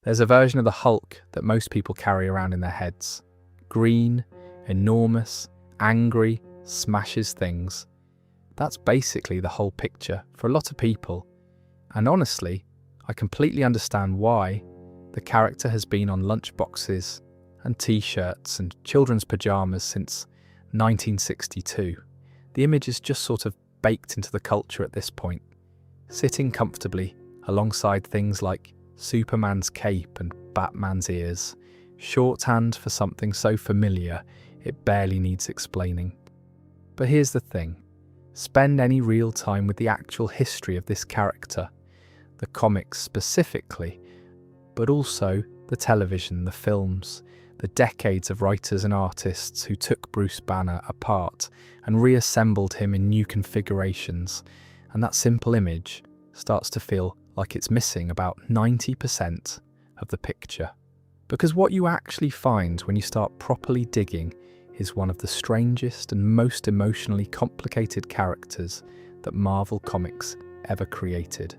There's a version of the Hulk that most people carry around in their heads. Green, enormous, angry, smashes things. That's basically the whole picture for a lot of people. And honestly, I completely understand why. The character has been on lunchboxes and t-shirts and children's pajamas since 1962. The image is just sort of baked into the culture at this point, sitting comfortably alongside things like Superman's cape and Batman's ears, shorthand for something so familiar it barely needs explaining. But here's the thing. Spend any real time with the actual history of this character, the comics specifically, but also the television, the films, the decades of writers and artists who took Bruce Banner apart and reassembled him in new configurations, and that simple image starts to feel like it's missing about 90% of the picture. Because what you actually find when you start properly digging is one of the strangest and most emotionally complicated characters that Marvel Comics ever created.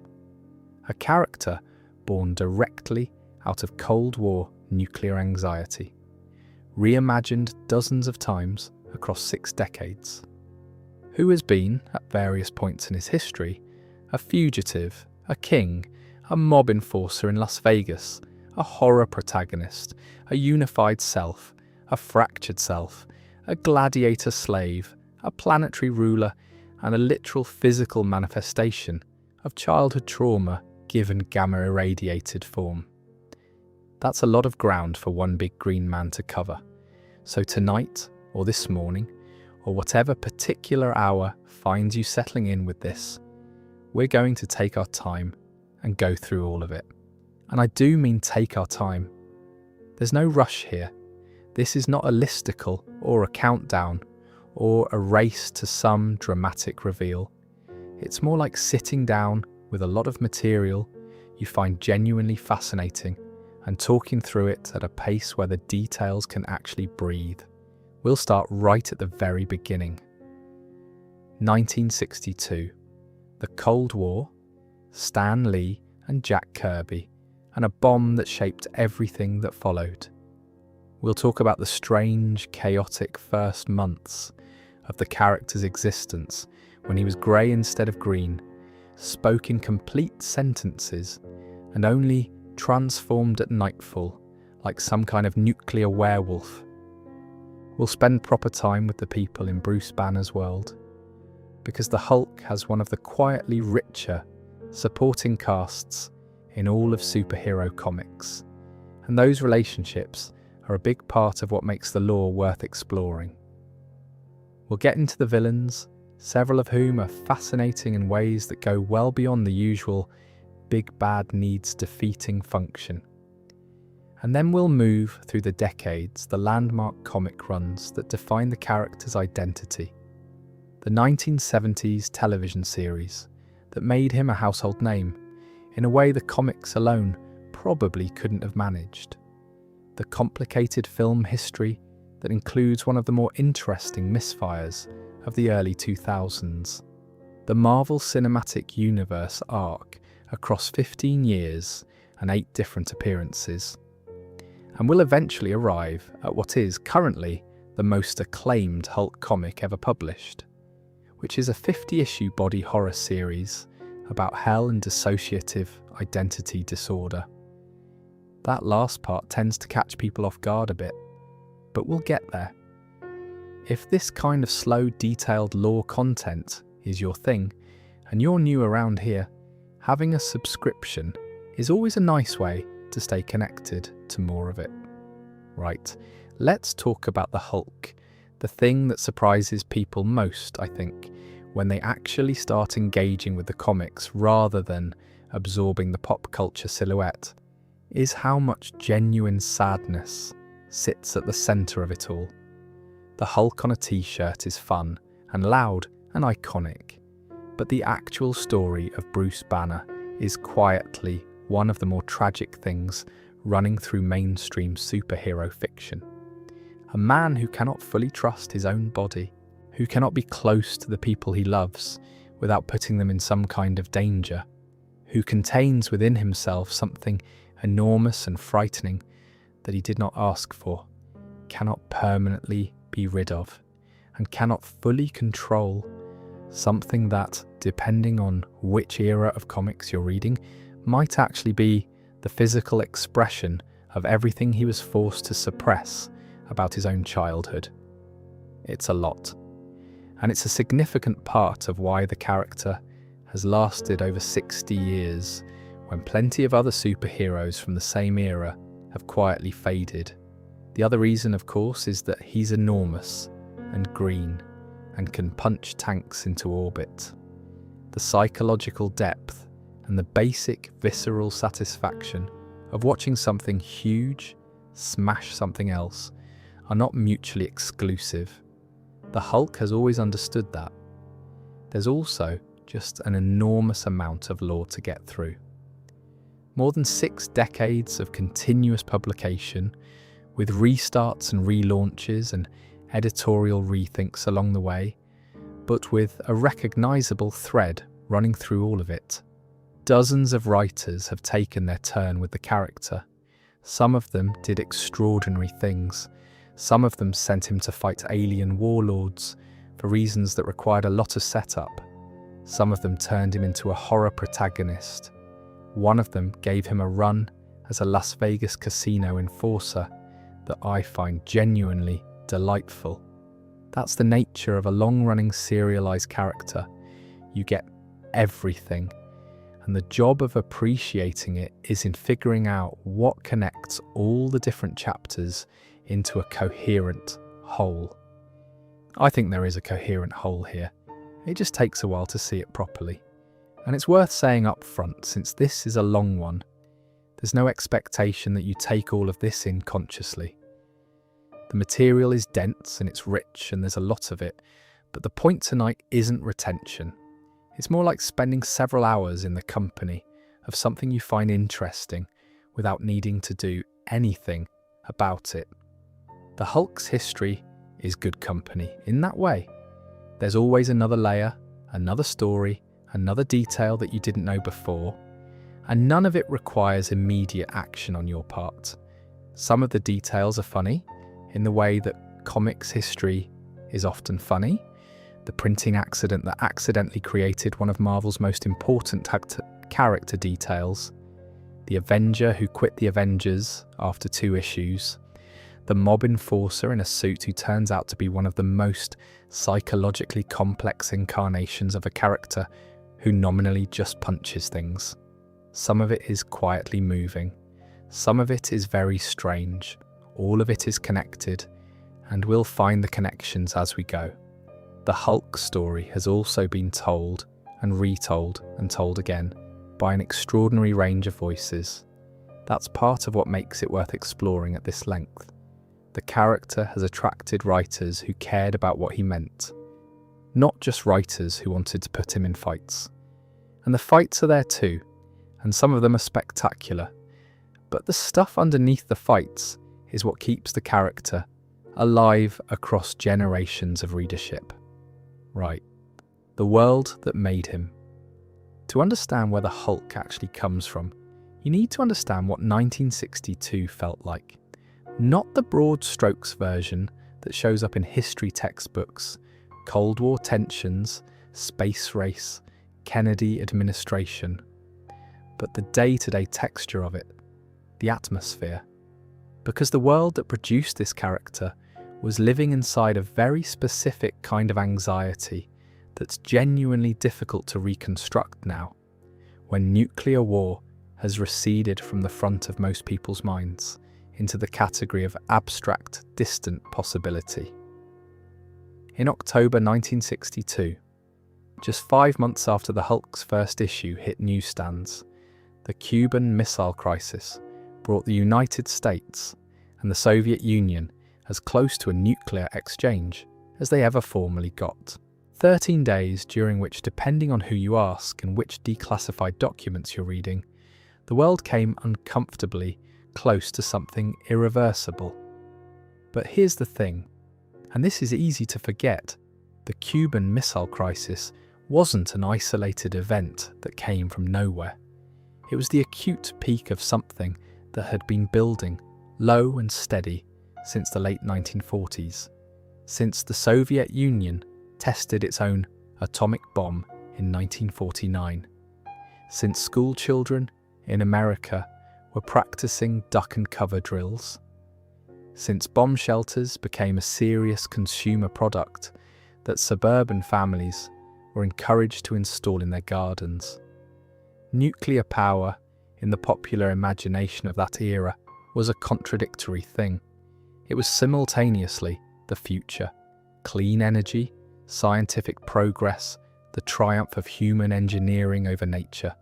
A character born directly out of Cold War nuclear anxiety, reimagined dozens of times across 6 decades. Who has been, at various points in his history, a fugitive, a king, a mob enforcer in Las Vegas, a horror protagonist, a unified self, a fractured self, a gladiator slave, a planetary ruler, and a literal physical manifestation of childhood trauma given gamma-irradiated form. That's a lot of ground for one big green man to cover. So tonight, or this morning, or whatever particular hour finds you settling in with this, we're going to take our time and go through all of it. And I do mean take our time. There's no rush here. This is not a listicle or a countdown or a race to some dramatic reveal. It's more like sitting down with a lot of material you find genuinely fascinating and talking through it at a pace where the details can actually breathe. We'll start right at the very beginning. 1962. The Cold War, Stan Lee and Jack Kirby, and a bomb that shaped everything that followed. We'll talk about the strange, chaotic first months of the character's existence when he was grey instead of green, spoke in complete sentences, and only transformed at nightfall like some kind of nuclear werewolf. We'll spend proper time with the people in Bruce Banner's world, because the Hulk has one of the quietly richer supporting casts in all of superhero comics, and those relationships are a big part of what makes the lore worth exploring. We'll get into the villains, several of whom are fascinating in ways that go well beyond the usual big bad needs defeating function. And then we'll move through the decades, the landmark comic runs that define the character's identity. The 1970s television series that made him a household name in a way the comics alone probably couldn't have managed. The complicated film history that includes one of the more interesting misfires of the early 2000s. The Marvel Cinematic Universe arc across 15 years and 8 different appearances. And we'll eventually arrive at what is currently the most acclaimed Hulk comic ever published, which is a 50-issue body horror series about hell and dissociative identity disorder. That last part tends to catch people off guard a bit, but we'll get there. If this kind of slow, detailed lore content is your thing, and you're new around here, having a subscription is always a nice way to stay connected to more of it. Right, let's talk about the Hulk, the thing that surprises people most, I think, when they actually start engaging with the comics rather than absorbing the pop culture silhouette, is how much genuine sadness sits at the centre of it all. The Hulk on a t-shirt is fun and loud and iconic, but the actual story of Bruce Banner is quietly one of the more tragic things running through mainstream superhero fiction. A man who cannot fully trust his own body, who cannot be close to the people he loves without putting them in some kind of danger, who contains within himself something enormous and frightening, that he did not ask for, cannot permanently be rid of, and cannot fully control, something that, depending on which era of comics you're reading, might actually be the physical expression of everything he was forced to suppress about his own childhood. It's a lot, and it's a significant part of why the character has lasted over 60 years, when plenty of other superheroes from the same era have quietly faded. The other reason, of course, is that he's enormous and green and can punch tanks into orbit. The psychological depth and the basic visceral satisfaction of watching something huge smash something else are not mutually exclusive. The Hulk has always understood that. There's also just an enormous amount of lore to get through. More than 6 decades of continuous publication, with restarts and relaunches and editorial rethinks along the way, but with a recognisable thread running through all of it. Dozens of writers have taken their turn with the character. Some of them did extraordinary things. Some of them sent him to fight alien warlords for reasons that required a lot of setup. Some of them turned him into a horror protagonist. One of them gave him a run as a Las Vegas casino enforcer that I find genuinely delightful. That's the nature of a long-running serialized character. You get everything, and the job of appreciating it is in figuring out what connects all the different chapters into a coherent whole. I think there is a coherent whole here. It just takes a while to see it properly. And it's worth saying up front, since this is a long one, there's no expectation that you take all of this in consciously. The material is dense and it's rich and there's a lot of it, but the point tonight isn't retention. It's more like spending several hours in the company of something you find interesting without needing to do anything about it. The Hulk's history is good company in that way. There's always another layer, another story, another detail that you didn't know before, and none of it requires immediate action on your part. Some of the details are funny, in the way that comics history is often funny. The printing accident that accidentally created one of Marvel's most important character details. The Avenger who quit the Avengers after 2 issues. The mob enforcer in a suit who turns out to be one of the most psychologically complex incarnations of a character who nominally just punches things. Some of it is quietly moving. Some of it is very strange. All of it is connected, and we'll find the connections as we go. The Hulk story has also been told and retold and told again by an extraordinary range of voices. That's part of what makes it worth exploring at this length. The character has attracted writers who cared about what he meant, not just writers who wanted to put him in fights. And the fights are there too, and some of them are spectacular, but the stuff underneath the fights is what keeps the character alive across generations of readership. Right, the world that made him. To understand where the Hulk actually comes from, you need to understand what 1962 felt like. Not the broad strokes version that shows up in history textbooks, Cold War tensions, space race, Kennedy administration, but the day-to-day texture of it, the atmosphere. Because the world that produced this character was living inside a very specific kind of anxiety that's genuinely difficult to reconstruct now, when nuclear war has receded from the front of most people's minds into the category of abstract, distant possibility. In October 1962, just 5 months after the Hulk's first issue hit newsstands, the Cuban Missile Crisis brought the United States and the Soviet Union as close to a nuclear exchange as they ever formally got. 13 days during which, depending on who you ask and which declassified documents you're reading, the world came uncomfortably close to something irreversible. But here's the thing, and this is easy to forget, the Cuban Missile Crisis wasn't an isolated event that came from nowhere. It was the acute peak of something that had been building low and steady since the late 1940s, since the Soviet Union tested its own atomic bomb in 1949, since school children in America were practicing duck and cover drills, since bomb shelters became a serious consumer product that suburban families were encouraged to install in their gardens. Nuclear power, in the popular imagination of that era, was a contradictory thing. It was simultaneously the future, clean energy, scientific progress, the triumph of human engineering over nature,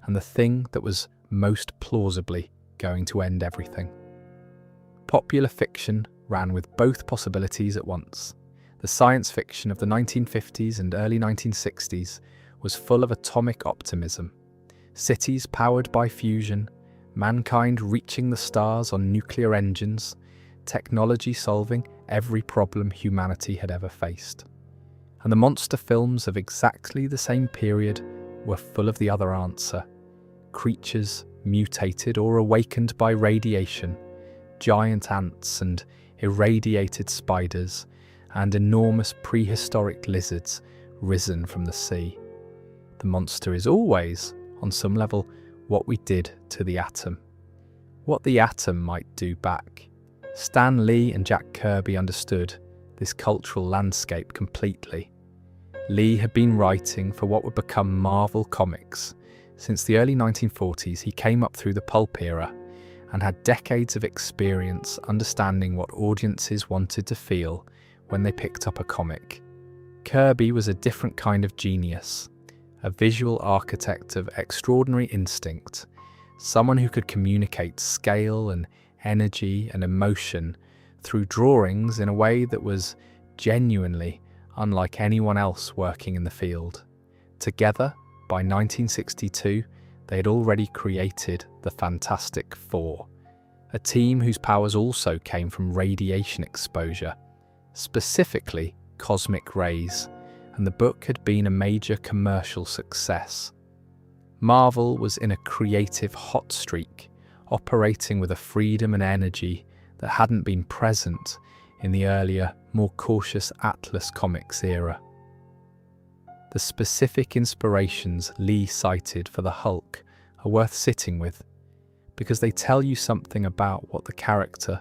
and the thing that was most plausibly going to end everything. Popular fiction ran with both possibilities at once. The science fiction of the 1950s and early 1960s was full of atomic optimism. Cities powered by fusion, mankind reaching the stars on nuclear engines, technology solving every problem humanity had ever faced. And the monster films of exactly the same period were full of the other answer. Creatures mutated or awakened by radiation, giant ants and irradiated spiders, and enormous prehistoric lizards risen from the sea. The monster is always, on some level, what we did to the atom. What the atom might do back. Stan Lee and Jack Kirby understood this cultural landscape completely. Lee had been writing for what would become Marvel Comics. Since the early 1940s, he came up through the pulp era and had decades of experience understanding what audiences wanted to feel when they picked up a comic. Kirby was a different kind of genius, a visual architect of extraordinary instinct, someone who could communicate scale and energy and emotion through drawings in a way that was genuinely unlike anyone else working in the field. Together, by 1962, they had already created the Fantastic Four, a team whose powers also came from radiation exposure, specifically cosmic rays, and the book had been a major commercial success. Marvel was in a creative hot streak, operating with a freedom and energy that hadn't been present in the earlier, more cautious Atlas Comics era. The specific inspirations Lee cited for the Hulk are worth sitting with, because they tell you something about what the character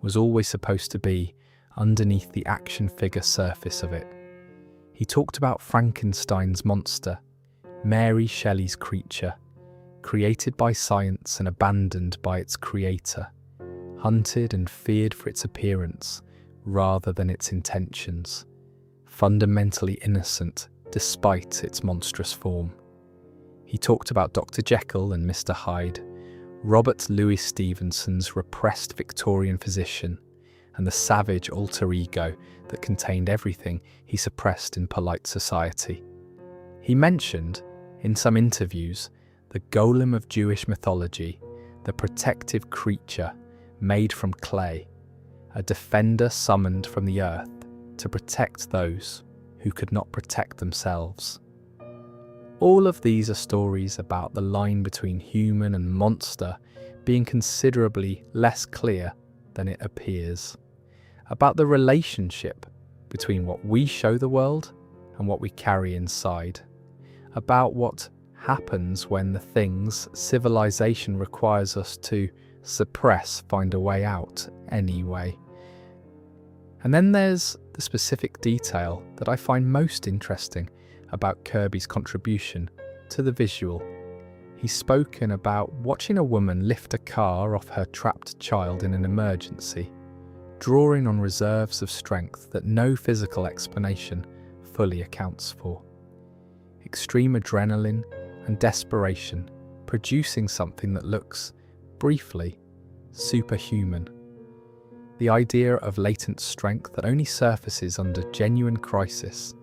was always supposed to be underneath the action figure surface of it. He talked about Frankenstein's monster, Mary Shelley's creature, created by science and abandoned by its creator, hunted and feared for its appearance rather than its intentions, fundamentally innocent despite its monstrous form. He talked about Dr. Jekyll and Mr. Hyde, Robert Louis Stevenson's repressed Victorian physician, and the savage alter ego that contained everything he suppressed in polite society. He mentioned, in some interviews, the golem of Jewish mythology, the protective creature made from clay, a defender summoned from the earth to protect those who could not protect themselves. All of these are stories about the line between human and monster being considerably less clear than it appears, about the relationship between what we show the world and what we carry inside, about what happens when the things civilization requires us to suppress find a way out anyway. And then there's the specific detail that I find most interesting about Kirby's contribution to the visual. He's spoken about watching a woman lift a car off her trapped child in an emergency, drawing on reserves of strength that no physical explanation fully accounts for. Extreme adrenaline and desperation producing something that looks, briefly, superhuman. The idea of latent strength that only surfaces under genuine crisis,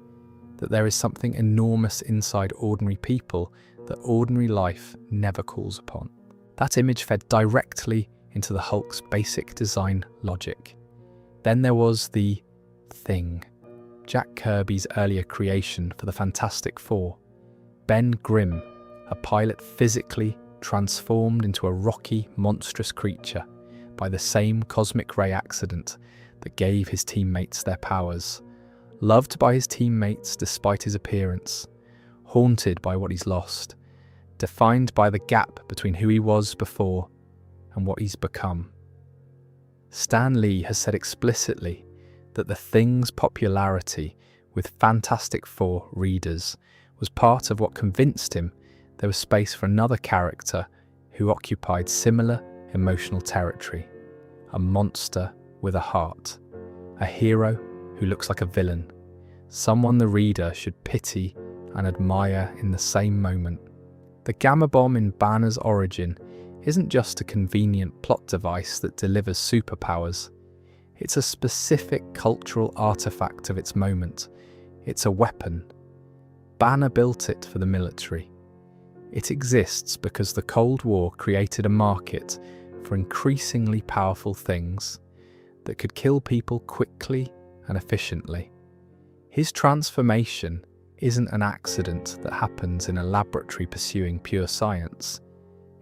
that there is something enormous inside ordinary people that ordinary life never calls upon. That image fed directly into the Hulk's basic design logic. Then there was the Thing, Jack Kirby's earlier creation for the Fantastic Four. Ben Grimm, a pilot physically transformed into a rocky, monstrous creature by the same cosmic ray accident that gave his teammates their powers. Loved by his teammates despite his appearance, haunted by what he's lost, defined by the gap between who he was before and what he's become. Stan Lee has said explicitly that The Thing's popularity with Fantastic Four readers was part of what convinced him there was space for another character who occupied similar emotional territory, a monster with a heart, a hero who looks like a villain, someone the reader should pity and admire in the same moment. The Gamma Bomb in Banner's origin isn't just a convenient plot device that delivers superpowers. It's a specific cultural artifact of its moment. It's a weapon. Banner built it for the military. It exists because the Cold War created a market for increasingly powerful things that could kill people quickly and efficiently. His transformation isn't an accident that happens in a laboratory pursuing pure science.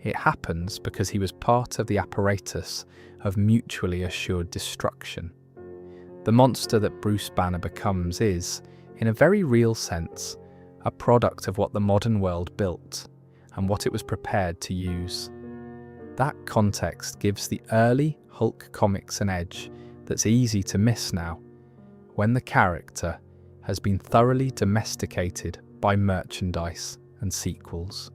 It happens because he was part of the apparatus of mutually assured destruction. The monster that Bruce Banner becomes is, in a very real sense, a product of what the modern world built and what it was prepared to use. That context gives the early Hulk comics an edge that's easy to miss now, when the character has been thoroughly domesticated by merchandise and sequels.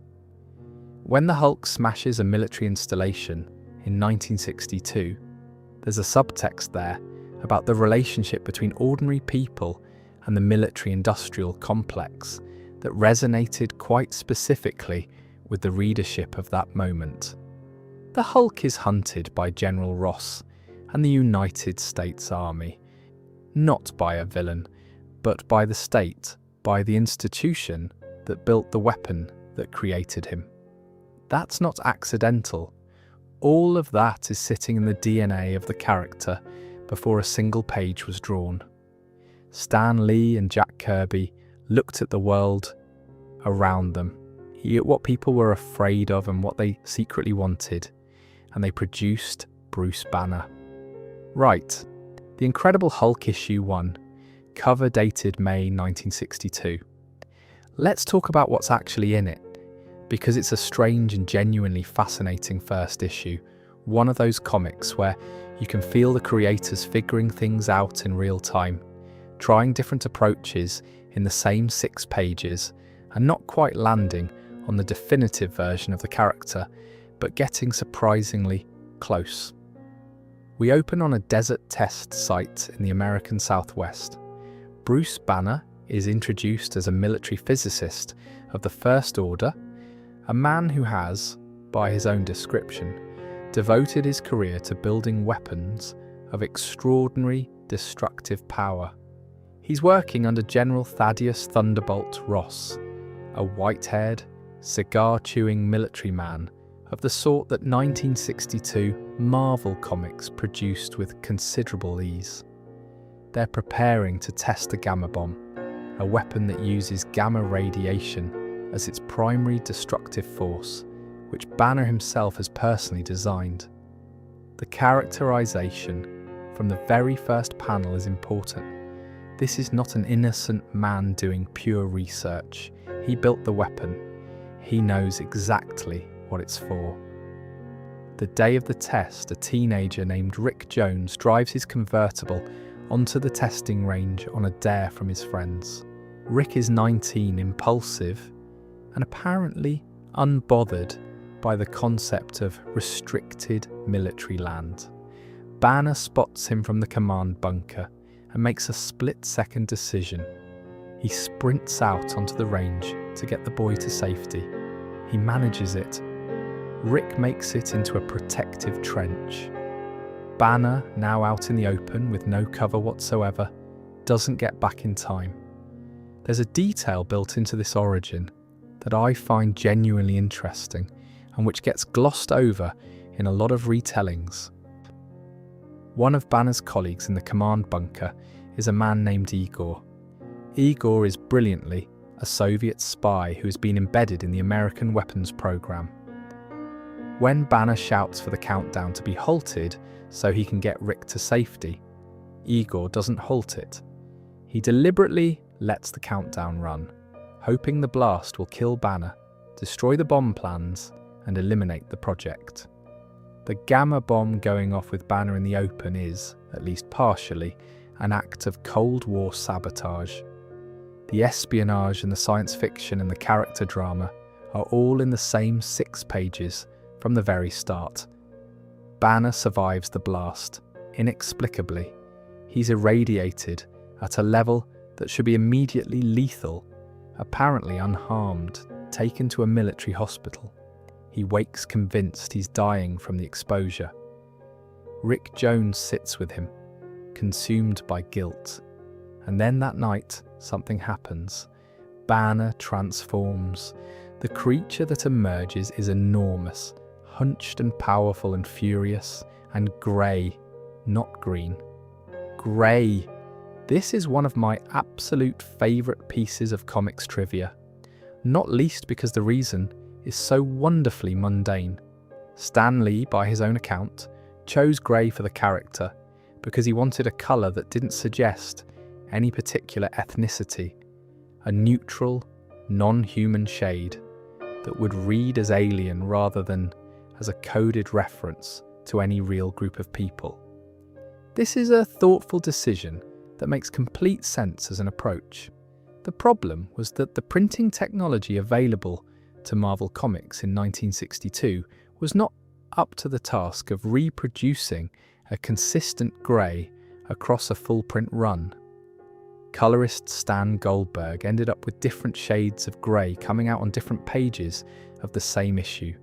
When the Hulk smashes a military installation in 1962, there's a subtext there about the relationship between ordinary people and the military-industrial complex that resonated quite specifically with the readership of that moment. The Hulk is hunted by General Ross and the United States Army, not by a villain, but by the state, by the institution that built the weapon that created him. That's not accidental. All of that is sitting in the DNA of the character before a single page was drawn. Stan Lee and Jack Kirby looked at the world around them, at what people were afraid of and what they secretly wanted, and they produced Bruce Banner. Right, The Incredible Hulk Issue 1, cover dated May 1962. Let's talk about what's actually in it, because it's a strange and genuinely fascinating first issue, one of those comics where you can feel the creators figuring things out in real time, trying different approaches in the same 6 pages, and not quite landing on the definitive version of the character, but getting surprisingly close. We open on a desert test site in the American Southwest. Bruce Banner is introduced as a military physicist of the First Order, a man who has, by his own description, devoted his career to building weapons of extraordinary destructive power. He's working under General Thaddeus Thunderbolt Ross, a white-haired, cigar-chewing military man of the sort that 1962 Marvel Comics produced with considerable ease. They're preparing to test a gamma bomb, a weapon that uses gamma radiation as its primary destructive force, which Banner himself has personally designed. The characterization from the very first panel is important. This is not an innocent man doing pure research. He built the weapon. He knows exactly what it's for. The day of the test, a teenager named Rick Jones drives his convertible onto the testing range on a dare from his friends. Rick is 19, impulsive, and apparently unbothered by the concept of restricted military land. Banner spots him from the command bunker and makes a split-second decision. He sprints out onto the range to get the boy to safety. He manages it. Rick makes it into a protective trench. Banner, now out in the open with no cover whatsoever, doesn't get back in time. There's a detail built into this origin that I find genuinely interesting and which gets glossed over in a lot of retellings. One of Banner's colleagues in the command bunker is a man named Igor. Igor is brilliantly a Soviet spy who has been embedded in the American weapons program. When Banner shouts for the countdown to be halted so he can get Rick to safety, Igor doesn't halt it. He deliberately lets the countdown run, hoping the blast will kill Banner, destroy the bomb plans, and eliminate the project. The gamma bomb going off with Banner in the open is, at least partially, an act of Cold War sabotage. The espionage and the science fiction and the character drama are all in the same 6 pages from the very start. Banner survives the blast, inexplicably. He's irradiated at a level that should be immediately lethal, apparently unharmed, taken to a military hospital. He wakes convinced he's dying from the exposure. Rick Jones sits with him, consumed by guilt. And then that night, something happens. Banner transforms. The creature that emerges is enormous, hunched and powerful and furious, and grey, not green. Grey. This is one of my absolute favourite pieces of comics trivia, not least because the reason is so wonderfully mundane. Stan Lee, by his own account, chose grey for the character because he wanted a colour that didn't suggest any particular ethnicity, a neutral, non-human shade that would read as alien rather than as a coded reference to any real group of people. This is a thoughtful decision that makes complete sense as an approach. The problem was that the printing technology available to Marvel Comics in 1962 was not up to the task of reproducing a consistent grey across a full print run. Colorist Stan Goldberg ended up with different shades of grey coming out on different pages of the same issue,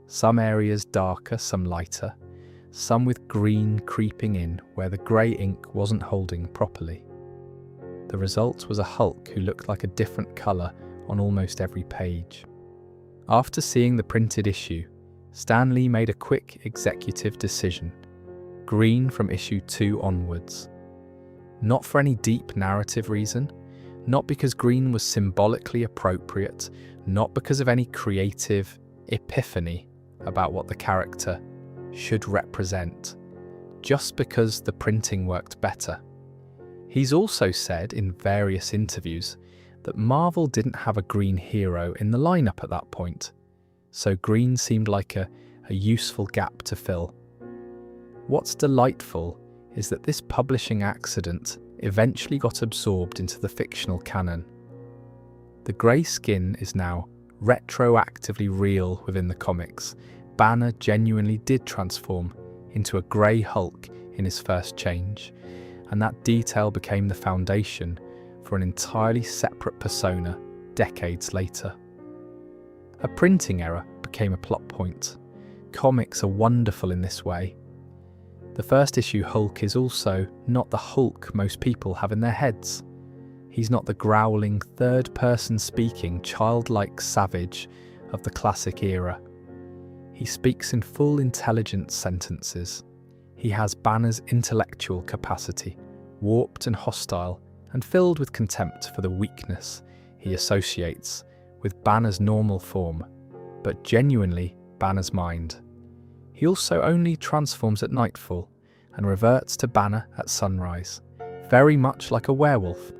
some areas darker, some lighter, some with green creeping in where the grey ink wasn't holding properly. The result was a Hulk who looked like a different colour on almost every page. After seeing the printed issue, Stan Lee made a quick executive decision: green from issue 2 onwards. Not for any deep narrative reason, not because green was symbolically appropriate, not because of any creative epiphany about what the character should represent, just because the printing worked better. He's also said in various interviews that Marvel didn't have a green hero in the lineup at that point, so green seemed like a useful gap to fill. What's delightful is that this publishing accident eventually got absorbed into the fictional canon. The grey skin is now retroactively real within the comics. Banner genuinely did transform into a grey Hulk in his first change, and that detail became the foundation for an entirely separate persona decades later. A printing error became a plot point. Comics are wonderful in this way. The first issue Hulk is also not the Hulk most people have in their heads. He's not the growling, third-person speaking, childlike savage of the classic era. He speaks in full intelligence sentences. He has Banner's intellectual capacity, warped and hostile, and filled with contempt for the weakness he associates with Banner's normal form, but genuinely Banner's mind. He also only transforms at nightfall and reverts to Banner at sunrise, very much like a werewolf.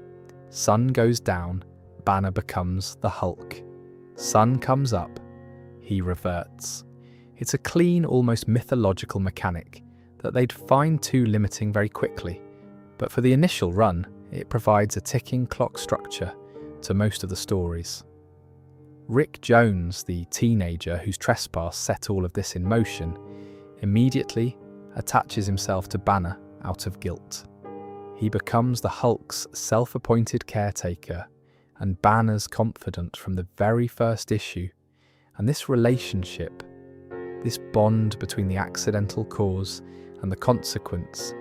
Sun goes down, Banner becomes the Hulk. Sun comes up, he reverts. It's a clean, almost mythological mechanic that they'd find too limiting very quickly, but for the initial run, it provides a ticking clock structure to most of the stories. Rick Jones, the teenager whose trespass set all of this in motion, immediately attaches himself to Banner out of guilt. He becomes the Hulk's self-appointed caretaker and Banner's confidant from the very first issue, and this relationship, this bond between the accidental cause and the consequence,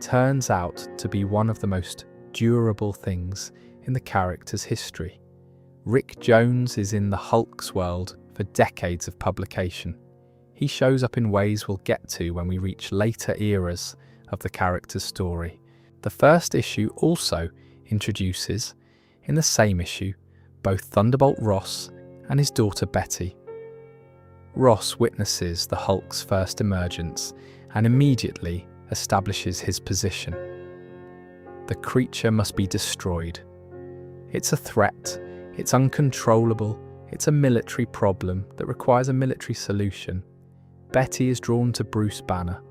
turns out to be one of the most durable things in the character's history. Rick Jones is in the Hulk's world for decades of publication. He shows up in ways we'll get to when we reach later eras of the character's story. The first issue also introduces, in the same issue, both Thunderbolt Ross and his daughter Betty. Ross witnesses the Hulk's first emergence and immediately establishes his position. The creature must be destroyed. It's a threat, it's uncontrollable, it's a military problem that requires a military solution. Betty is drawn to Bruce Banner,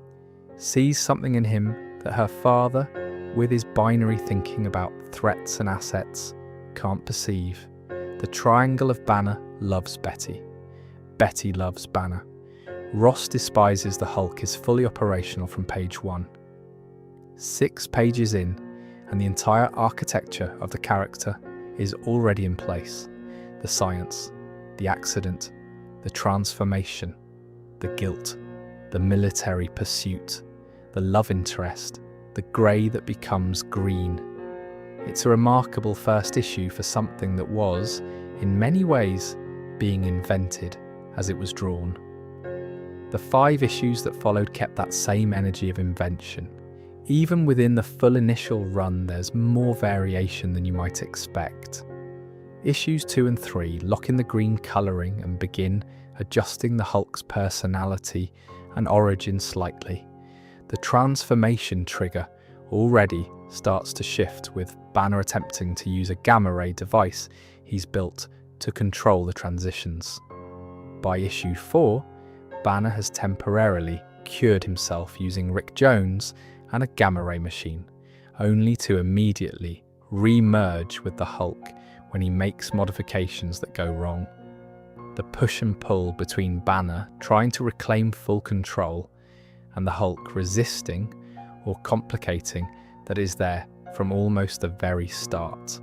sees something in him that her father, with his binary thinking about threats and assets, can't perceive. The triangle of Banner loves Betty. Betty loves Banner. Ross despises the Hulk is fully operational from page 1. 6 pages in, and the entire architecture of the character is already in place. The science, the accident, the transformation, the guilt, the military pursuit, the love interest, the grey that becomes green. It's a remarkable first issue for something that was, in many ways, being invented as it was drawn. The 5 issues that followed kept that same energy of invention. Even within the full initial run, there's more variation than you might expect. Issues 2 and 3 lock in the green colouring and begin adjusting the Hulk's personality and origin slightly. The transformation trigger already starts to shift, with Banner attempting to use a gamma ray device he's built to control the transitions. By issue 4, Banner has temporarily cured himself using Rick Jones and a gamma ray machine, only to immediately re-merge with the Hulk when he makes modifications that go wrong. The push and pull between Banner trying to reclaim full control and the Hulk resisting or complicating that is there from almost the very start.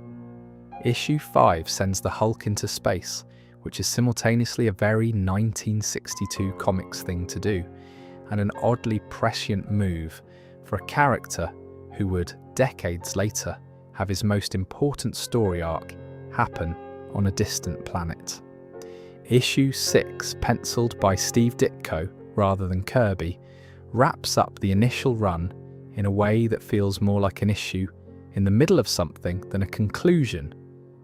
Issue 5 sends the Hulk into space, which is simultaneously a very 1962 comics thing to do, and an oddly prescient move for a character who would, decades later, have his most important story arc happen on a distant planet. Issue 6, penciled by Steve Ditko rather than Kirby, wraps up the initial run in a way that feels more like an issue in the middle of something than a conclusion,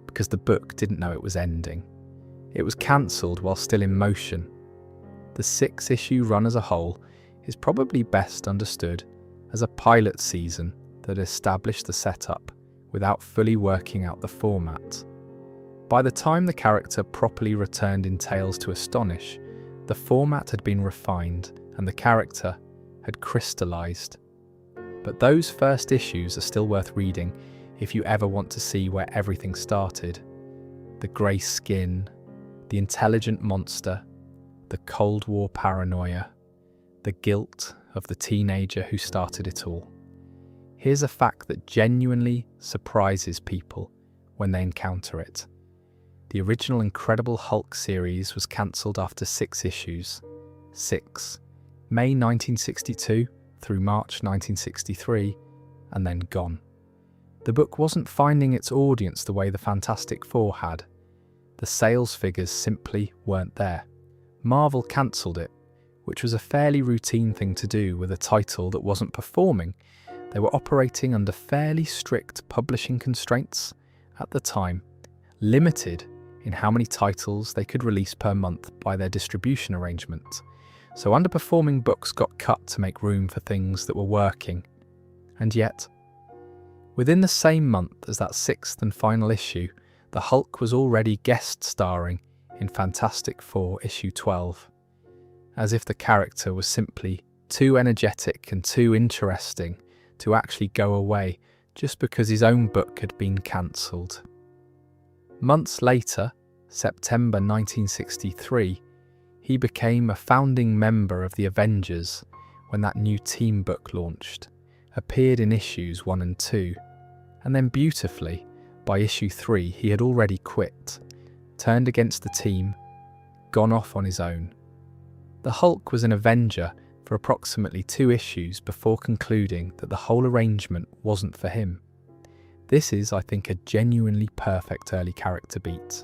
because the book didn't know it was ending. It was cancelled while still in motion. The 6-issue run as a whole is probably best understood as a pilot season that established the setup without fully working out the format. By the time the character properly returned in Tales to Astonish, the format had been refined and the character had crystallised. But those first issues are still worth reading if you ever want to see where everything started. The grey skin, the intelligent monster, the Cold War paranoia, the guilt of the teenager who started it all. Here's a fact that genuinely surprises people when they encounter it. The original Incredible Hulk series was cancelled after 6 issues. 6. May 1962 through March 1963, and then gone. The book wasn't finding its audience the way the Fantastic Four had. The sales figures simply weren't there. Marvel cancelled it, which was a fairly routine thing to do with a title that wasn't performing. They were operating under fairly strict publishing constraints at the time, limited in how many titles they could release per month by their distribution arrangement. So underperforming books got cut to make room for things that were working. And yet, within the same month as that 6th and final issue, the Hulk was already guest starring in Fantastic Four issue 12. As if the character was simply too energetic and too interesting to actually go away just because his own book had been cancelled. Months later, September 1963, he became a founding member of the Avengers when that new team book launched, appeared in issues 1 and 2, and then beautifully, by issue 3 he had already quit, turned against the team, gone off on his own. The Hulk was an Avenger for approximately 2 issues before concluding that the whole arrangement wasn't for him. This is, I think, a genuinely perfect early character beat.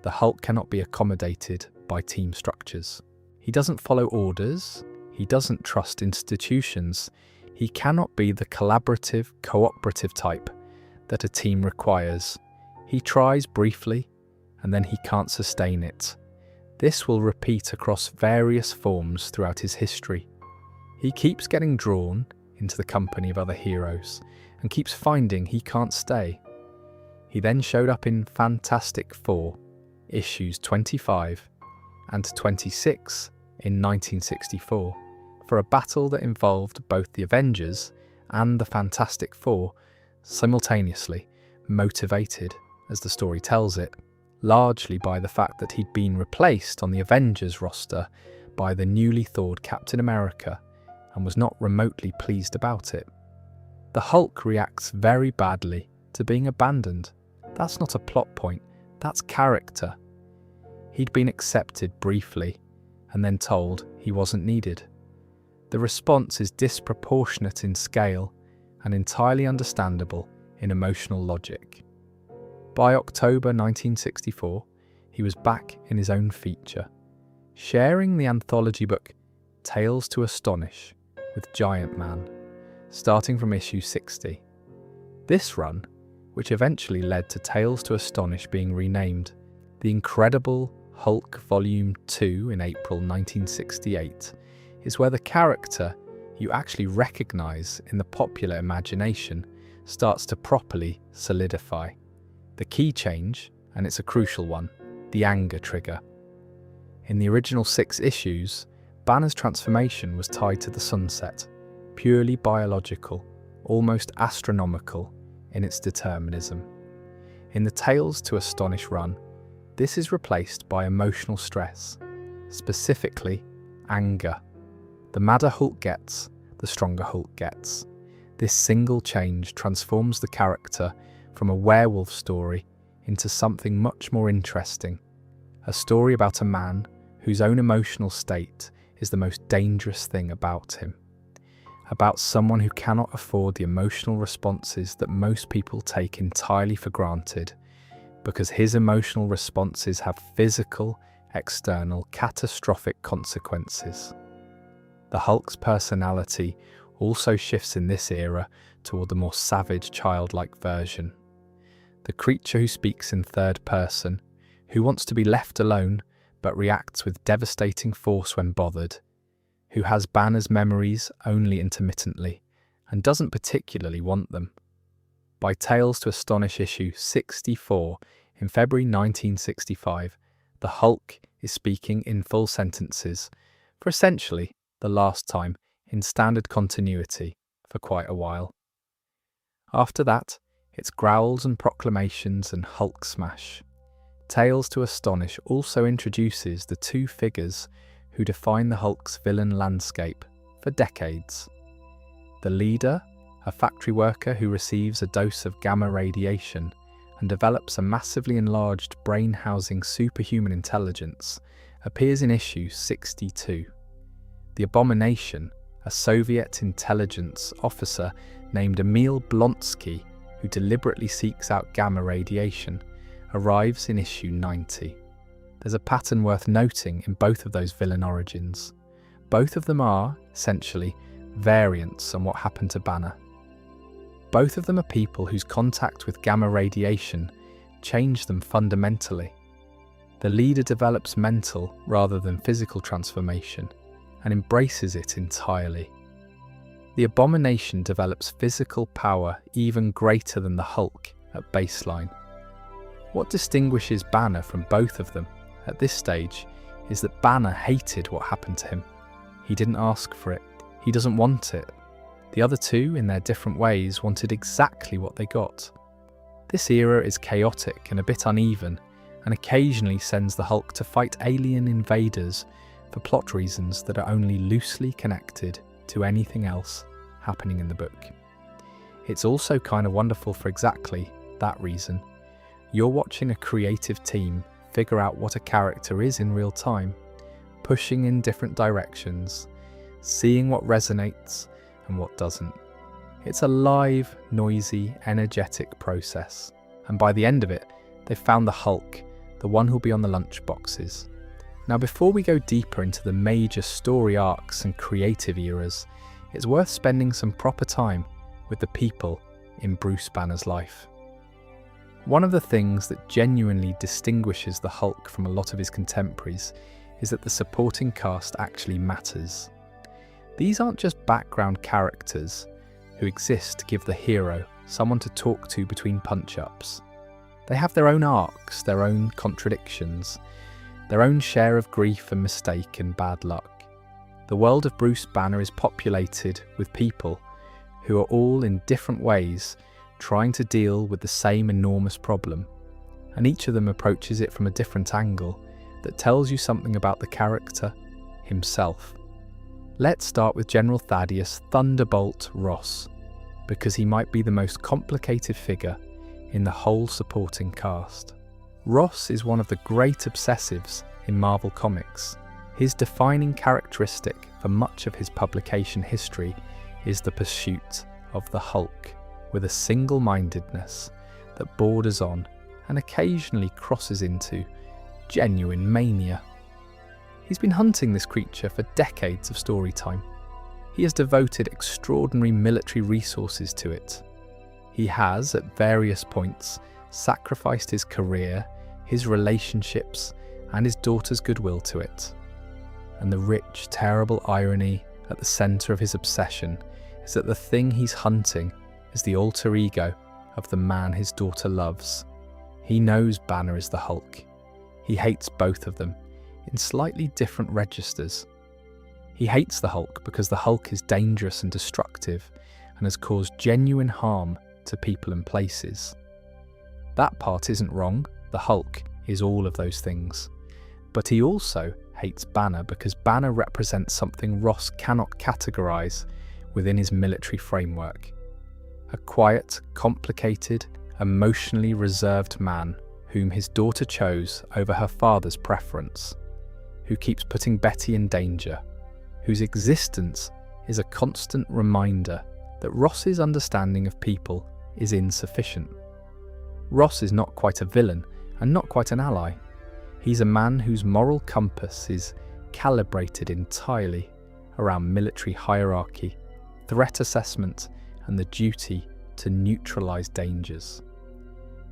The Hulk cannot be accommodated by team structures. He doesn't follow orders, he doesn't trust institutions, he cannot be the collaborative, cooperative type that a team requires. He tries briefly, and then he can't sustain it. This will repeat across various forms throughout his history. He keeps getting drawn into the company of other heroes and keeps finding he can't stay. He then showed up in Fantastic Four, issues 25 and 26 in 1964, for a battle that involved both the Avengers and the Fantastic Four simultaneously, motivated, as the story tells it, largely by the fact that he'd been replaced on the Avengers roster by the newly thawed Captain America and was not remotely pleased about it. The Hulk reacts very badly to being abandoned. That's not a plot point, that's character. He'd been accepted briefly and then told he wasn't needed. The response is disproportionate in scale and entirely understandable in emotional logic. By October 1964, he was back in his own feature, sharing the anthology book Tales to Astonish with Giant Man, starting from issue 60. This run, which eventually led to Tales to Astonish being renamed The Incredible Hulk Volume 2 in April 1968, is where the character you actually recognise in the popular imagination starts to properly solidify. The key change, and it's a crucial one, the anger trigger. In the original 6 issues, Banner's transformation was tied to the sunset, purely biological, almost astronomical in its determinism. In the Tales to Astonish run, this is replaced by emotional stress, specifically anger. The madder Hulk gets, the stronger Hulk gets. This single change transforms the character from a werewolf story into something much more interesting, a story about a man whose own emotional state is the most dangerous thing about him, about someone who cannot afford the emotional responses that most people take entirely for granted, because his emotional responses have physical, external, catastrophic consequences. The Hulk's personality also shifts in this era toward the more savage, childlike version. The creature who speaks in third person, who wants to be left alone but reacts with devastating force when bothered, who has Banner's memories only intermittently and doesn't particularly want them. By Tales to Astonish issue 64 in February 1965, the Hulk is speaking in full sentences for essentially the last time in standard continuity for quite a while. After that, it's growls and proclamations and Hulk smash. Tales to Astonish also introduces the two figures who define the Hulk's villain landscape for decades. The leader, a factory worker who receives a dose of gamma radiation and develops a massively enlarged brain-housing superhuman intelligence, appears in issue 62. The Abomination, a Soviet intelligence officer named Emil Blonsky, who deliberately seeks out gamma radiation, arrives in issue 90. There's a pattern worth noting in both of those villain origins. Both of them are, essentially, variants on what happened to Banner. Both of them are people whose contact with gamma radiation changed them fundamentally. The leader develops mental rather than physical transformation and embraces it entirely. The Abomination develops physical power even greater than the Hulk at baseline. What distinguishes Banner from both of them at this stage is that Banner hated what happened to him. He didn't ask for it. He doesn't want it. The other two, in their different ways, wanted exactly what they got. This era is chaotic and a bit uneven, and occasionally sends the Hulk to fight alien invaders for plot reasons that are only loosely connected to anything else happening in the book. It's also kind of wonderful for exactly that reason. You're watching a creative team figure out what a character is in real time, pushing in different directions, seeing what resonates and what doesn't. It's a live, noisy, energetic process, and by the end of it, they've found the Hulk, the one who'll be on the lunchboxes. Now, before we go deeper into the major story arcs and creative eras, it's worth spending some proper time with the people in Bruce Banner's life. One of the things that genuinely distinguishes the Hulk from a lot of his contemporaries is that the supporting cast actually matters. These aren't just background characters who exist to give the hero someone to talk to between punch-ups. They have their own arcs, their own contradictions, their own share of grief and mistake and bad luck. The world of Bruce Banner is populated with people who are all in different ways trying to deal with the same enormous problem, and each of them approaches it from a different angle that tells you something about the character himself. Let's start with General Thaddeus Thunderbolt Ross, because he might be the most complicated figure in the whole supporting cast. Ross is one of the great obsessives in Marvel Comics. His defining characteristic for much of his publication history is the pursuit of the Hulk, with a single-mindedness that borders on and occasionally crosses into genuine mania. He's been hunting this creature for decades of story time. He has devoted extraordinary military resources to it. He has, at various points, sacrificed his career, his relationships, and his daughter's goodwill to it. And the rich, terrible irony at the centre of his obsession is that the thing he's hunting is the alter ego of the man his daughter loves. He knows Banner is the Hulk. He hates both of them, in slightly different registers. He hates the Hulk because the Hulk is dangerous and destructive and has caused genuine harm to people and places. That part isn't wrong. The Hulk is all of those things. But he also hates Banner because Banner represents something Ross cannot categorise within his military framework. A quiet, complicated, emotionally reserved man whom his daughter chose over her father's preference, who keeps putting Betty in danger, whose existence is a constant reminder that Ross's understanding of people is insufficient. Ross is not quite a villain and not quite an ally. He's a man whose moral compass is calibrated entirely around military hierarchy, threat assessment, and the duty to neutralise dangers.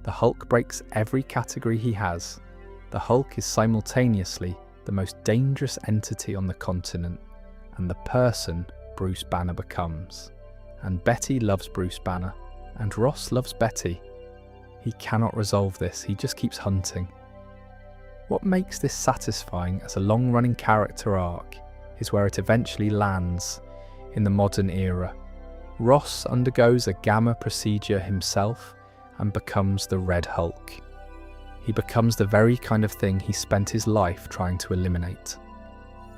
The Hulk breaks every category he has. The Hulk is simultaneously the most dangerous entity on the continent and the person Bruce Banner becomes. And Betty loves Bruce Banner, and Ross loves Betty. He cannot resolve this, he just keeps hunting. What makes this satisfying as a long-running character arc is where it eventually lands in the modern era. Ross undergoes a gamma procedure himself and becomes the Red Hulk. He becomes the very kind of thing he spent his life trying to eliminate.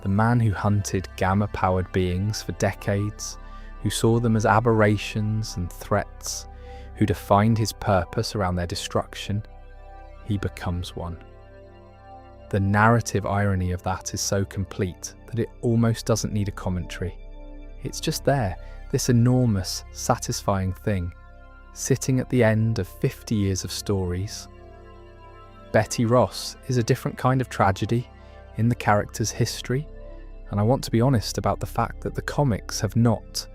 The man who hunted gamma-powered beings for decades, who saw them as aberrations and threats, who defined his purpose around their destruction, he becomes one. The narrative irony of that is so complete that it almost doesn't need a commentary. It's just there, this enormous, satisfying thing, sitting at the end of 50 years of stories. Betty Ross is a different kind of tragedy in the character's history, and I want to be honest about the fact that the comics have not,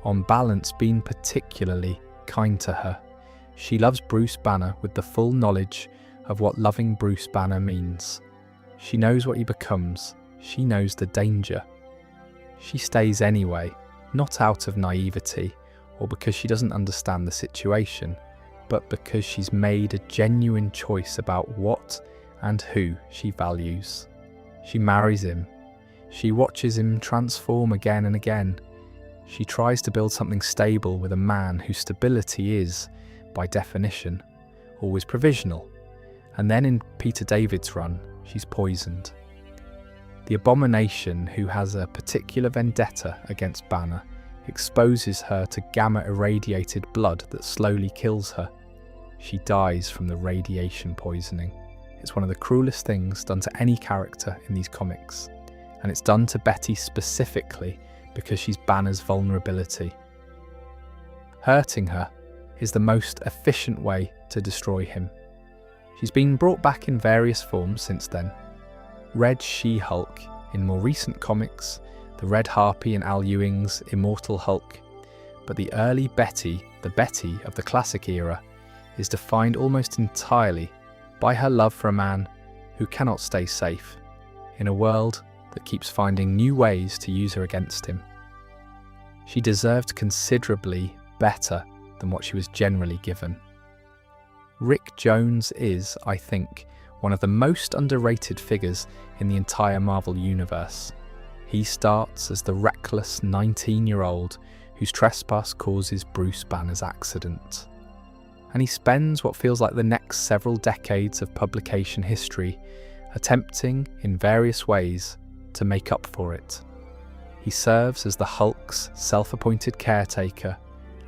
on balance, been particularly kind to her. She loves Bruce Banner with the full knowledge of what loving Bruce Banner means. She knows what he becomes. She knows the danger. She stays anyway, not out of naivety or because she doesn't understand the situation, but because she's made a genuine choice about what and who she values. She marries him. She watches him transform again and again. She tries to build something stable with a man whose stability is, by definition, always provisional. And then in Peter David's run, she's poisoned. The Abomination, who has a particular vendetta against Banner, exposes her to gamma-irradiated blood that slowly kills her. She dies from the radiation poisoning. It's one of the cruelest things done to any character in these comics, and it's done to Betty specifically because she's Banner's vulnerability. Hurting her is the most efficient way to destroy him. She's been brought back in various forms since then. Red She-Hulk in more recent comics, the Red Harpy in Al Ewing's Immortal Hulk, but the early Betty, the Betty of the classic era, is defined almost entirely by her love for a man who cannot stay safe in a world that keeps finding new ways to use her against him. She deserved considerably better than what she was generally given. Rick Jones is, I think, one of the most underrated figures in the entire Marvel universe. He starts as the reckless 19-year-old whose trespass causes Bruce Banner's accident. And he spends what feels like the next several decades of publication history attempting in various ways to make up for it. He serves as the Hulk's self-appointed caretaker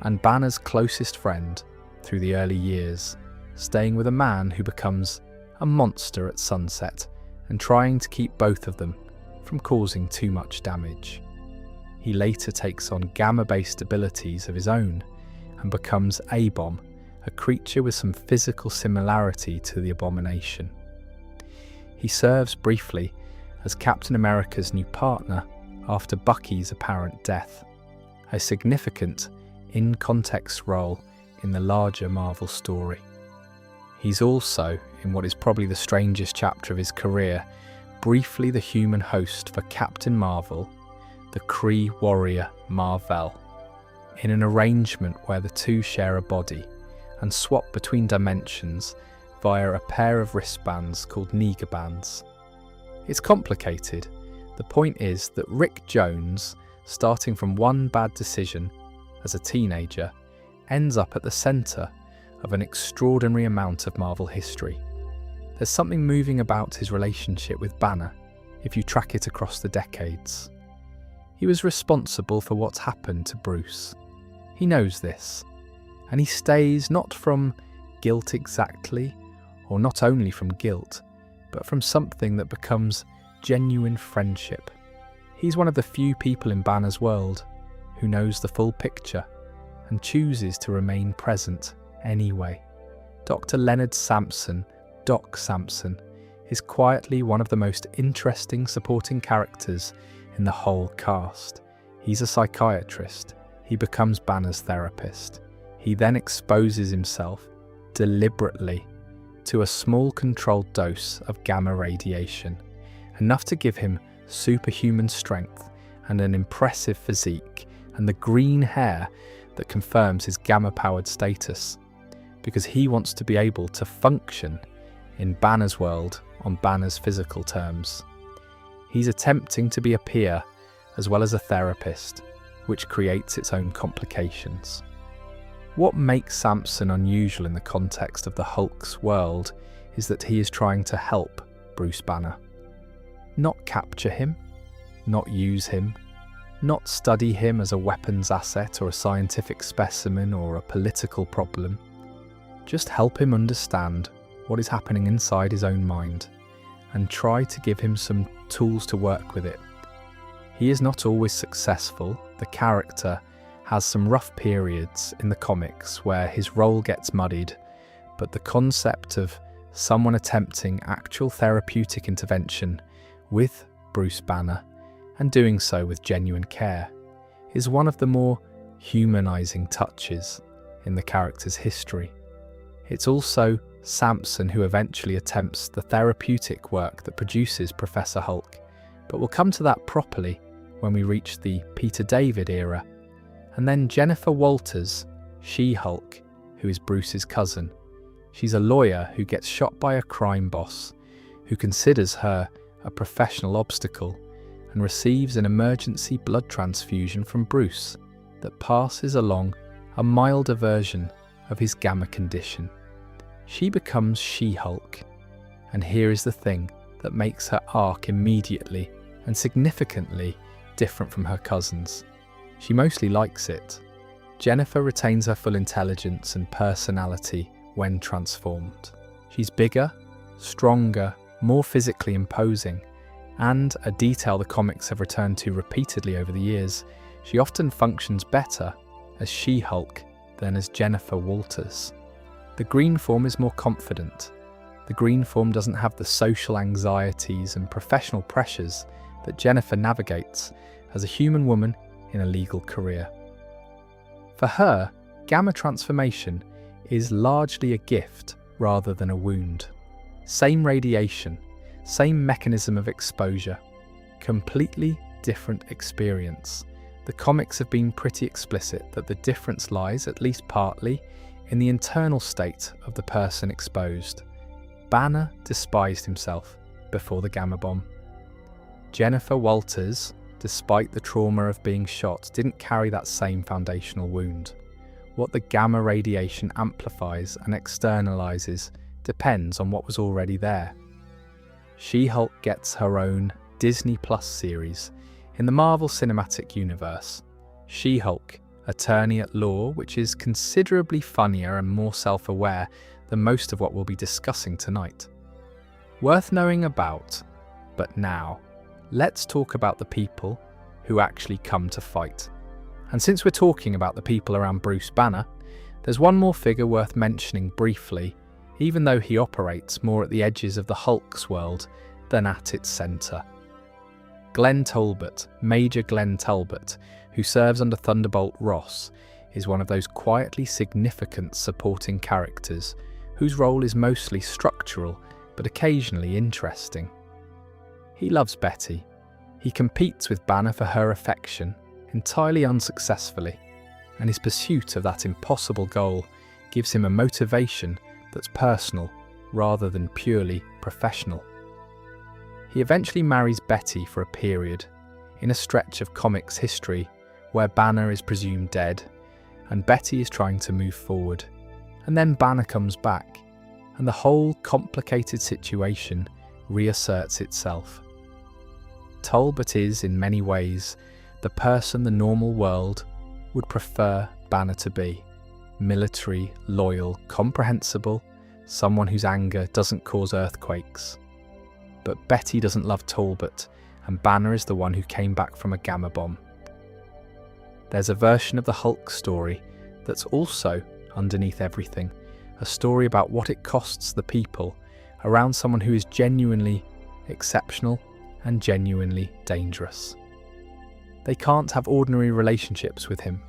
and Banner's closest friend through the early years, staying with a man who becomes a monster at sunset and trying to keep both of them from causing too much damage. He later takes on gamma-based abilities of his own and becomes A-Bomb, a creature with some physical similarity to the Abomination. He serves briefly as Captain America's new partner after Bucky's apparent death, a significant in-context role in the larger Marvel story. He's also, in what is probably the strangest chapter of his career, briefly the human host for Captain Marvel, the Kree warrior Mar-Vell, in an arrangement where the two share a body and swap between dimensions via a pair of wristbands called Negabands. It's complicated. The point is that Rick Jones, starting from one bad decision as a teenager, ends up at the centre of an extraordinary amount of Marvel history. There's something moving about his relationship with Banner if you track it across the decades. He was responsible for what's happened to Bruce. He knows this, and he stays not from guilt exactly, or not only from guilt, but from something that becomes genuine friendship. He's one of the few people in Banner's world who knows the full picture and chooses to remain present anyway. Dr. Leonard Sampson, Doc Sampson, is quietly one of the most interesting supporting characters in the whole cast. He's a psychiatrist. He becomes Banner's therapist. He then exposes himself deliberately to a small controlled dose of gamma radiation, enough to give him superhuman strength and an impressive physique and the green hair that confirms his gamma-powered status, because he wants to be able to function in Banner's world on Banner's physical terms. He's attempting to be a peer as well as a therapist, which creates its own complications. What makes Sampson unusual in the context of the Hulk's world is that he is trying to help Bruce Banner. Not capture him, not use him, not study him as a weapons asset or a scientific specimen or a political problem. Just help him understand what is happening inside his own mind and try to give him some tools to work with it. He is not always successful. The character has some rough periods in the comics where his role gets muddied, but the concept of someone attempting actual therapeutic intervention with Bruce Banner and doing so with genuine care is one of the more humanizing touches in the character's history. It's also Sampson who eventually attempts the therapeutic work that produces Professor Hulk, but we'll come to that properly when we reach the Peter David era. And then Jennifer Walters, She-Hulk, who is Bruce's cousin. She's a lawyer who gets shot by a crime boss, who considers her a professional obstacle, and receives an emergency blood transfusion from Bruce that passes along a milder version of his gamma condition. She becomes She-Hulk, and here is the thing that makes her arc immediately and significantly different from her cousins. She mostly likes it. Jennifer retains her full intelligence and personality when transformed. She's bigger, stronger, more physically imposing, and, a detail the comics have returned to repeatedly over the years, she often functions better as She-Hulk than as Jennifer Walters. The green form is more confident. The green form doesn't have the social anxieties and professional pressures that Jennifer navigates as a human woman in a legal career. For her, gamma transformation is largely a gift rather than a wound. Same radiation, same mechanism of exposure, completely different experience. The comics have been pretty explicit that the difference lies, at least partly, in the internal state of the person exposed. Banner despised himself before the gamma bomb. Jennifer Walters, despite the trauma of being shot, didn't carry that same foundational wound. What the gamma radiation amplifies and externalizes depends on what was already there. She-Hulk gets her own Disney Plus series in the Marvel Cinematic Universe. She-Hulk, attorney at law, which is considerably funnier and more self-aware than most of what we'll be discussing tonight. Worth knowing about, but now, let's talk about the people who actually come to fight. And since we're talking about the people around Bruce Banner, there's one more figure worth mentioning briefly, even though he operates more at the edges of the Hulk's world than at its centre. Glenn Talbot, Major Glenn Talbot, who serves under Thunderbolt Ross, is one of those quietly significant supporting characters whose role is mostly structural but occasionally interesting. He loves Betty. He competes with Banner for her affection, entirely unsuccessfully, and his pursuit of that impossible goal gives him a motivation that's personal rather than purely professional. He eventually marries Betty for a period, in a stretch of comics history where Banner is presumed dead, and Betty is trying to move forward. And then Banner comes back, and the whole complicated situation reasserts itself. Talbot is, in many ways, the person the normal world would prefer Banner to be. Military, loyal, comprehensible, someone whose anger doesn't cause earthquakes. But Betty doesn't love Talbot, and Banner is the one who came back from a gamma bomb. There's a version of the Hulk story that's also underneath everything, a story about what it costs the people around someone who is genuinely exceptional and genuinely dangerous. They can't have ordinary relationships with him.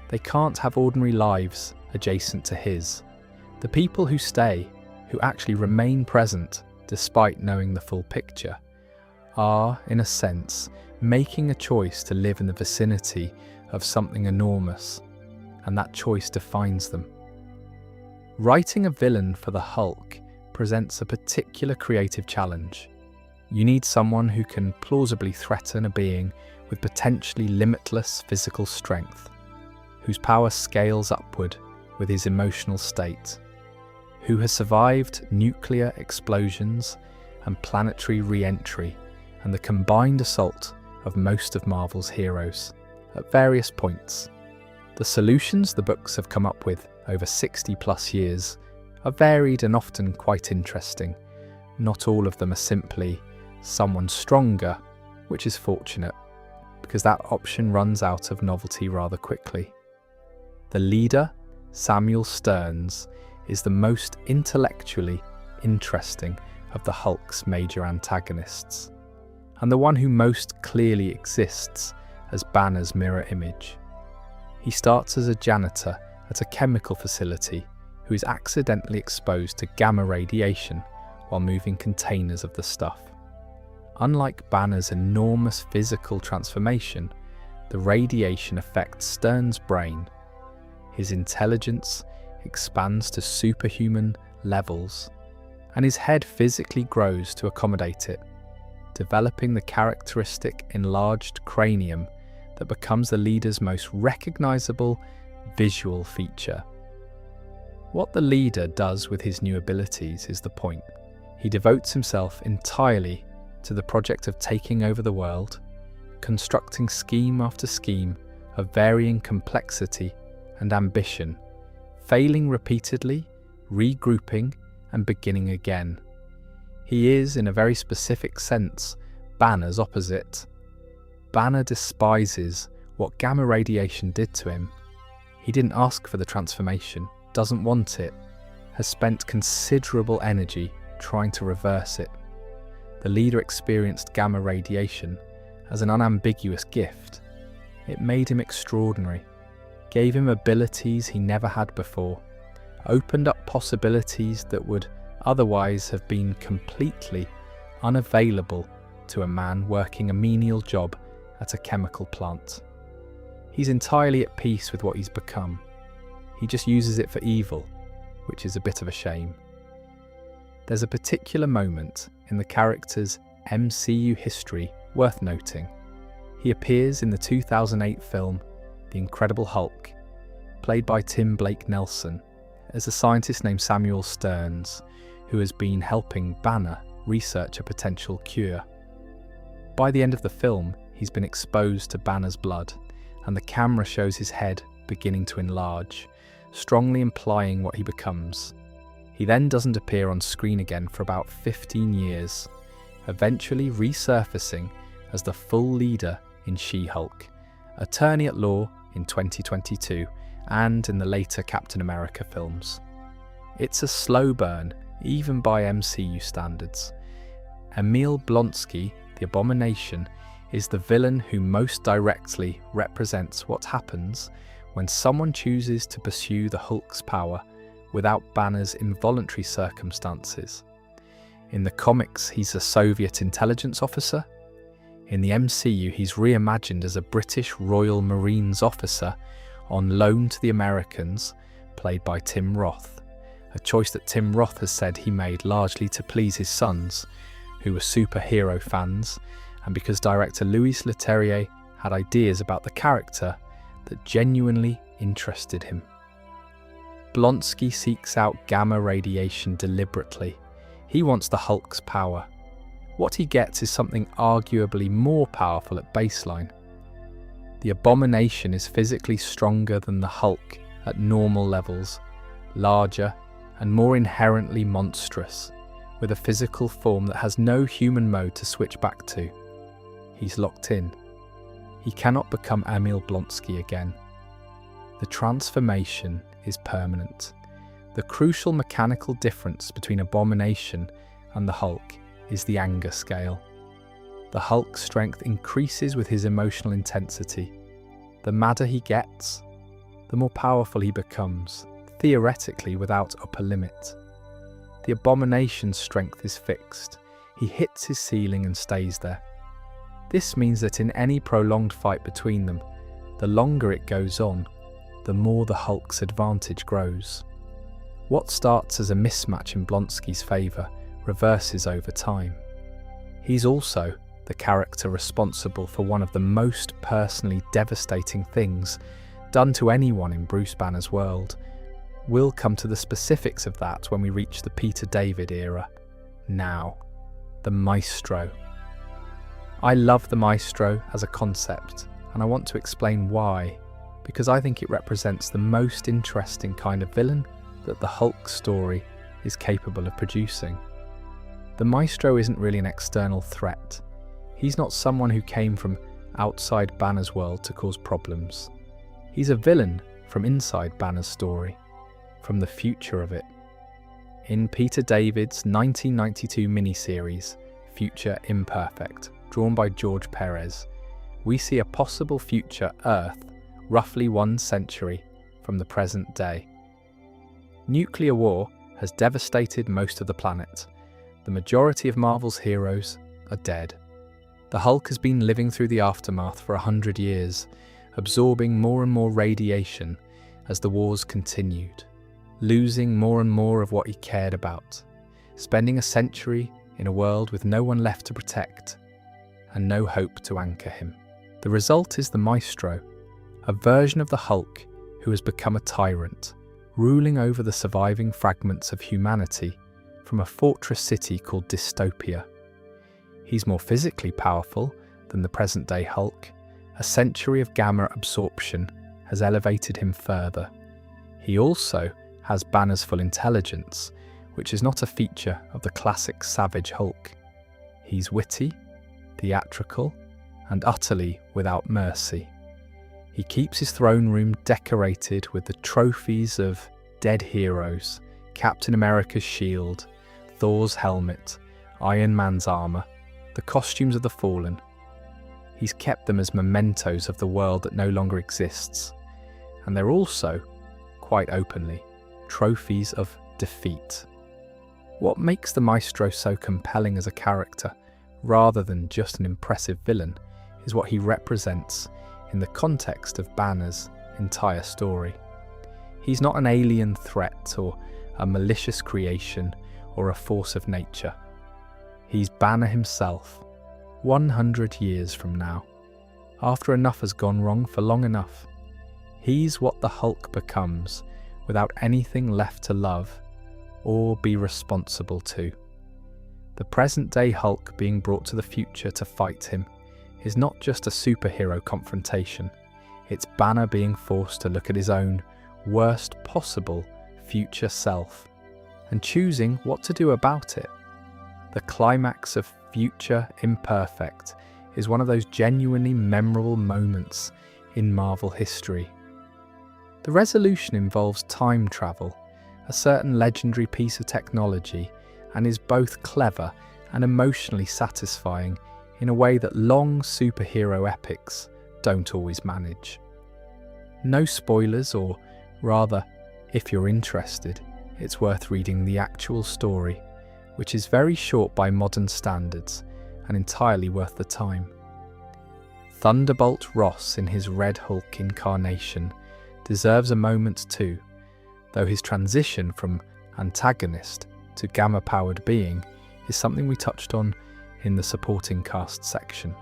They can't have ordinary lives adjacent to his. The people who stay, who actually remain present despite knowing the full picture, are, in a sense, making a choice to live in the vicinity of something enormous, and that choice defines them. Writing a villain for the Hulk presents a particular creative challenge. You need someone who can plausibly threaten a being with potentially limitless physical strength, whose power scales upward with his emotional state, who has survived nuclear explosions and planetary re-entry and the combined assault of most of Marvel's heroes at various points. The solutions the books have come up with over 60 plus years are varied and often quite interesting. Not all of them are simply someone stronger, which is fortunate, because that option runs out of novelty rather quickly. The leader, Samuel Stearns, is the most intellectually interesting of the Hulk's major antagonists, and the one who most clearly exists as Banner's mirror image. He starts as a janitor at a chemical facility who is accidentally exposed to gamma radiation while moving containers of the stuff. Unlike Banner's enormous physical transformation, the radiation affects Stearns' brain. His intelligence expands to superhuman levels, and his head physically grows to accommodate it, developing the characteristic enlarged cranium that becomes the leader's most recognizable visual feature. What the leader does with his new abilities is the point. He devotes himself entirely to the project of taking over the world, constructing scheme after scheme of varying complexity and ambition, failing repeatedly, regrouping and beginning again. He is, in a very specific sense, Banner's opposite. Banner despises what gamma radiation did to him. He didn't ask for the transformation, doesn't want it, has spent considerable energy trying to reverse it. The leader experienced gamma radiation as an unambiguous gift. It made him extraordinary, gave him abilities he never had before, opened up possibilities that would otherwise have been completely unavailable to a man working a menial job at a chemical plant. He's entirely at peace with what he's become. He just uses it for evil, which is a bit of a shame. There's a particular moment in the character's MCU history worth noting. He appears in the 2008 film The Incredible Hulk, played by Tim Blake Nelson, as a scientist named Samuel Stearns, who has been helping Banner research a potential cure. By the end of the film, he's been exposed to Banner's blood, and the camera shows his head beginning to enlarge, strongly implying what he becomes. He then doesn't appear on screen again for about 15 years, eventually resurfacing as the full leader in She-Hulk, attorney at law in 2022 and in the later Captain America films. It's a slow burn, even by MCU standards. Emil Blonsky, the Abomination, is the villain who most directly represents what happens when someone chooses to pursue the Hulk's power without Banner's involuntary circumstances. In the comics, he's a Soviet intelligence officer. In the MCU, he's reimagined as a British Royal Marines officer on loan to the Americans, played by Tim Roth, a choice that Tim Roth has said he made largely to please his sons, who were superhero fans, and because director Louis Leterrier had ideas about the character that genuinely interested him. Blonsky seeks out gamma radiation deliberately. He wants the Hulk's power. What he gets is something arguably more powerful at baseline. The Abomination is physically stronger than the Hulk at normal levels, larger and more inherently monstrous, with a physical form that has no human mode to switch back to. He's locked in. He cannot become Emil Blonsky again. The transformation is permanent. The crucial mechanical difference between Abomination and the Hulk is the anger scale. The Hulk's strength increases with his emotional intensity. The madder he gets, the more powerful he becomes, theoretically without upper limit. The Abomination's strength is fixed. He hits his ceiling and stays there. This means that in any prolonged fight between them, the longer it goes on, the more the Hulk's advantage grows. What starts as a mismatch in Blonsky's favour reverses over time. He's also the character responsible for one of the most personally devastating things done to anyone in Bruce Banner's world. We'll come to the specifics of that when we reach the Peter David era. Now, the Maestro. I love the Maestro as a concept, and I want to explain why, because I think it represents the most interesting kind of villain that the Hulk story is capable of producing. The Maestro isn't really an external threat. He's not someone who came from outside Banner's world to cause problems. He's a villain from inside Banner's story, from the future of it. In Peter David's 1992 miniseries, Future Imperfect, drawn by George Perez, we see a possible future Earth roughly 1 century from the present day. Nuclear war has devastated most of the planet. The majority of Marvel's heroes are dead. The Hulk has been living through the aftermath for 100 years, absorbing more and more radiation as the wars continued, losing more and more of what he cared about, spending a century in a world with no one left to protect and no hope to anchor him. The result is the Maestro, a version of the Hulk who has become a tyrant, ruling over the surviving fragments of humanity from a fortress city called Dystopia. He's more physically powerful than the present-day Hulk. A century of gamma absorption has elevated him further. He also has Banner's full intelligence, which is not a feature of the classic savage Hulk. He's witty, theatrical, and utterly without mercy. He keeps his throne room decorated with the trophies of dead heroes, Captain America's shield, Thor's helmet, Iron Man's armour, the costumes of the fallen. He's kept them as mementos of the world that no longer exists, and they're also, quite openly, trophies of defeat. What makes the Maestro so compelling as a character, rather than just an impressive villain, is what he represents in the context of Banner's entire story. He's not an alien threat or a malicious creation or a force of nature. He's Banner himself, 100 years from now, after enough has gone wrong for long enough. He's what the Hulk becomes without anything left to love or be responsible to. The present-day Hulk being brought to the future to fight him is not just a superhero confrontation, it's Banner being forced to look at his own worst possible future self and choosing what to do about it. The climax of Future Imperfect is one of those genuinely memorable moments in Marvel history. The resolution involves time travel, a certain legendary piece of technology, and is both clever and emotionally satisfying in a way that long superhero epics don't always manage. No spoilers, or rather, if you're interested, it's worth reading the actual story, which is very short by modern standards and entirely worth the time. Thunderbolt Ross in his Red Hulk incarnation deserves a moment too, though his transition from antagonist to gamma-powered being is something we touched on in the supporting cast section.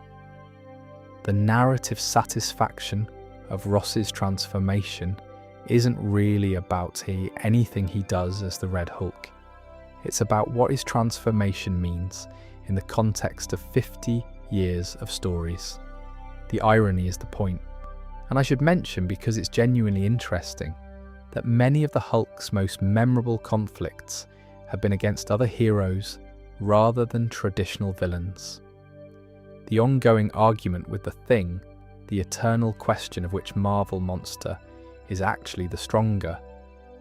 The narrative satisfaction of Ross's transformation isn't really about anything he does as the Red Hulk. It's about what his transformation means in the context of 50 years of stories. The irony is the point, and I should mention, because it's genuinely interesting, that many of the Hulk's most memorable conflicts have been against other heroes rather than traditional villains. The ongoing argument with the Thing, the eternal question of which Marvel monster is actually the stronger,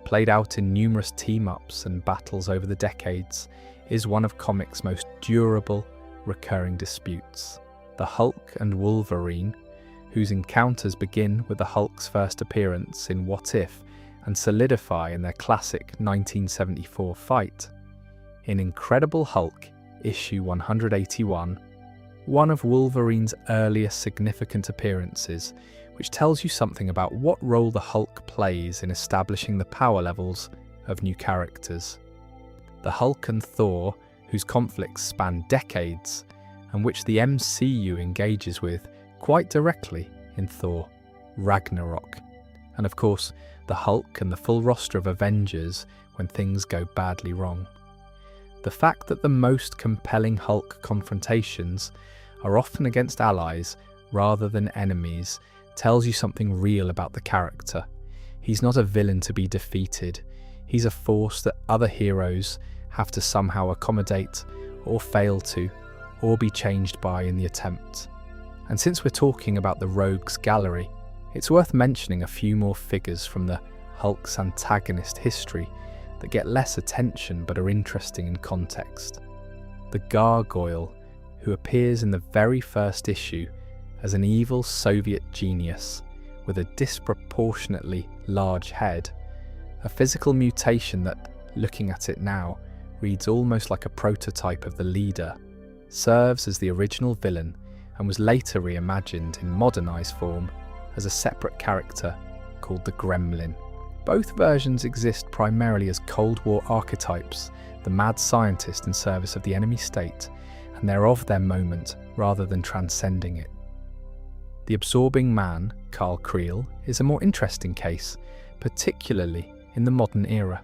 played out in numerous team-ups and battles over the decades, is one of comics' most durable, recurring disputes. The Hulk and Wolverine, whose encounters begin with the Hulk's first appearance in What If and solidify in their classic 1974 fight. In Incredible Hulk, issue 181, one of Wolverine's earliest significant appearances, which tells you something about what role the Hulk plays in establishing the power levels of new characters. The Hulk and Thor, whose conflicts span decades, and which the MCU engages with quite directly in Thor Ragnarok. And of course, the Hulk and the full roster of Avengers when things go badly wrong. The fact that the most compelling Hulk confrontations are often against allies rather than enemies tells you something real about the character. He's not a villain to be defeated. He's a force that other heroes have to somehow accommodate or fail to, or be changed by in the attempt. And since we're talking about the Rogues Gallery, it's worth mentioning a few more figures from the Hulk's antagonist history that get less attention but are interesting in context. The Gargoyle, who appears in the very first issue as an evil Soviet genius with a disproportionately large head, a physical mutation that, looking at it now, reads almost like a prototype of the Leader, serves as the original villain and was later reimagined in modernised form as a separate character called the Gremlin. Both versions exist primarily as Cold War archetypes, the mad scientist in service of the enemy state, and they're of their moment rather than transcending it. The Absorbing Man, Carl Creel, is a more interesting case, particularly in the modern era.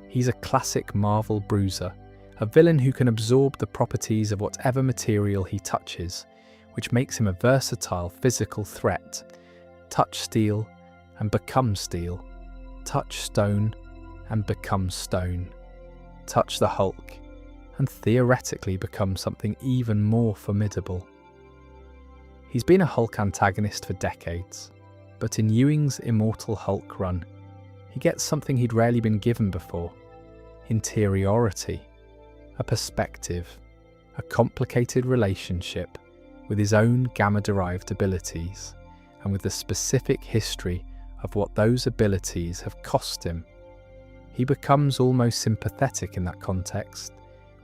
He's a classic Marvel bruiser, a villain who can absorb the properties of whatever material he touches, which makes him a versatile physical threat. Touch steel and become steel. Touch stone and become stone. Touch the Hulk and theoretically become something even more formidable. He's been a Hulk antagonist for decades, but in Ewing's Immortal Hulk run, he gets something he'd rarely been given before: interiority, a perspective, a complicated relationship with his own gamma-derived abilities, and with the specific history of what those abilities have cost him. He becomes almost sympathetic in that context,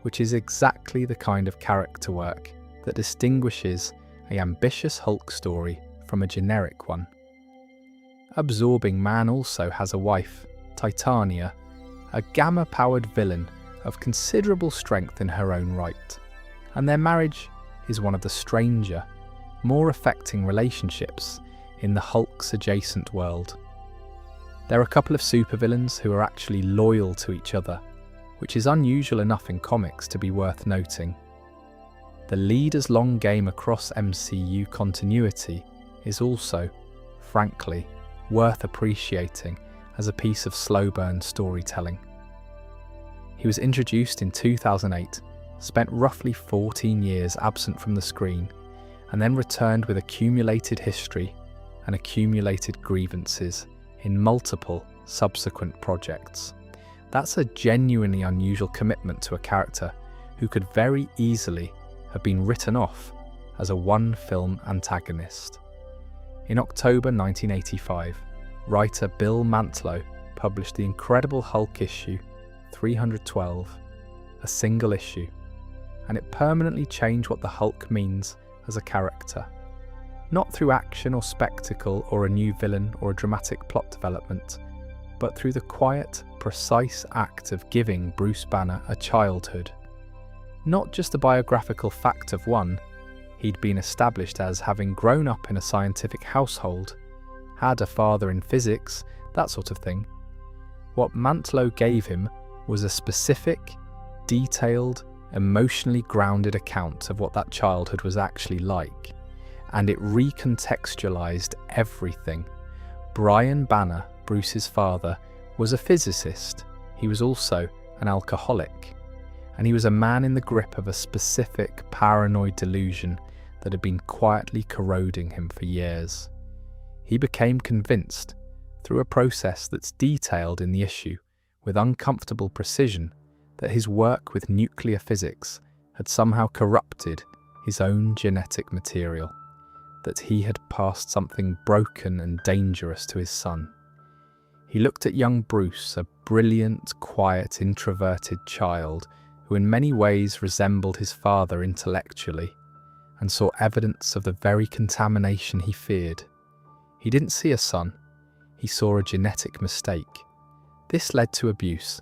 which is exactly the kind of character work that distinguishes an ambitious Hulk story from a generic one. Absorbing Man also has a wife, Titania, a gamma-powered villain of considerable strength in her own right, and their marriage is one of the stranger, more affecting relationships in the Hulk's adjacent world. There are a couple of supervillains who are actually loyal to each other, which is unusual enough in comics to be worth noting. The leader's long game across MCU continuity is also, frankly, worth appreciating as a piece of slow-burn storytelling. He was introduced in 2008, spent roughly 14 years absent from the screen, and then returned with accumulated history and accumulated grievances in multiple subsequent projects. That's a genuinely unusual commitment to a character who could very easily have been written off as a one-film antagonist. In October 1985, writer Bill Mantlo published the incredible Hulk issue 312, a single issue, and it permanently changed what the Hulk means as a character. Not through action or spectacle or a new villain or a dramatic plot development, but through the quiet, precise act of giving Bruce Banner a childhood. Not just a biographical fact of one, he'd been established as having grown up in a scientific household, had a father in physics, that sort of thing. What Mantlo gave him was a specific, detailed, emotionally grounded account of what that childhood was actually like, and it recontextualized everything. Brian Banner, Bruce's father, was a physicist. He was also an alcoholic, and he was a man in the grip of a specific paranoid delusion that had been quietly corroding him for years. He became convinced, through a process that's detailed in the issue with uncomfortable precision, that his work with nuclear physics had somehow corrupted his own genetic material, that he had passed something broken and dangerous to his son. He looked at young Bruce, a brilliant, quiet, introverted child who in many ways resembled his father intellectually, and saw evidence of the very contamination he feared. He didn't see a son, he saw a genetic mistake. This led to abuse,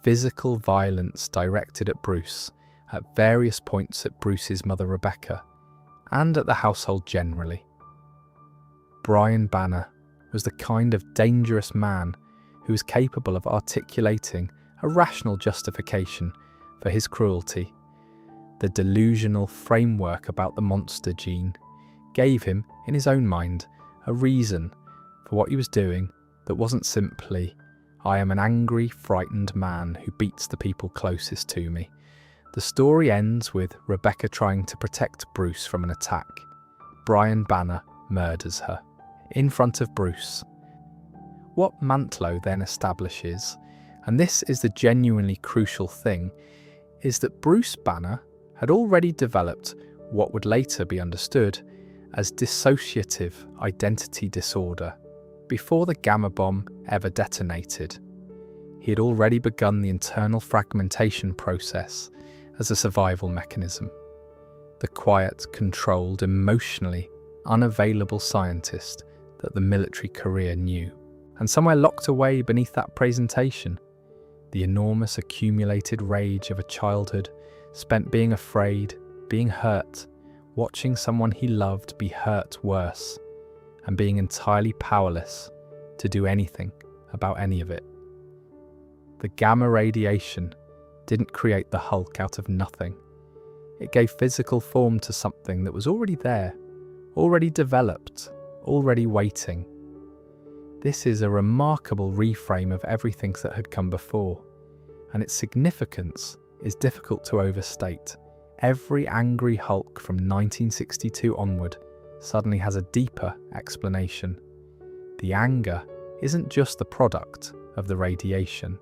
physical violence directed at Bruce, at various points at Bruce's mother Rebecca, and at the household generally. Brian Banner was the kind of dangerous man who was capable of articulating a rational justification for his cruelty. The delusional framework about the monster gene gave him, in his own mind, a reason for what he was doing that wasn't simply, "I am an angry, frightened man who beats the people closest to me." The story ends with Rebecca trying to protect Bruce from an attack. Brian Banner murders her, in front of Bruce. What Mantlo then establishes, and this is the genuinely crucial thing, is that Bruce Banner had already developed what would later be understood as dissociative identity disorder before the gamma bomb ever detonated. He had already begun the internal fragmentation process as a survival mechanism. The quiet, controlled, emotionally unavailable scientist that the military career knew. And somewhere locked away beneath that presentation, the enormous accumulated rage of a childhood spent being afraid, being hurt, watching someone he loved be hurt worse, and being entirely powerless to do anything about any of it. The gamma radiation didn't create the Hulk out of nothing. It gave physical form to something that was already there, already developed, already waiting. This is a remarkable reframe of everything that had come before, and its significance is difficult to overstate. Every angry Hulk from 1962 onward suddenly has a deeper explanation. The anger isn't just the product of the radiation.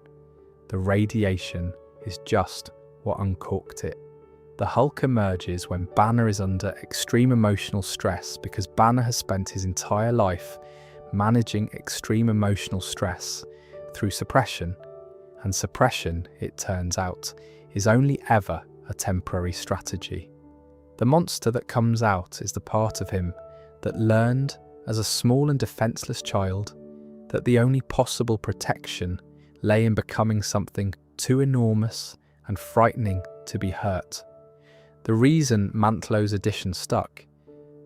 The radiation is just what uncorked it. The Hulk emerges when Banner is under extreme emotional stress because Banner has spent his entire life managing extreme emotional stress through suppression and suppression, it turns out, is only ever a temporary strategy. The monster that comes out is the part of him that learned as a small and defenseless child that the only possible protection lay in becoming something too enormous and frightening to be hurt. The reason Mantlo's edition stuck,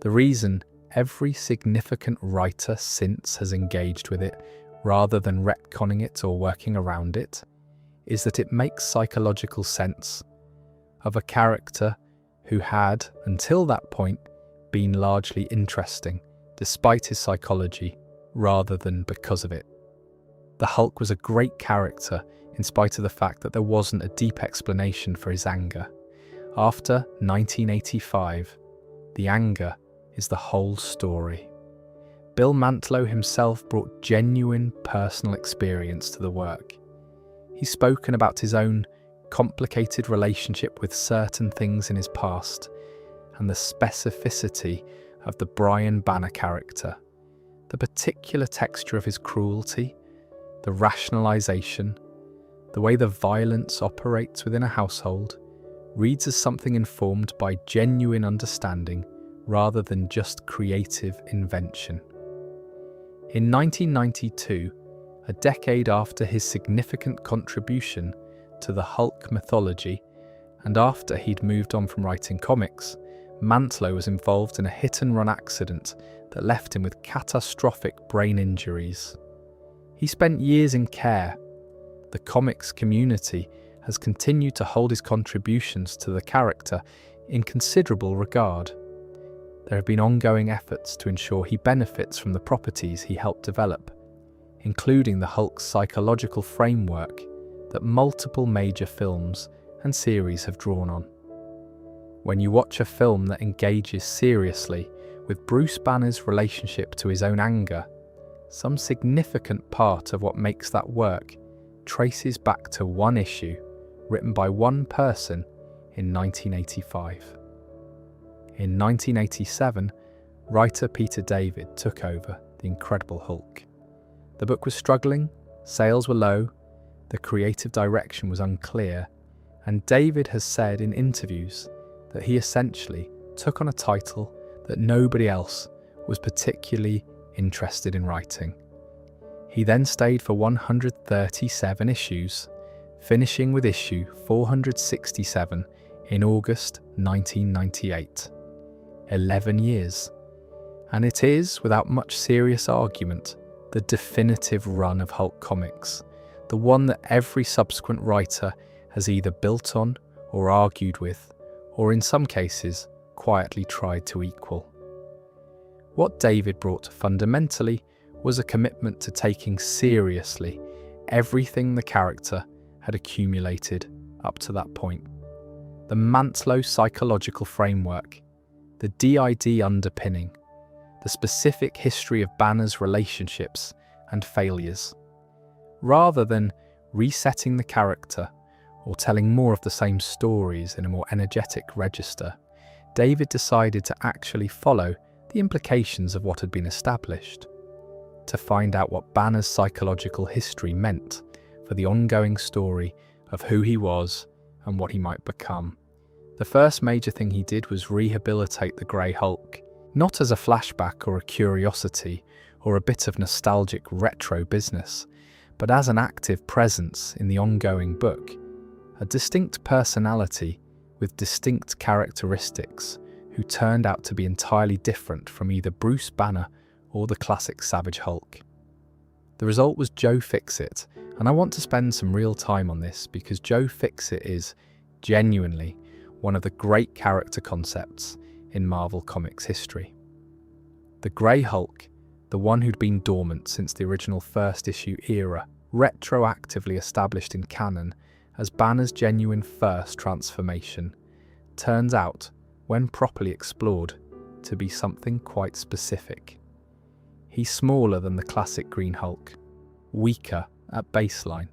the reason every significant writer since has engaged with it rather than retconning it or working around it, is that it makes psychological sense of a character who had, until that point, been largely interesting, despite his psychology, rather than because of it. The Hulk was a great character in spite of the fact that there wasn't a deep explanation for his anger. After 1985, the anger is the whole story. Bill Mantlo himself brought genuine personal experience to the work. He's spoken about his own complicated relationship with certain things in his past and the specificity of the Brian Banner character, the particular texture of his cruelty, the rationalization, the way the violence operates within a household, reads as something informed by genuine understanding rather than just creative invention. In 1992, a decade after his significant contribution to the Hulk mythology, and after he'd moved on from writing comics, Mantlo was involved in a hit-and-run accident that left him with catastrophic brain injuries. He spent years in care. The comics community has continued to hold his contributions to the character in considerable regard. There have been ongoing efforts to ensure he benefits from the properties he helped develop, including the Hulk's psychological framework that multiple major films and series have drawn on. When you watch a film that engages seriously with Bruce Banner's relationship to his own anger, some significant part of what makes that work traces back to one issue written by one person in 1985. In 1987, writer Peter David took over The Incredible Hulk. The book was struggling, sales were low, the creative direction was unclear, and David has said in interviews that he essentially took on a title that nobody else was particularly interested in writing. He then stayed for 137 issues, finishing with issue 467 in August 1998. 11 years. And it is, without much serious argument, the definitive run of Hulk comics, the one that every subsequent writer has either built on or argued with, or in some cases, quietly tried to equal. What David brought fundamentally was a commitment to taking seriously everything the character had accumulated up to that point. The Mantlo psychological framework, the DID underpinning, the specific history of Banner's relationships and failures. Rather than resetting the character or telling more of the same stories in a more energetic register, David decided to actually follow the implications of what had been established, to find out what Banner's psychological history meant for the ongoing story of who he was and what he might become. The first major thing he did was rehabilitate the Grey Hulk, not as a flashback or a curiosity or a bit of nostalgic retro business, but as an active presence in the ongoing book, a distinct personality with distinct characteristics who turned out to be entirely different from either Bruce Banner or the classic Savage Hulk. The result was Joe Fixit, and I want to spend some real time on this because Joe Fixit is, genuinely, one of the great character concepts in Marvel Comics history. The Grey Hulk, the one who'd been dormant since the original first issue era, retroactively established in canon as Banner's genuine first transformation, turns out, when properly explored, to be something quite specific. He's smaller than the classic Green Hulk, weaker at baseline,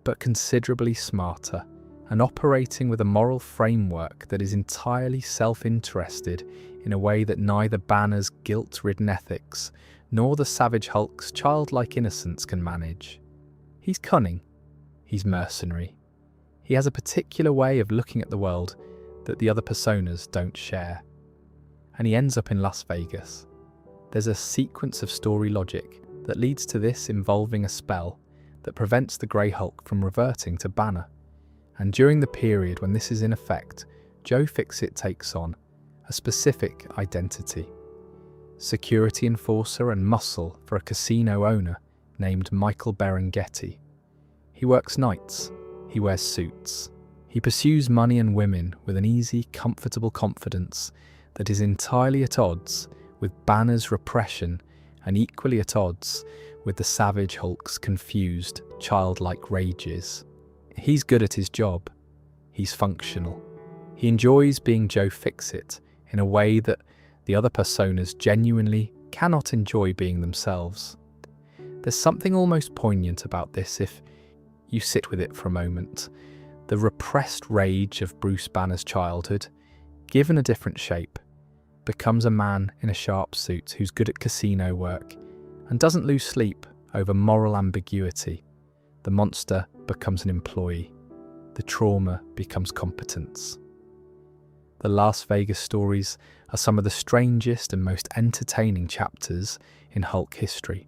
but considerably smarter, and operating with a moral framework that is entirely self-interested in a way that neither Banner's guilt-ridden ethics nor the Savage Hulk's childlike innocence can manage. He's cunning, He's mercenary. He has a particular way of looking at the world that the other personas don't share. And he ends up in Las Vegas. There's a sequence of story logic that leads to this involving a spell that prevents the Grey Hulk from reverting to Banner. And during the period when this is in effect, Joe Fixit takes on a specific identity. Security enforcer and muscle for a casino owner named Michael Berenghetti. He works nights, he wears suits. He pursues money and women with an easy, comfortable confidence that is entirely at odds with Banner's repression and equally at odds with the Savage Hulk's confused, childlike rages. He's good at his job. He's functional. He enjoys being Joe Fixit in a way that the other personas genuinely cannot enjoy being themselves. There's something almost poignant about this if you sit with it for a moment. The repressed rage of Bruce Banner's childhood, given a different shape, becomes a man in a sharp suit who's good at casino work and doesn't lose sleep over moral ambiguity. The monster becomes an employee. The trauma becomes competence. The Las Vegas stories are some of the strangest and most entertaining chapters in Hulk history,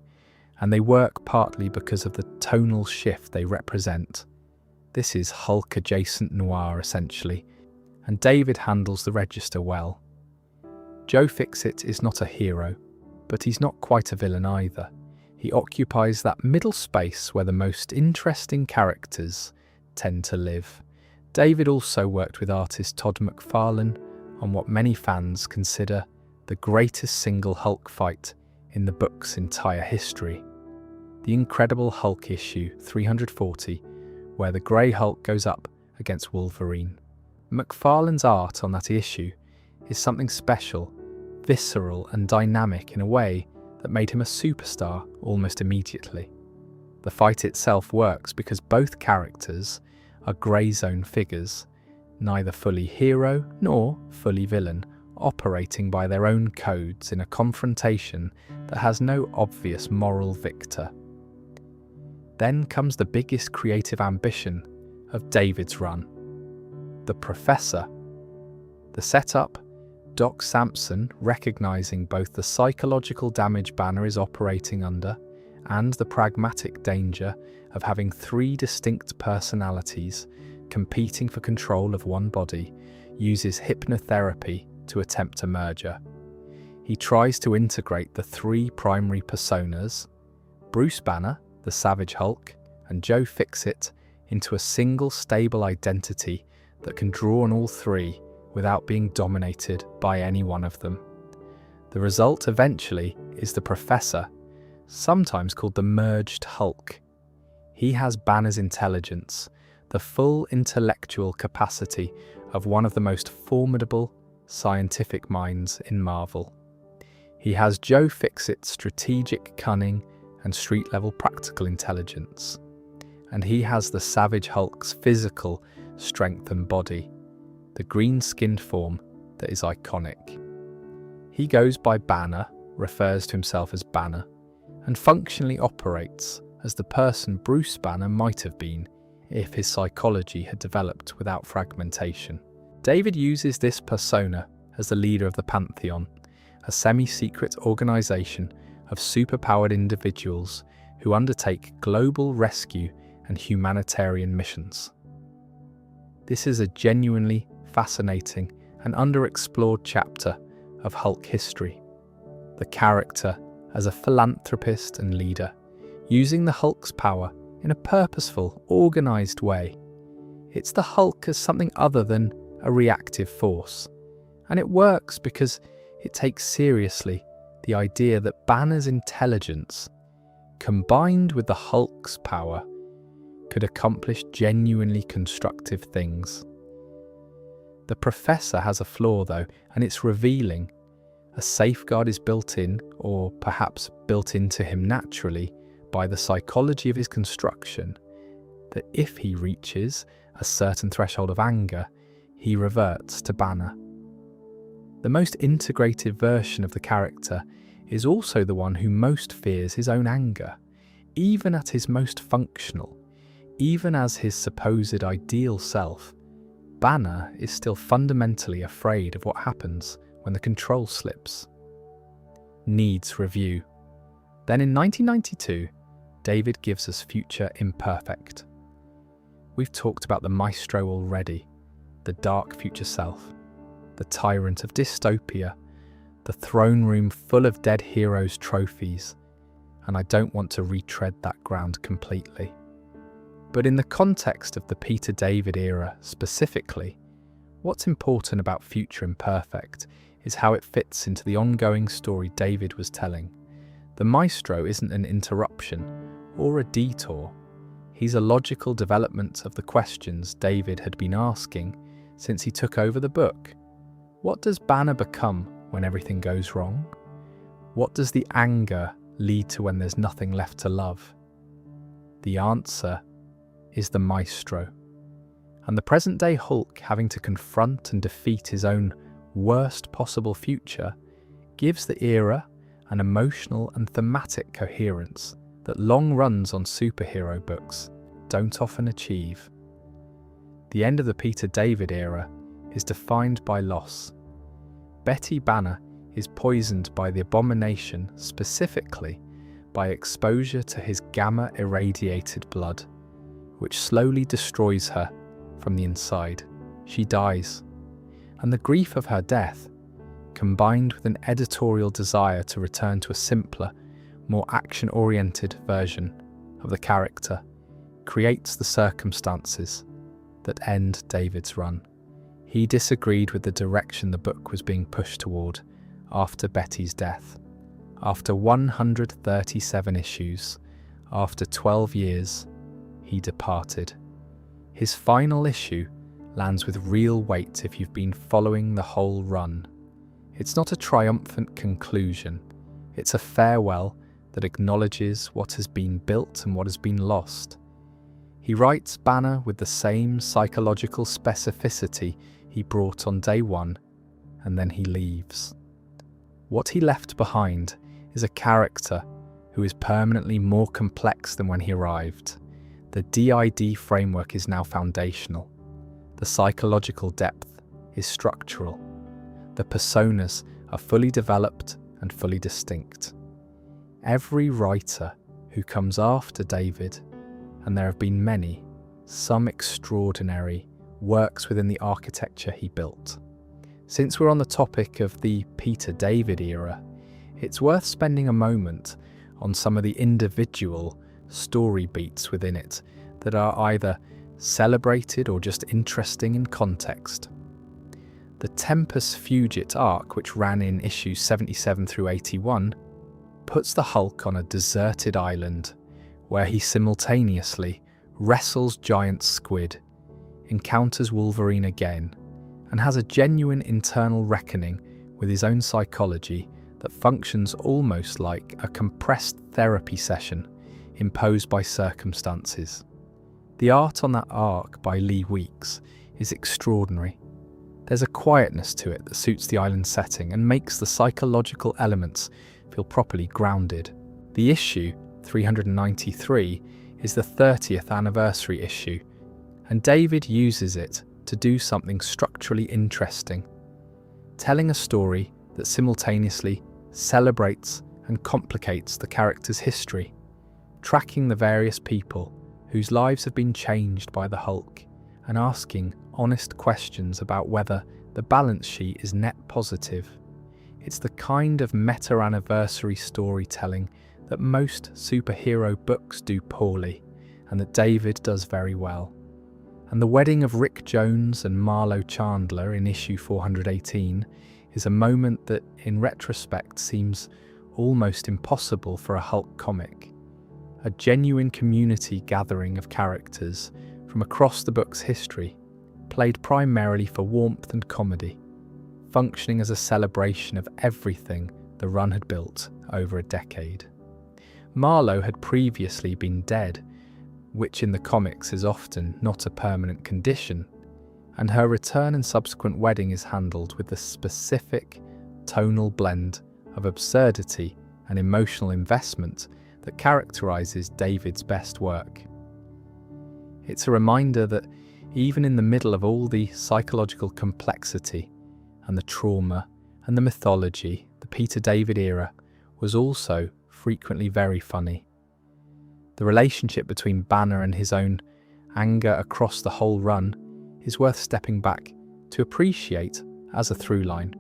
and they work partly because of the tonal shift they represent. This is Hulk-adjacent noir, essentially, and David handles the register well. Joe Fixit is not a hero, but he's not quite a villain either. He occupies that middle space where the most interesting characters tend to live. David also worked with artist Todd McFarlane on what many fans consider the greatest single Hulk fight in the book's entire history. The Incredible Hulk issue 340, where the Grey Hulk goes up against Wolverine. McFarlane's art on that issue is something special, visceral and dynamic in a way that made him a superstar almost immediately. The fight itself works because both characters are grey zone figures, neither fully hero nor fully villain, operating by their own codes in a confrontation that has no obvious moral victor. Then comes the biggest creative ambition of David's run, the Professor. The setup, Doc Samson recognizing both the psychological damage Banner is operating under and the pragmatic danger of having three distinct personalities competing for control of one body, uses hypnotherapy to attempt a merger. He tries to integrate the three primary personas, Bruce Banner, the Savage Hulk, and Joe Fixit, into a single stable identity that can draw on all three without being dominated by any one of them. The result eventually is the Professor, sometimes called the Merged Hulk. He has Banner's intelligence, the full intellectual capacity of one of the most formidable scientific minds in Marvel. He has Joe Fixit's strategic cunning and street-level practical intelligence. And he has the Savage Hulk's physical strength and body, the green-skinned form that is iconic. He goes by Banner, refers to himself as Banner, and functionally operates as the person Bruce Banner might have been if his psychology had developed without fragmentation. David uses this persona as the leader of the Pantheon, a semi-secret organisation of superpowered individuals who undertake global rescue and humanitarian missions. This is a genuinely fascinating and underexplored chapter of Hulk history. The character as a philanthropist and leader, using the Hulk's power in a purposeful, organised way. It's the Hulk as something other than a reactive force, and it works because it takes seriously the idea that Banner's intelligence, combined with the Hulk's power, could accomplish genuinely constructive things. The Professor has a flaw though, and it's revealing. A safeguard is built in, or perhaps built into him naturally, by the psychology of his construction, that if he reaches a certain threshold of anger, he reverts to Banner. The most integrated version of the character is also the one who most fears his own anger, even at his most functional, even as his supposed ideal self, Banner is still fundamentally afraid of what happens when the control slips. Needs review. Then in 1992, David gives us Future Imperfect. We've talked about the maestro already, the dark future self, the tyrant of dystopia, the throne room full of dead heroes' trophies, and I don't want to retread that ground completely. But in the context of the Peter David era specifically, what's important about Future Imperfect is how it fits into the ongoing story David was telling. The maestro isn't an interruption or a detour. He's a logical development of the questions David had been asking since he took over the book. What does Banner become when everything goes wrong? What does the anger lead to when there's nothing left to love? The answer is the maestro. And the present-day Hulk having to confront and defeat his own worst possible future gives the era an emotional and thematic coherence that long runs on superhero books don't often achieve. The end of the Peter David era is defined by loss. Betty Banner is poisoned by the abomination, specifically by exposure to his gamma-irradiated blood, which slowly destroys her from the inside. She dies, and the grief of her death, combined with an editorial desire to return to a simpler, more action-oriented version of the character, creates the circumstances that end David's run. He disagreed with the direction the book was being pushed toward after Betty's death. After 137 issues, after 12 years, he departed. His final issue lands with real weight if you've been following the whole run. It's not a triumphant conclusion, it's a farewell that acknowledges what has been built and what has been lost. He writes Banner with the same psychological specificity he brought on day one, and then he leaves. What he left behind is a character who is permanently more complex than when he arrived. The DID framework is now foundational. The psychological depth is structural. The personas are fully developed and fully distinct. Every writer who comes after David, and there have been many, some extraordinary, works within the architecture he built. Since we're on the topic of the Peter David era, it's worth spending a moment on some of the individual story beats within it that are either celebrated or just interesting in context. The Tempus Fugit arc, which ran in issues 77 through 81, puts the Hulk on a deserted island where he simultaneously wrestles giant squid, encounters Wolverine again, and has a genuine internal reckoning with his own psychology that functions almost like a compressed therapy session imposed by circumstances. The art on that arc by Lee Weeks is extraordinary. There's a quietness to it that suits the island setting and makes the psychological elements feel properly grounded. The issue, 393, is the 30th anniversary issue, and David uses it to do something structurally interesting, telling a story that simultaneously celebrates and complicates the character's history, tracking the various people whose lives have been changed by the Hulk, and asking honest questions about whether the balance sheet is net positive. It's the kind of meta-anniversary storytelling that most superhero books do poorly, and that David does very well. And the wedding of Rick Jones and Marlo Chandler in issue 418 is a moment that, in retrospect, seems almost impossible for a Hulk comic. A genuine community gathering of characters from across the book's history, played primarily for warmth and comedy, functioning as a celebration of everything the run had built over a decade. Marlo had previously been dead, which in the comics is often not a permanent condition, and her return and subsequent wedding is handled with the specific tonal blend of absurdity and emotional investment that characterizes David's best work. It's a reminder that even in the middle of all the psychological complexity and the trauma and the mythology, the Peter David era was also frequently very funny. The relationship between Banner and his own anger across the whole run is worth stepping back to appreciate as a through line.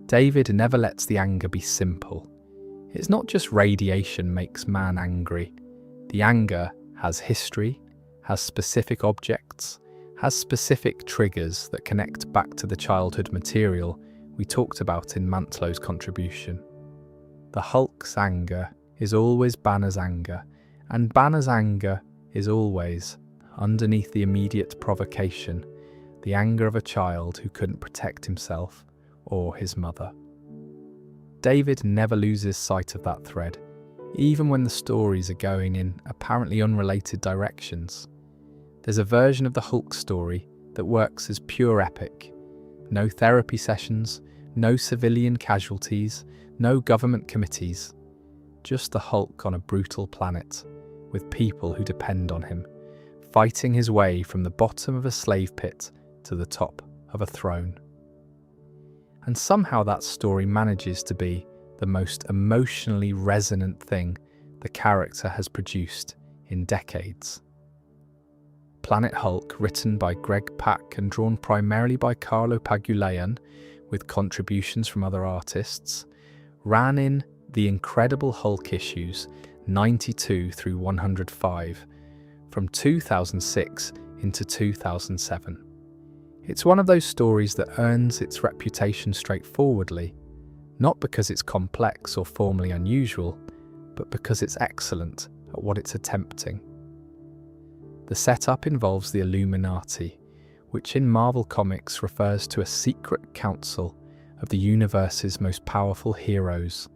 David never lets the anger be simple. It's not just radiation makes man angry. The anger has history, has specific objects, has specific triggers that connect back to the childhood material we talked about in Mantlow's contribution. The Hulk's anger is always Banner's anger, and Banner's anger is always, underneath the immediate provocation, the anger of a child who couldn't protect himself or his mother. David never loses sight of that thread, even when the stories are going in apparently unrelated directions. There's a version of the Hulk story that works as pure epic. No therapy sessions, no civilian casualties, no government committees. Just the Hulk on a brutal planet, with people who depend on him, fighting his way from the bottom of a slave pit to the top of a throne. And somehow that story manages to be the most emotionally resonant thing the character has produced in decades. Planet Hulk, written by Greg Pak and drawn primarily by Carlo Pagulayan, with contributions from other artists, ran in The Incredible Hulk issues 92 through 105 from 2006 into 2007. It's one of those stories that earns its reputation straightforwardly, not because it's complex or formally unusual, but because it's excellent at what it's attempting. The setup involves the Illuminati, which in Marvel Comics refers to a secret council of the universe's most powerful heroes: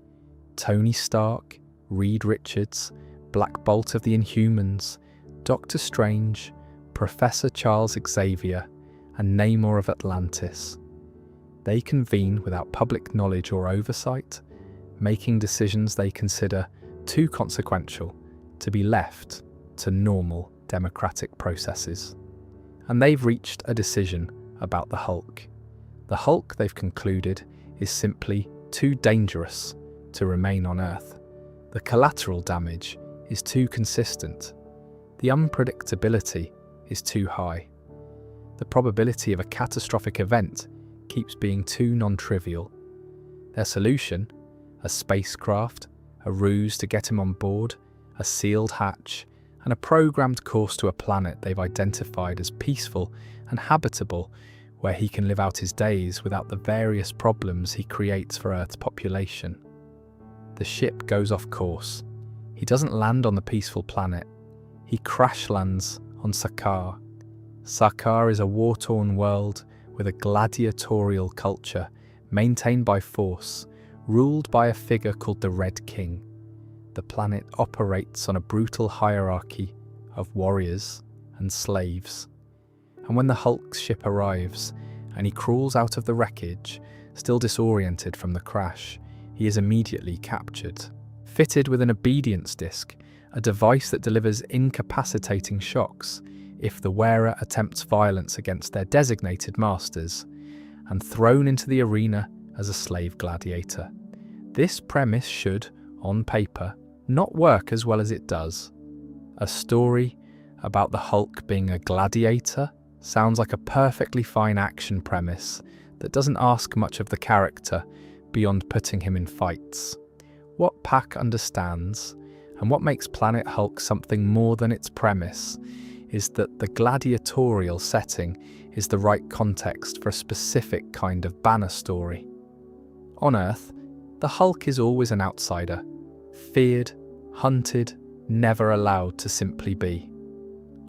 Tony Stark, Reed Richards, Black Bolt of the Inhumans, Doctor Strange, Professor Charles Xavier, and Namor of Atlantis. They convene without public knowledge or oversight, making decisions they consider too consequential to be left to normal democratic processes. And they've reached a decision about the Hulk. The Hulk, they've concluded, is simply too dangerous to remain on Earth. The collateral damage is too consistent. The unpredictability is too high. The probability of a catastrophic event keeps being too non-trivial. Their solution, a spacecraft, a ruse to get him on board, a sealed hatch, and a programmed course to a planet they've identified as peaceful and habitable, where he can live out his days without the various problems he creates for Earth's population. The ship goes off course. He doesn't land on the peaceful planet. He crash lands on Sakaar. Sakaar is a war-torn world with a gladiatorial culture maintained by force, ruled by a figure called the Red King. The planet operates on a brutal hierarchy of warriors and slaves. And when the Hulk's ship arrives and he crawls out of the wreckage, still disoriented from the crash, he is immediately captured. Fitted with an obedience disc, a device that delivers incapacitating shocks if the wearer attempts violence against their designated masters, and thrown into the arena as a slave gladiator. This premise should, on paper, not work as well as it does. A story about the Hulk being a gladiator sounds like a perfectly fine action premise that doesn't ask much of the character beyond putting him in fights. What Pak understands, and what makes Planet Hulk something more than its premise, is that the gladiatorial setting is the right context for a specific kind of banner story. On Earth, the Hulk is always an outsider, feared, hunted, never allowed to simply be.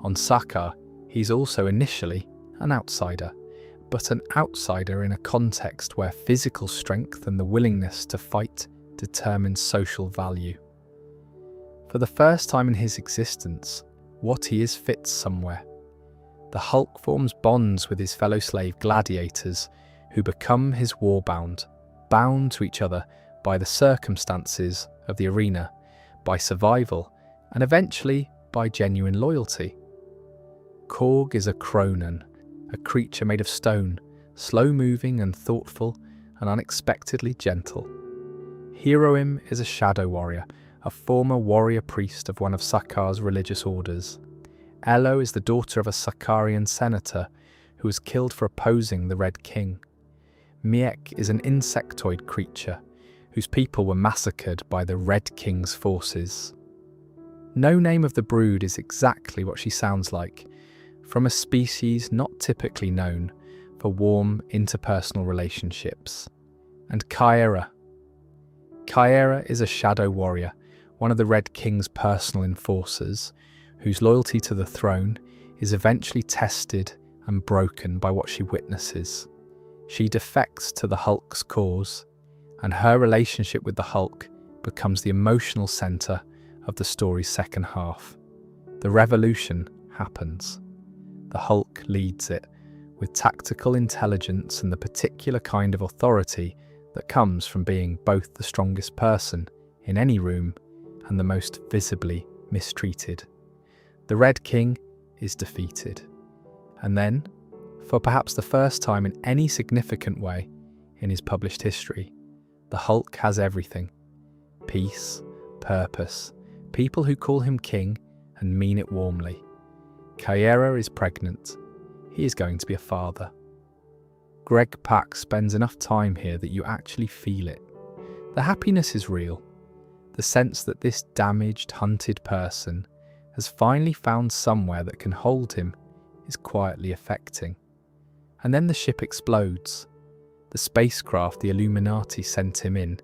On Sakaar, he's also initially an outsider, but an outsider in a context where physical strength and the willingness to fight determines social value. For the first time in his existence, what he is fits somewhere. The Hulk forms bonds with his fellow slave gladiators who become his warbound, bound to each other by the circumstances of the arena, by survival, and eventually by genuine loyalty. Korg is a Kronan, a creature made of stone, slow-moving and thoughtful and unexpectedly gentle. Heroim is a shadow warrior, a former warrior priest of one of Sakar's religious orders. Elo is the daughter of a Sakarian senator who was killed for opposing the Red King. Miek is an insectoid creature whose people were massacred by the Red King's forces. No name of the brood is exactly what she sounds like, from a species not typically known for warm interpersonal relationships. And Kyera. Kyera is a shadow warrior, one of the Red King's personal enforcers, whose loyalty to the throne is eventually tested and broken by what she witnesses. She defects to the Hulk's cause, and her relationship with the Hulk becomes the emotional centre of the story's second half. The revolution happens. The Hulk leads it, with tactical intelligence and the particular kind of authority that comes from being both the strongest person in any room and the most visibly mistreated. The Red King is defeated. And then, for perhaps the first time in any significant way in his published history, the Hulk has everything. Peace, purpose, people who call him king and mean it warmly. Kyera is pregnant. He is going to be a father. Greg Pak spends enough time here that you actually feel it. The happiness is real. The sense that this damaged, hunted person has finally found somewhere that can hold him is quietly affecting. And then the ship explodes. The spacecraft the Illuminati sent him in,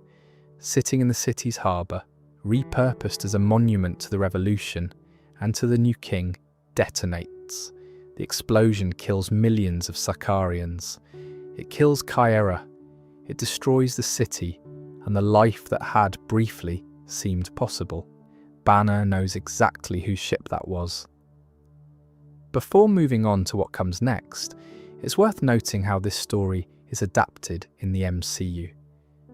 sitting in the city's harbour, repurposed as a monument to the revolution and to the new king, detonates. The explosion kills millions of Sakarians. It kills Kyera. It destroys the city and the life that had, briefly, seemed possible. Banner knows exactly whose ship that was. Before moving on to what comes next, it's worth noting how this story is adapted in the MCU,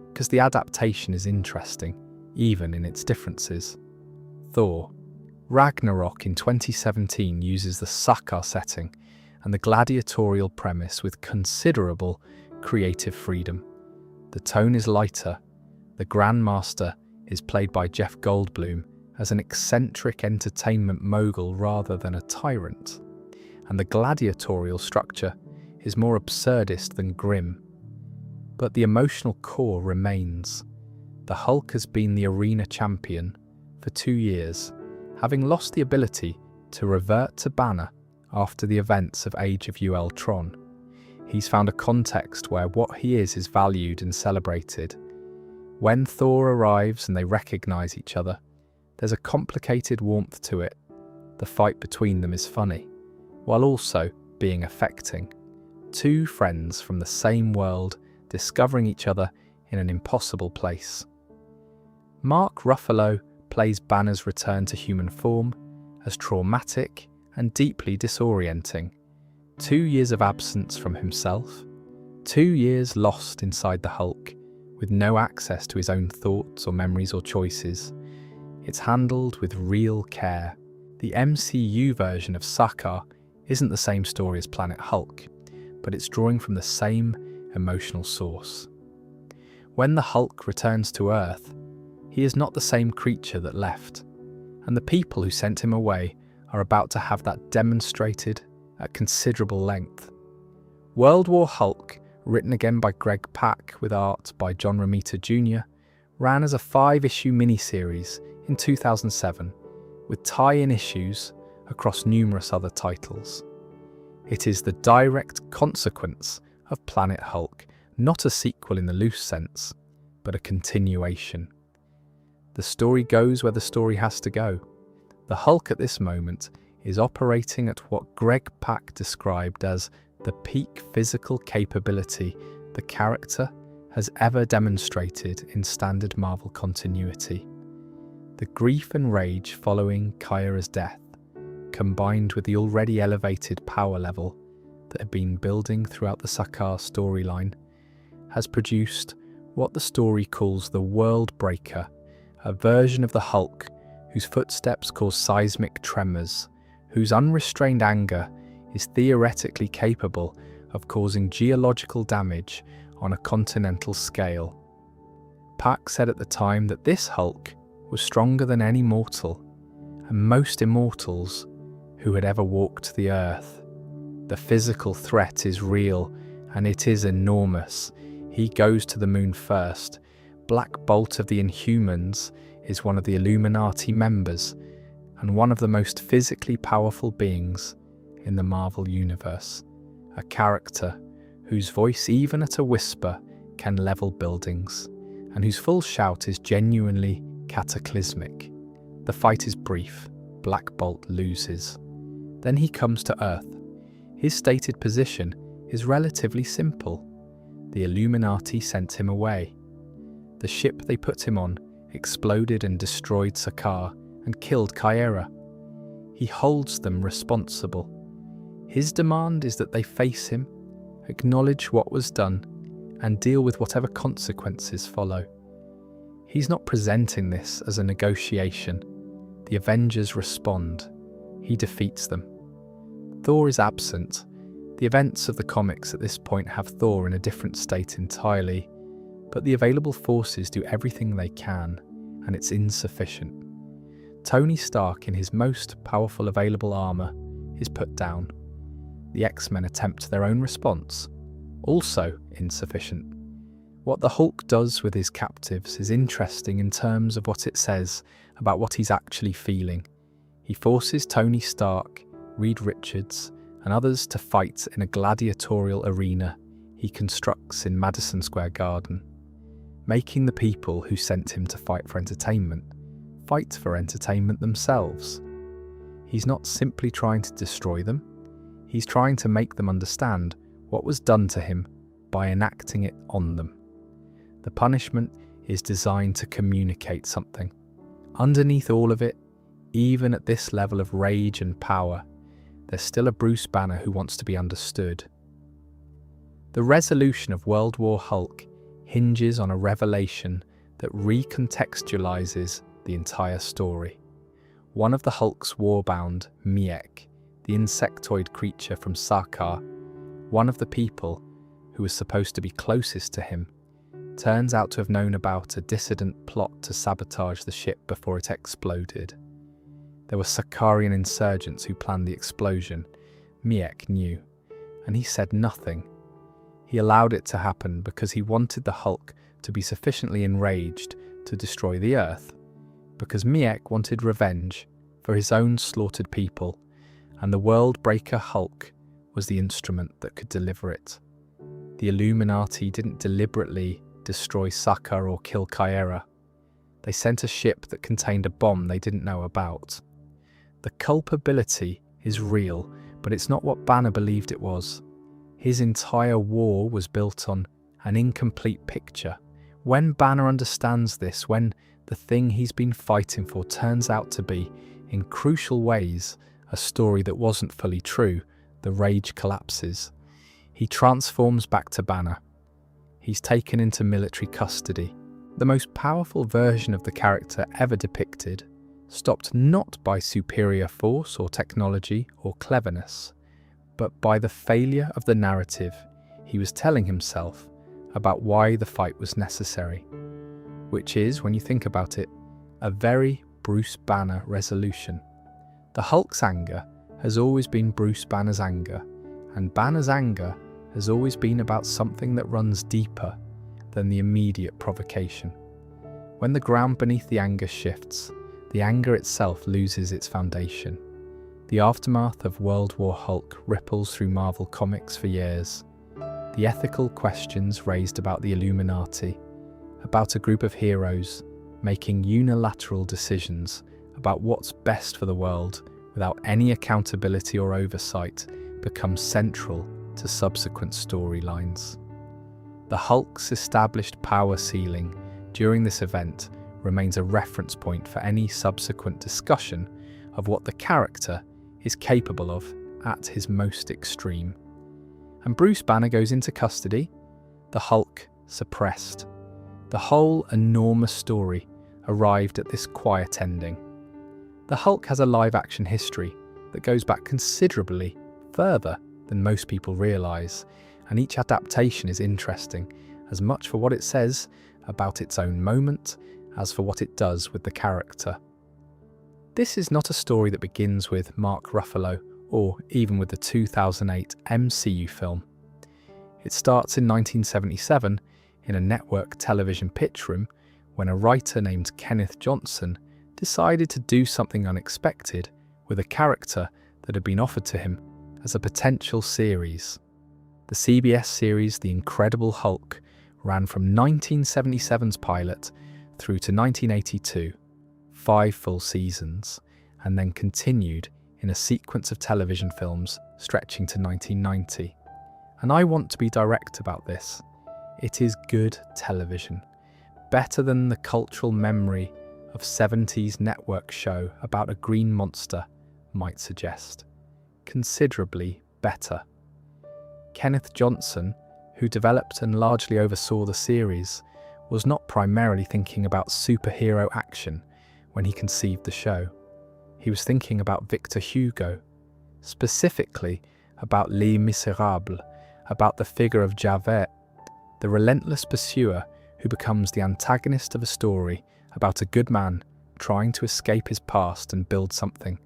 because the adaptation is interesting, even in its differences. Thor. Ragnarok in 2017 uses the Sakar setting and the gladiatorial premise with considerable creative freedom. The tone is lighter. The Grandmaster is played by Jeff Goldblum as an eccentric entertainment mogul rather than a tyrant, and the gladiatorial structure is more absurdist than grim. But the emotional core remains. The Hulk has been the arena champion for 2 years, having lost the ability to revert to Banner after the events of Age of Ultron. He's found a context where what he is valued and celebrated. When Thor arrives and they recognise each other, there's a complicated warmth to it. The fight between them is funny, while also being affecting. Two friends from the same world discovering each other in an impossible place. Mark Ruffalo plays Banner's return to human form as traumatic and deeply disorienting. 2 years of absence from himself, 2 years lost inside the Hulk, with no access to his own thoughts or memories or choices. It's handled with real care. The MCU version of Sakar isn't the same story as Planet Hulk, but it's drawing from the same emotional source. When the Hulk returns to Earth, he is not the same creature that left, and the people who sent him away are about to have that demonstrated at considerable length. World War Hulk, written again by Greg Pak with art by John Romita Jr., ran as a 5-issue miniseries in 2007, with tie-in issues across numerous other titles. It is the direct consequence of Planet Hulk, not a sequel in the loose sense, but a continuation. The story goes where the story has to go. The Hulk at this moment is operating at what Greg Pak described as the peak physical capability the character has ever demonstrated in standard Marvel continuity. The grief and rage following Kyra's death, combined with the already elevated power level that had been building throughout the Sakar storyline, has produced what the story calls the World Breaker, a version of the Hulk whose footsteps cause seismic tremors, whose unrestrained anger is theoretically capable of causing geological damage on a continental scale. Pack said at the time that this Hulk was stronger than any mortal, and most immortals who had ever walked the earth. The physical threat is real, and it is enormous. He goes to the moon first. Black Bolt of the Inhumans is one of the Illuminati members, and one of the most physically powerful beings in the Marvel Universe. A character whose voice, even at a whisper, can level buildings, and whose full shout is genuinely cataclysmic. The fight is brief. Black Bolt loses. Then he comes to Earth. His stated position is relatively simple. The Illuminati sent him away. The ship they put him on exploded and destroyed Sakaar and killed Kyera. He holds them responsible. His demand is that they face him, acknowledge what was done, and deal with whatever consequences follow. He's not presenting this as a negotiation. The Avengers respond. He defeats them. Thor is absent. The events of the comics at this point have Thor in a different state entirely, but the available forces do everything they can, and it's insufficient. Tony Stark, in his most powerful available armour, is put down. The X-Men attempt their own response, also insufficient. What the Hulk does with his captives is interesting in terms of what it says about what he's actually feeling. He forces Tony Stark, Reed Richards, and others to fight in a gladiatorial arena he constructs in Madison Square Garden, making the people who sent him to fight for entertainment fight for entertainment themselves. He's not simply trying to destroy them, he's trying to make them understand what was done to him by enacting it on them. The punishment is designed to communicate something. Underneath all of it, even at this level of rage and power, there's still a Bruce Banner who wants to be understood. The resolution of World War Hulk hinges on a revelation that recontextualizes the entire story. One of the Hulk's warbound, Miek, the insectoid creature from Sakaar, one of the people who was supposed to be closest to him, turns out to have known about a dissident plot to sabotage the ship before it exploded. There were Sakaarian insurgents who planned the explosion. Miek knew, and he said nothing. He allowed it to happen because he wanted the Hulk to be sufficiently enraged to destroy the Earth, because Miek wanted revenge for his own slaughtered people, and the World-Breaker Hulk was the instrument that could deliver it. The Illuminati didn't deliberately destroy Sakaar or kill Kyera. They sent a ship that contained a bomb they didn't know about. The culpability is real, but it's not what Banner believed it was. His entire war was built on an incomplete picture. When Banner understands this, when the thing he's been fighting for turns out to be, in crucial ways, a story that wasn't fully true, the rage collapses. He transforms back to Banner. He's taken into military custody. The most powerful version of the character ever depicted, stopped not by superior force or technology or cleverness, but by the failure of the narrative he was telling himself about why the fight was necessary, which is, when you think about it, a very Bruce Banner resolution. The Hulk's anger has always been Bruce Banner's anger, and Banner's anger has always been about something that runs deeper than the immediate provocation. When the ground beneath the anger shifts, the anger itself loses its foundation. The aftermath of World War Hulk ripples through Marvel Comics for years. The ethical questions raised about the Illuminati, about a group of heroes making unilateral decisions about what's best for the world without any accountability or oversight, become central to subsequent storylines. The Hulk's established power ceiling during this event remains a reference point for any subsequent discussion of what the character is capable of at his most extreme. And Bruce Banner goes into custody, the Hulk suppressed. The whole enormous story arrived at this quiet ending. The Hulk has a live-action history that goes back considerably further than most people realise, and each adaptation is interesting, as much for what it says about its own moment as for what it does with the character. This is not a story that begins with Mark Ruffalo or even with the 2008 MCU film. It starts in 1977 in a network television pitch room when a writer named Kenneth Johnson decided to do something unexpected with a character that had been offered to him as a potential series. The CBS series The Incredible Hulk ran from 1977's pilot through to 1982, 5 full seasons, and then continued in a sequence of television films stretching to 1990. And I want to be direct about this. It is good television, better than the cultural memory of 70s network show about a green monster might suggest. Considerably better. Kenneth Johnson, who developed and largely oversaw the series, was not primarily thinking about superhero action when he conceived the show. He was thinking about Victor Hugo, specifically about Les Misérables, about the figure of Javert, the relentless pursuer who becomes the antagonist of a story about a good man trying to escape his past and build something.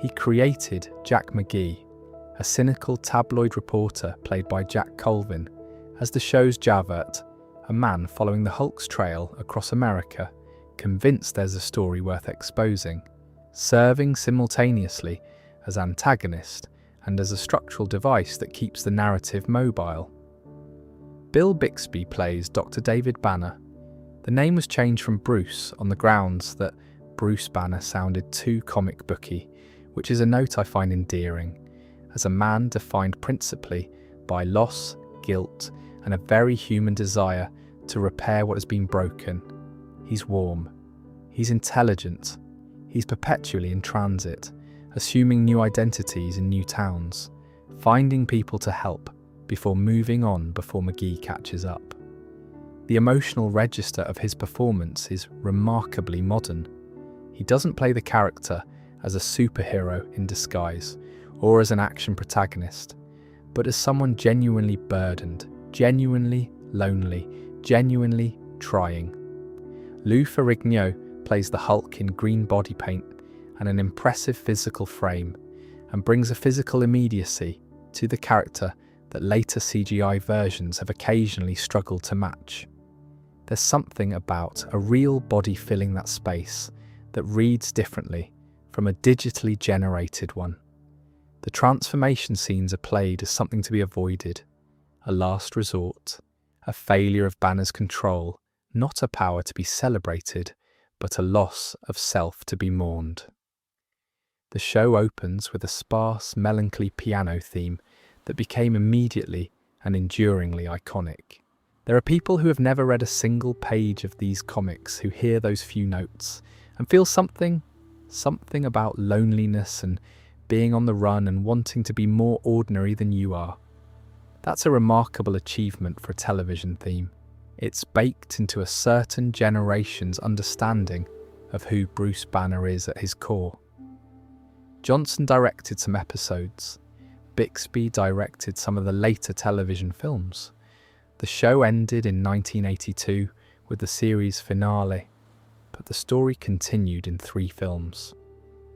He created Jack McGee, a cynical tabloid reporter played by Jack Colvin, as the show's Javert, a man following the Hulk's trail across America, convinced there's a story worth exposing, serving simultaneously as antagonist and as a structural device that keeps the narrative mobile. Bill Bixby plays Dr. David Banner. The name was changed from Bruce on the grounds that Bruce Banner sounded too comic booky, which is a note I find endearing, as a man defined principally by loss, guilt, and a very human desire to repair what has been broken. He's warm. He's intelligent. He's perpetually in transit, assuming new identities in new towns, finding people to help before moving on before McGee catches up. The emotional register of his performance is remarkably modern. He doesn't play the character as a superhero in disguise or as an action protagonist, but as someone genuinely burdened, genuinely lonely, genuinely trying. Lou Ferrigno plays the Hulk in green body paint and an impressive physical frame, and brings a physical immediacy to the character that later CGI versions have occasionally struggled to match. There's something about a real body filling that space that reads differently from a digitally generated one. The transformation scenes are played as something to be avoided, a last resort, a failure of Banner's control, not a power to be celebrated, but a loss of self to be mourned. The show opens with a sparse, melancholy piano theme that became immediately and enduringly iconic. There are people who have never read a single page of these comics who hear those few notes and feel something about loneliness and being on the run and wanting to be more ordinary than you are. That's a remarkable achievement for a television theme. It's baked into a certain generation's understanding of who Bruce Banner is at his core. Johnson directed some episodes. Bixby directed some of the later television films. The show ended in 1982 with the series finale, but the story continued in 3 films.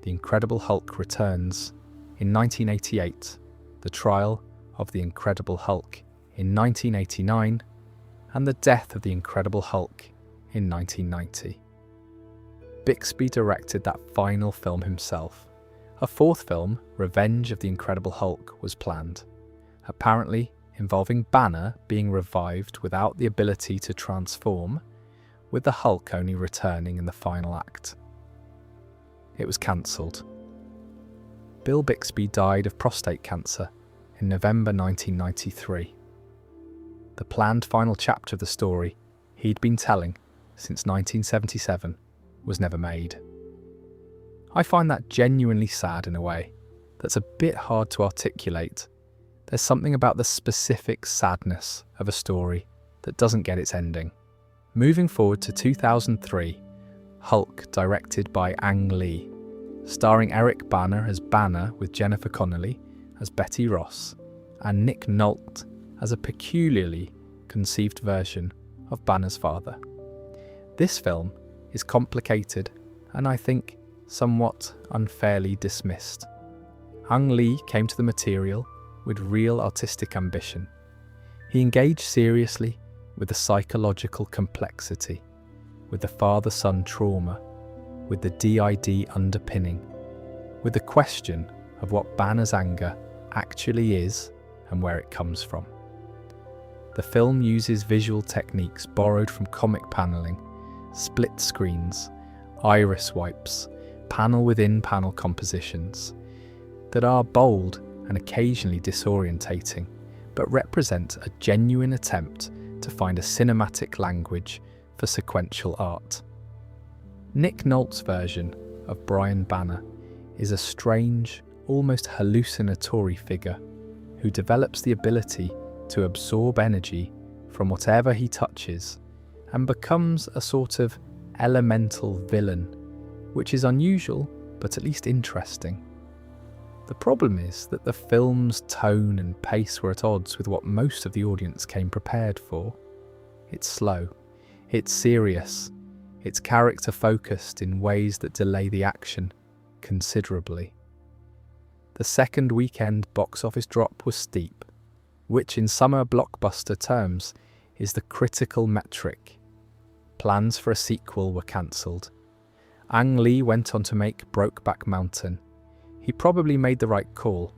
The Incredible Hulk returns in 1988, The Trial of the Incredible Hulk in 1989, and The Death of the Incredible Hulk in 1990. Bixby directed that final film himself. A 4th film, Revenge of the Incredible Hulk, was planned, apparently involving Banner being revived without the ability to transform, with the Hulk only returning in the final act. It was cancelled. Bill Bixby died of prostate cancer in November 1993. The planned final chapter of the story he'd been telling since 1977 was never made. I find that genuinely sad in a way that's a bit hard to articulate. There's something about the specific sadness of a story that doesn't get its ending. Moving forward to 2003, Hulk, directed by Ang Lee, starring Eric Bana as Banner with Jennifer Connelly as Betty Ross, and Nick Nolte as a peculiarly conceived version of Banner's father. This film is complicated and, I think, somewhat unfairly dismissed. Ang Lee came to the material with real artistic ambition. He engaged seriously with the psychological complexity, with the father-son trauma, with the DID underpinning, with the question of what Banner's anger actually is and where it comes from. The film uses visual techniques borrowed from comic paneling, split screens, iris wipes, panel-within-panel compositions that are bold and occasionally disorientating, but represent a genuine attempt to find a cinematic language for sequential art. Nick Nolte's version of Brian Banner is a strange, almost hallucinatory figure who develops the ability to absorb energy from whatever he touches and becomes a sort of elemental villain, which is unusual but at least interesting. The problem is that the film's tone and pace were at odds with what most of the audience came prepared for. It's slow, it's serious, it's character-focused in ways that delay the action considerably. The second weekend box office drop was steep, which in summer blockbuster terms is the critical metric. Plans for a sequel were cancelled. Ang Lee went on to make Brokeback Mountain. He probably made the right call.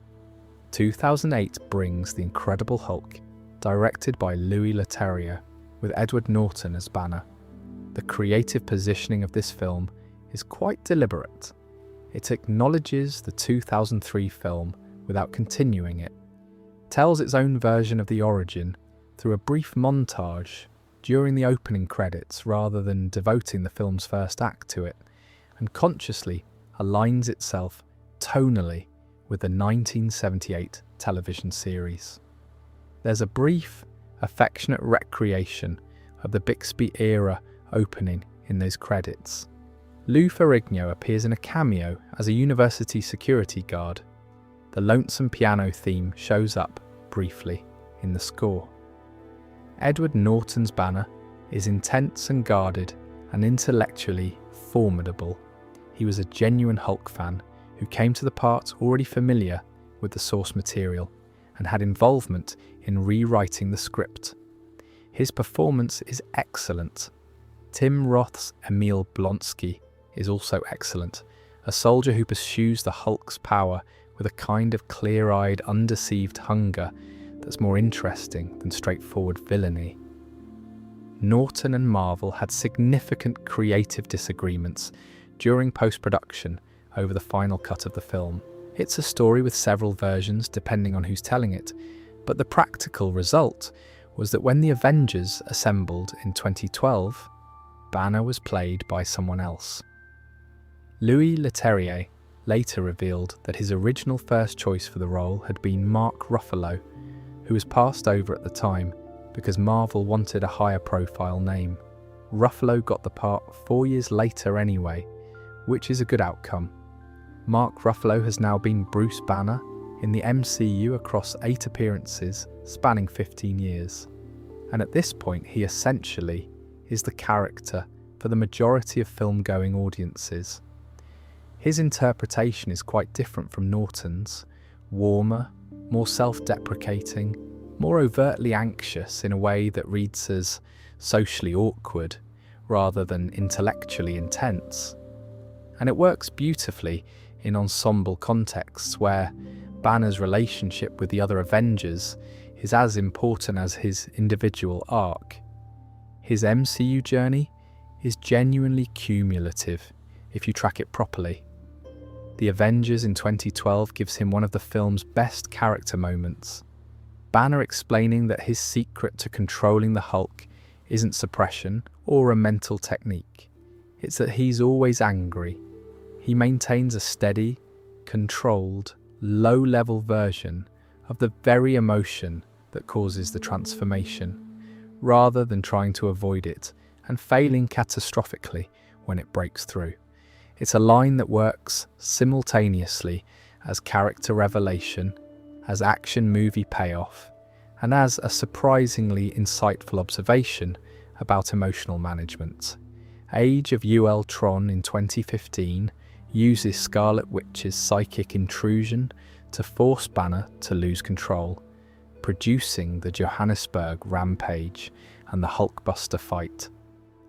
2008 brings The Incredible Hulk, directed by Louis Leterrier, with Edward Norton as Banner. The creative positioning of this film is quite deliberate. It acknowledges the 2003 film without continuing it, tells its own version of the origin through a brief montage during the opening credits rather than devoting the film's first act to it, and consciously aligns itself tonally with the 1978 television series. There's a brief, affectionate recreation of the Bixby era opening in those credits. Lou Ferrigno appears in a cameo as a university security guard. The lonesome piano theme shows up briefly in the score. Edward Norton's Banner is intense and guarded and intellectually formidable. He was a genuine Hulk fan who came to the part already familiar with the source material and had involvement in rewriting the script. His performance is excellent. Tim Roth's Emil Blonsky is also excellent, a soldier who pursues the Hulk's power with a kind of clear-eyed, undeceived hunger that's more interesting than straightforward villainy. Norton and Marvel had significant creative disagreements during post-production over the final cut of the film. It's a story with several versions depending on who's telling it, but the practical result was that when the Avengers assembled in 2012, Banner was played by someone else. Louis Leterrier later revealed that his original first choice for the role had been Mark Ruffalo, who was passed over at the time because Marvel wanted a higher profile name. Ruffalo got the part 4 years later anyway, which is a good outcome. Mark Ruffalo has now been Bruce Banner in the MCU across 8 appearances spanning 15 years. And at this point he essentially is the character for the majority of film-going audiences. His interpretation is quite different from Norton's, warmer, more self-deprecating, more overtly anxious in a way that reads as socially awkward rather than intellectually intense. And it works beautifully in ensemble contexts where Banner's relationship with the other Avengers is as important as his individual arc. His MCU journey is genuinely cumulative if you track it properly. The Avengers in 2012 gives him one of the film's best character moments. Banner explaining that his secret to controlling the Hulk isn't suppression or a mental technique. It's that he's always angry. He maintains a steady, controlled, low-level version of the very emotion that causes the transformation, rather than trying to avoid it and failing catastrophically when it breaks through. It's a line that works simultaneously as character revelation as action movie payoff, and as a surprisingly insightful observation about emotional management. Age of UL Tron in 2015 uses Scarlet Witch's psychic intrusion to force Banner to lose control, producing the Johannesburg rampage and the Hulkbuster fight.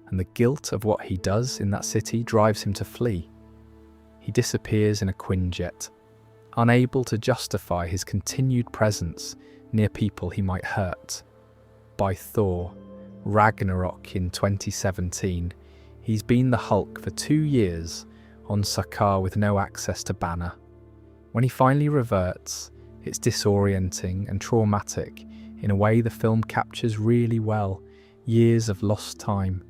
And the guilt of what he does in that city drives him to flee. He disappears in a Quinjet, unable to justify his continued presence near people he might hurt. By Thor, Ragnarok in 2017, he's been the Hulk for 2 years on Sakaar with no access to Banner. When he finally reverts, it's disorienting and traumatic in a way the film captures really well. Years of lost time,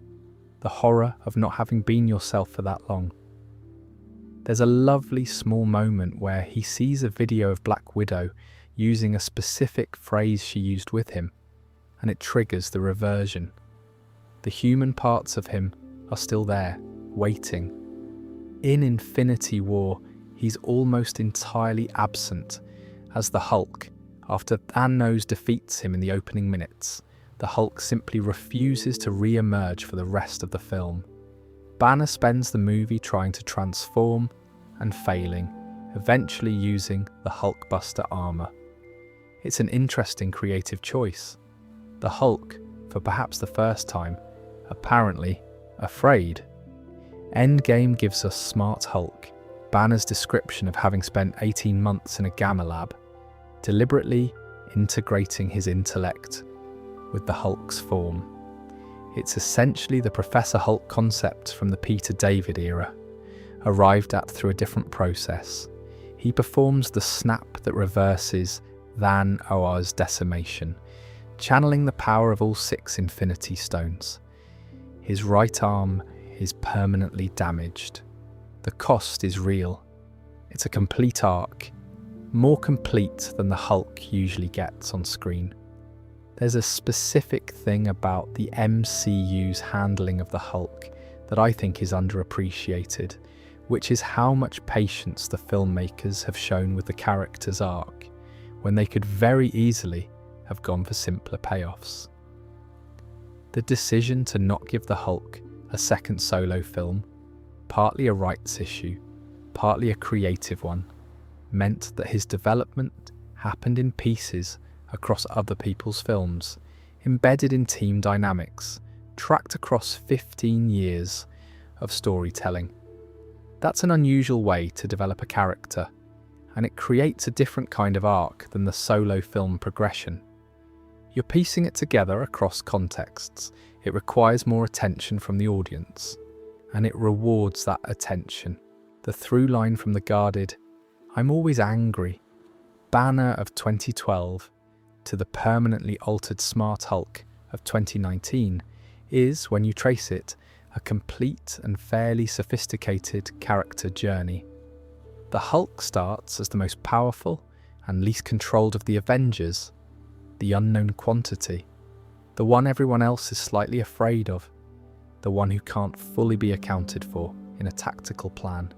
the horror of not having been yourself for that long. There's a lovely small moment where he sees a video of Black Widow using a specific phrase she used with him, and it triggers the reversion. The human parts of him are still there, waiting. In Infinity War, he's almost entirely absent as the Hulk. After Thanos defeats him in the opening minutes, the Hulk simply refuses to re-emerge for the rest of the film. Banner spends the movie trying to transform and failing, eventually using the Hulkbuster armor. It's an interesting creative choice. The Hulk, for perhaps the first time, apparently afraid. Endgame gives us Smart Hulk, Banner's description of having spent 18 months in a gamma lab, deliberately integrating his intellect with the Hulk's form. It's essentially the Professor Hulk concept from the Peter David era, arrived at through a different process. He performs the snap that reverses Van Oar's decimation, channeling the power of all 6 Infinity Stones. His right arm is permanently damaged. The cost is real. It's a complete arc, more complete than the Hulk usually gets on screen. There's a specific thing about the MCU's handling of the Hulk that I think is underappreciated, which is how much patience the filmmakers have shown with the character's arc, when they could very easily have gone for simpler payoffs. The decision to not give the Hulk a second solo film, partly a rights issue, partly a creative one, meant that his development happened in pieces across other people's films, embedded in team dynamics, tracked across 15 years of storytelling. That's an unusual way to develop a character, and it creates a different kind of arc than the solo film progression. You're piecing it together across contexts. It requires more attention from the audience, and it rewards that attention. The through line from the guarded, "I'm always angry" Banner of 2012 to the permanently altered Smart Hulk of 2019 is, when you trace it, a complete and fairly sophisticated character journey. The Hulk starts as the most powerful and least controlled of the Avengers, the unknown quantity, the one everyone else is slightly afraid of, the one who can't fully be accounted for in a tactical plan.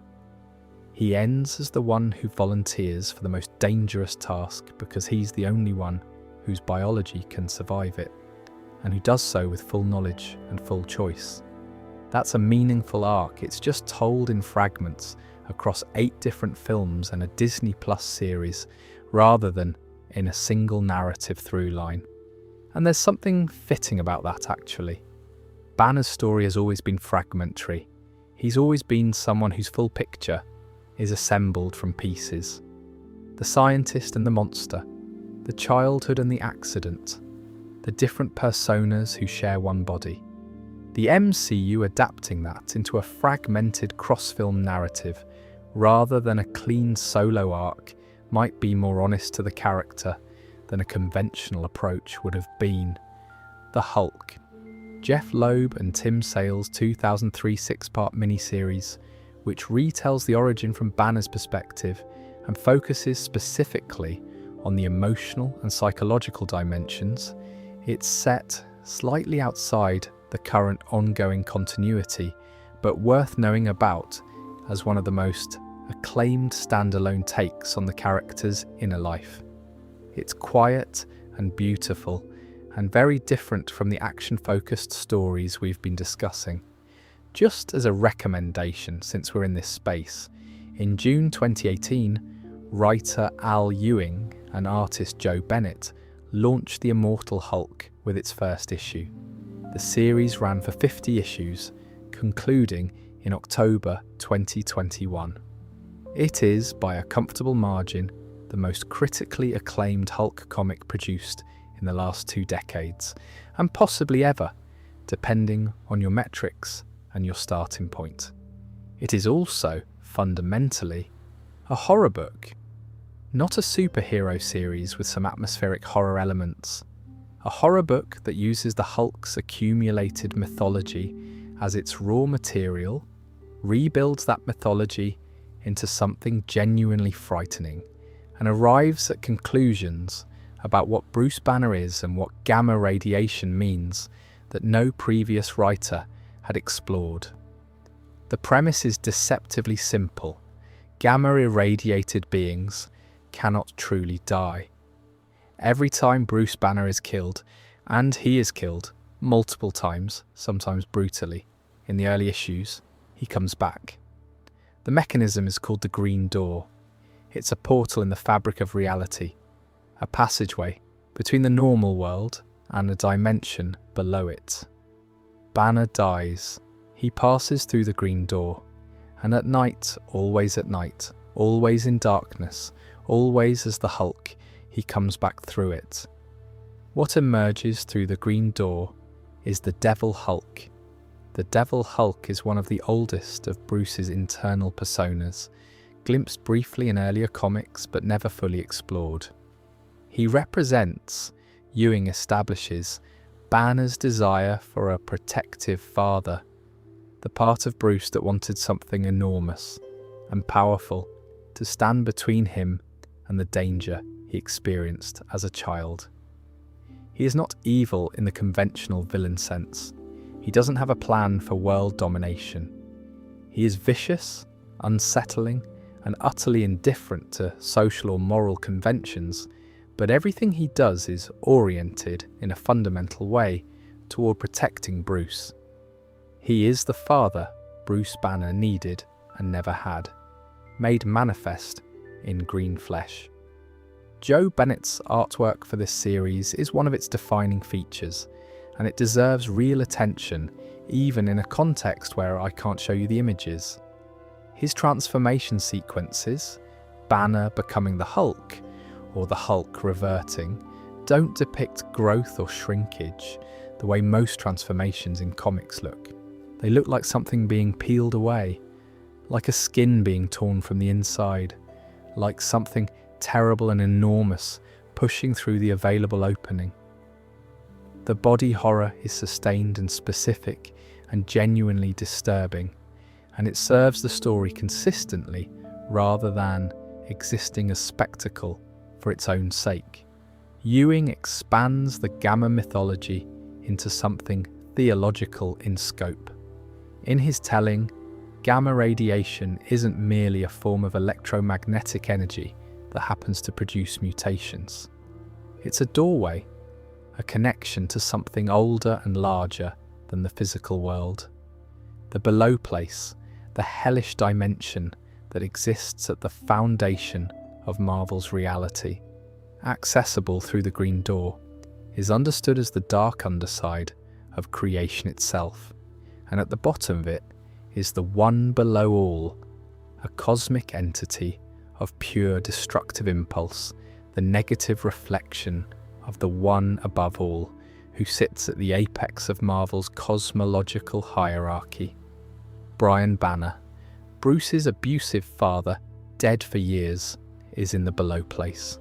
He ends as the one who volunteers for the most dangerous task because he's the only one whose biology can survive it, and who does so with full knowledge and full choice. That's a meaningful arc. It's just told in fragments across 8 different films and a Disney Plus series, rather than in a single narrative through line. And there's something fitting about that, actually. Banner's story has always been fragmentary. He's always been someone whose full picture is assembled from pieces. The scientist and the monster, the childhood and the accident, the different personas who share one body. The MCU adapting that into a fragmented cross-film narrative rather than a clean solo arc might be more honest to the character than a conventional approach would have been. The Hulk. Jeff Loeb and Tim Sale's 2003 6-part miniseries, which retells the origin from Banner's perspective and focuses specifically on the emotional and psychological dimensions. It's set slightly outside the current ongoing continuity, but worth knowing about as one of the most acclaimed standalone takes on the character's inner life. It's quiet and beautiful, and very different from the action-focused stories we've been discussing. Just as a recommendation, since we're in this space, in June 2018, writer Al Ewing and artist Joe Bennett launched The Immortal Hulk with its first issue. The series ran for 50 issues, concluding in October 2021. It is, by a comfortable margin, the most critically acclaimed Hulk comic produced in the last 2 decades, and possibly ever, depending on your metrics and your starting point. It is also, fundamentally, a horror book. Not a superhero series with some atmospheric horror elements. A horror book that uses the Hulk's accumulated mythology as its raw material, rebuilds that mythology into something genuinely frightening, and arrives at conclusions about what Bruce Banner is and what gamma radiation means that no previous writer had explored. The premise is deceptively simple. Gamma-irradiated beings cannot truly die. Every time Bruce Banner is killed, and he is killed multiple times, sometimes brutally, in the early issues, he comes back. The mechanism is called the Green Door. It's a portal in the fabric of reality, a passageway between the normal world and a dimension below it. Banner dies. He passes through the Green Door, and at night, always in darkness, always as the Hulk, he comes back through it. What emerges through the Green Door is the Devil Hulk. The Devil Hulk is one of the oldest of Bruce's internal personas, glimpsed briefly in earlier comics but never fully explored. He represents, Ewing establishes, Banner's desire for a protective father, the part of Bruce that wanted something enormous and powerful to stand between him and the danger he experienced as a child. He is not evil in the conventional villain sense. He doesn't have a plan for world domination. He is vicious, unsettling, and utterly indifferent to social or moral conventions, but everything he does is oriented in a fundamental way toward protecting Bruce. He is the father Bruce Banner needed and never had, made manifest in green flesh. Joe Bennett's artwork for this series is one of its defining features, and it deserves real attention even in a context where I can't show you the images. His transformation sequences, Banner becoming the Hulk, or the Hulk reverting, don't depict growth or shrinkage the way most transformations in comics look. They look like something being peeled away, like a skin being torn from the inside, like something terrible and enormous pushing through the available opening. The body horror is sustained and specific and genuinely disturbing, and it serves the story consistently rather than existing as spectacle for its own sake. Ewing expands the gamma mythology into something theological in scope. In his telling, gamma radiation isn't merely a form of electromagnetic energy that happens to produce mutations. It's a doorway, a connection to something older and larger than the physical world. The below place, the hellish dimension that exists at the foundation of Marvel's reality, accessible through the Green Door, is understood as the dark underside of creation itself, and at the bottom of it is the one below all, a cosmic entity of pure destructive impulse, the negative reflection of the one above all, who sits at the apex of Marvel's cosmological hierarchy. Brian Banner, Bruce's abusive father, dead for years, is in the below place,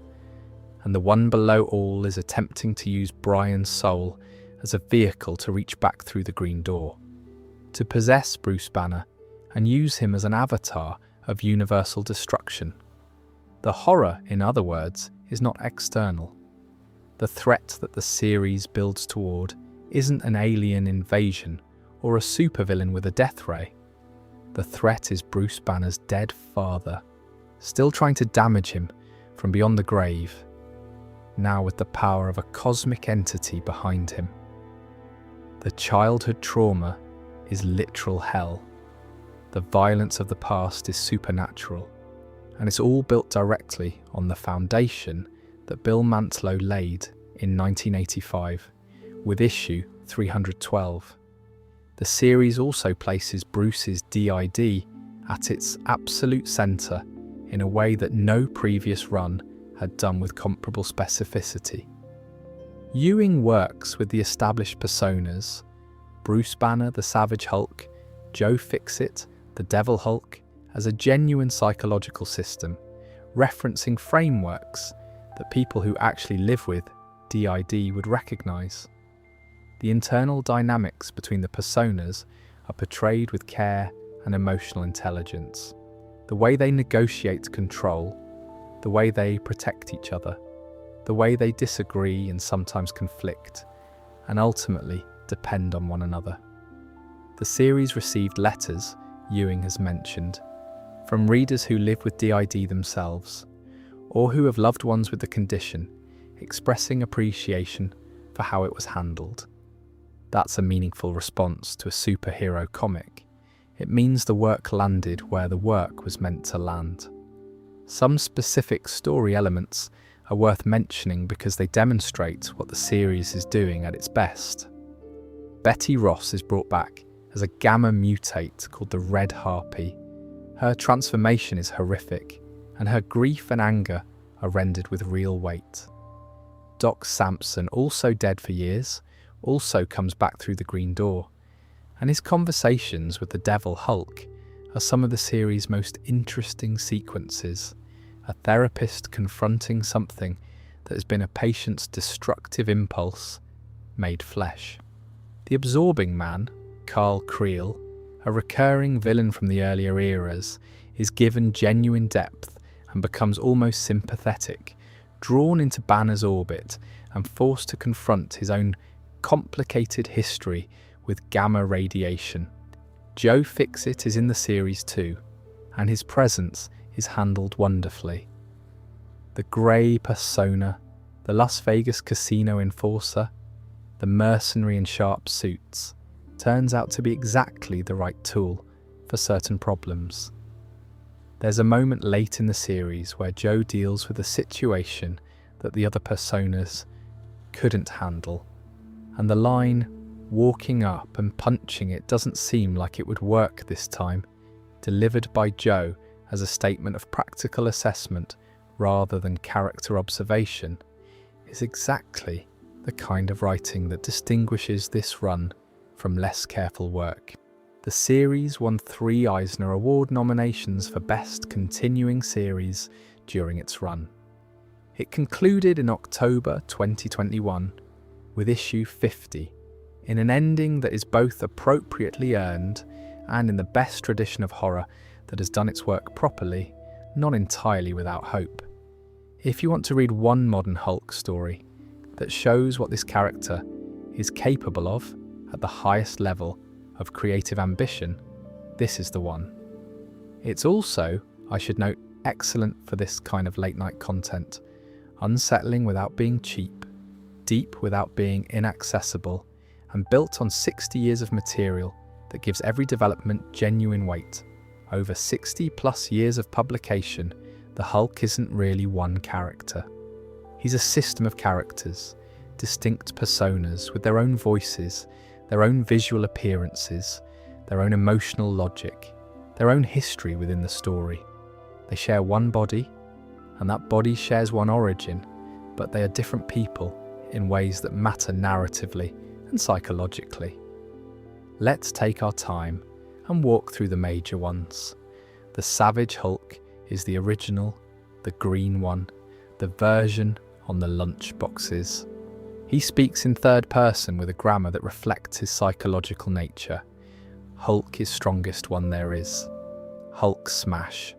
and the one below all is attempting to use Brian's soul as a vehicle to reach back through the Green Door, to possess Bruce Banner and use him as an avatar of universal destruction. The horror, in other words, is not external. The threat that the series builds toward isn't an alien invasion or a supervillain with a death ray. The threat is Bruce Banner's dead father, still trying to damage him from beyond the grave. now with the power of a cosmic entity behind him. The childhood trauma is literal hell. The violence of the past is supernatural, and it's all built directly on the foundation that Bill Mantlo laid in 1985 with issue 312. The series also places Bruce's DID at its absolute centre in a way that no previous run had done with comparable specificity. Ewing works with the established personas, Bruce Banner, the Savage Hulk, Joe Fixit, the Devil Hulk, as a genuine psychological system, referencing frameworks that people who actually live with DID would recognise. The internal dynamics between the personas are portrayed with care and emotional intelligence. The way they negotiate control, the way they protect each other, the way they disagree and sometimes conflict, and ultimately depend on one another. The series received letters, Ewing has mentioned, from readers who live with DID themselves, or who have loved ones with the condition, expressing appreciation for how it was handled. That's a meaningful response to a superhero comic. It means the work landed where the work was meant to land. Some specific story elements are worth mentioning because they demonstrate what the series is doing at its best. Betty Ross is brought back as a gamma mutate called the Red Harpy. Her transformation is horrific, and her grief and anger are rendered with real weight. Doc Samson, also dead for years, also comes back through the green door, and his conversations with the Devil Hulk are some of the series' most interesting sequences. A therapist confronting something that has been a patient's destructive impulse made flesh. The Absorbing Man, Carl Creel, a recurring villain from the earlier eras, is given genuine depth and becomes almost sympathetic, drawn into Banner's orbit and forced to confront his own complicated history with gamma radiation. Joe Fixit is in the series too, and his presence is handled wonderfully. The grey persona, the Las Vegas casino enforcer, the mercenary in sharp suits, turns out to be exactly the right tool for certain problems. There's a moment late in the series where Joe deals with a situation that the other personas couldn't handle, and the line, "walking up and punching it doesn't seem like it would work this time," delivered by Joe as a statement of practical assessment rather than character observation, is exactly the kind of writing that distinguishes this run from less careful work. The series won 3 Eisner Award nominations for Best Continuing Series during its run. It concluded in October 2021 with issue 50, in an ending that is both appropriately earned and in the best tradition of horror that has done its work properly, not entirely without hope. If you want to read one modern Hulk story that shows what this character is capable of at the highest level of creative ambition, this is the one. It's also, I should note, excellent for this kind of late-night content, unsettling without being cheap, deep without being inaccessible, and built on 60 years of material that gives every development genuine weight. Over 60 plus years of publication, the Hulk isn't really one character. He's a system of characters, distinct personas with their own voices, their own visual appearances, their own emotional logic, their own history within the story. They share one body, and that body shares one origin, but they are different people in ways that matter narratively and psychologically. Let's take our time and walk through the major ones. The Savage Hulk is the original, the green one, the version on the lunch boxes. He speaks in third person with a grammar that reflects his psychological nature. Hulk is strongest one there is. Hulk smash.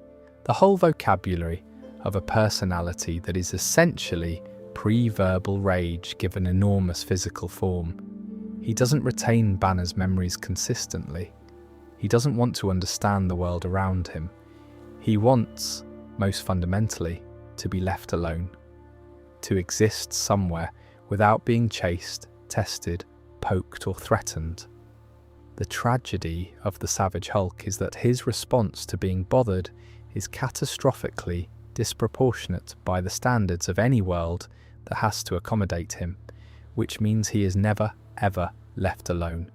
The whole vocabulary of a personality that is essentially pre-verbal rage given enormous physical form. He doesn't retain Banner's memories consistently. He doesn't want to understand the world around him. He wants, most fundamentally, to be left alone. to exist somewhere without being chased, tested, poked or threatened. The tragedy of the Savage Hulk is that his response to being bothered is catastrophically disproportionate by the standards of any world that has to accommodate him, which means he is never, ever left alone.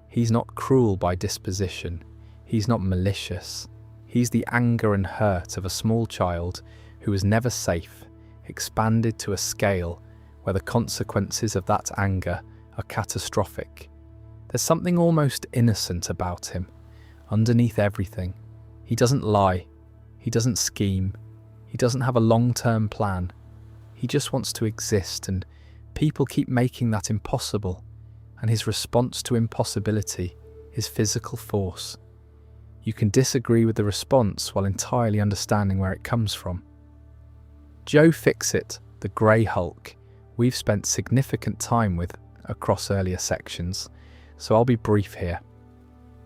He's not cruel by disposition. He's not malicious. He's the anger and hurt of a small child who is never safe, expanded to a scale where the consequences of that anger are catastrophic. There's something almost innocent about him. Underneath everything, he doesn't lie. He doesn't scheme. He doesn't have a long-term plan. He just wants to exist, and people keep making that impossible. And his response to impossibility is physical force. You can disagree with the response while entirely understanding where it comes from. Joe Fixit, the Grey Hulk, we've spent significant time with across earlier sections, so I'll be brief here.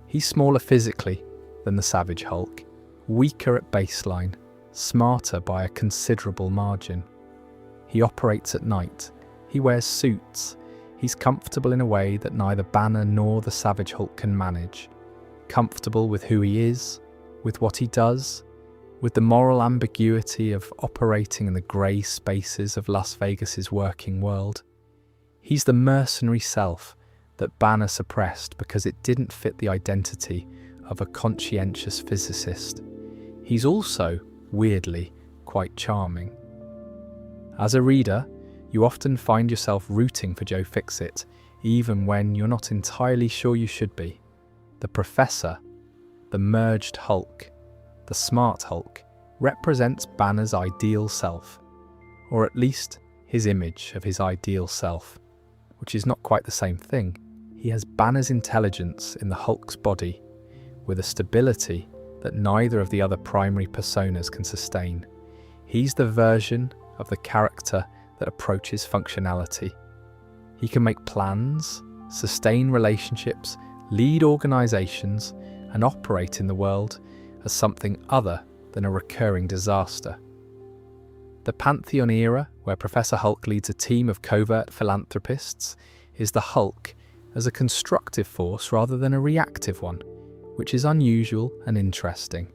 He's smaller physically than the Savage Hulk, weaker at baseline, smarter by a considerable margin. He operates at night. He wears suits. He's comfortable in a way that neither Banner nor the Savage Hulk can manage. Comfortable with who he is, with what he does, with the moral ambiguity of operating in the grey spaces of Las Vegas's working world. He's the mercenary self that Banner suppressed because it didn't fit the identity of a conscientious physicist. He's also, weirdly, quite charming. As a reader, you often find yourself rooting for Joe Fixit, even when you're not entirely sure you should be. The Professor, the merged Hulk, the smart Hulk, represents Banner's ideal self, or at least his image of his ideal self, which is not quite the same thing. He has Banner's intelligence in the Hulk's body, with a stability that neither of the other primary personas can sustain. He's the version of the character that approaches functionality. He can make plans, sustain relationships, lead organizations, and operate in the world as something other than a recurring disaster. The Pantheon era, where Professor Hulk leads a team of covert philanthropists, is the Hulk as a constructive force rather than a reactive one, which is unusual and interesting.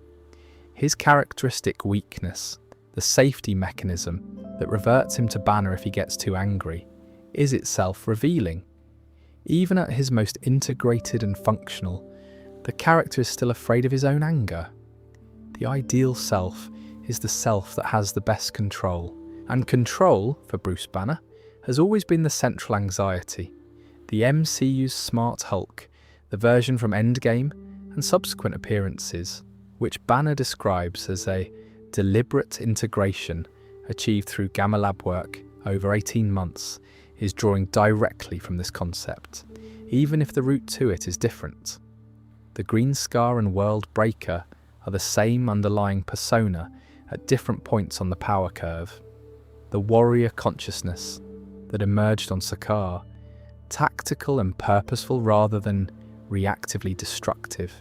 His characteristic weakness, the safety mechanism that reverts him to Banner if he gets too angry, is itself revealing. Even at his most integrated and functional, the character is still afraid of his own anger. The ideal self is the self that has the best control, and control, for Bruce Banner, has always been the central anxiety. The MCU's Smart Hulk, the version from Endgame and subsequent appearances, which Banner describes as a deliberate integration achieved through Gamma Lab work over 18 months, is drawing directly from this concept, even if the route to it is different. The Green Scar and World Breaker are the same underlying persona at different points on the power curve. The warrior consciousness that emerged on Sakaar, tactical and purposeful rather than reactively destructive.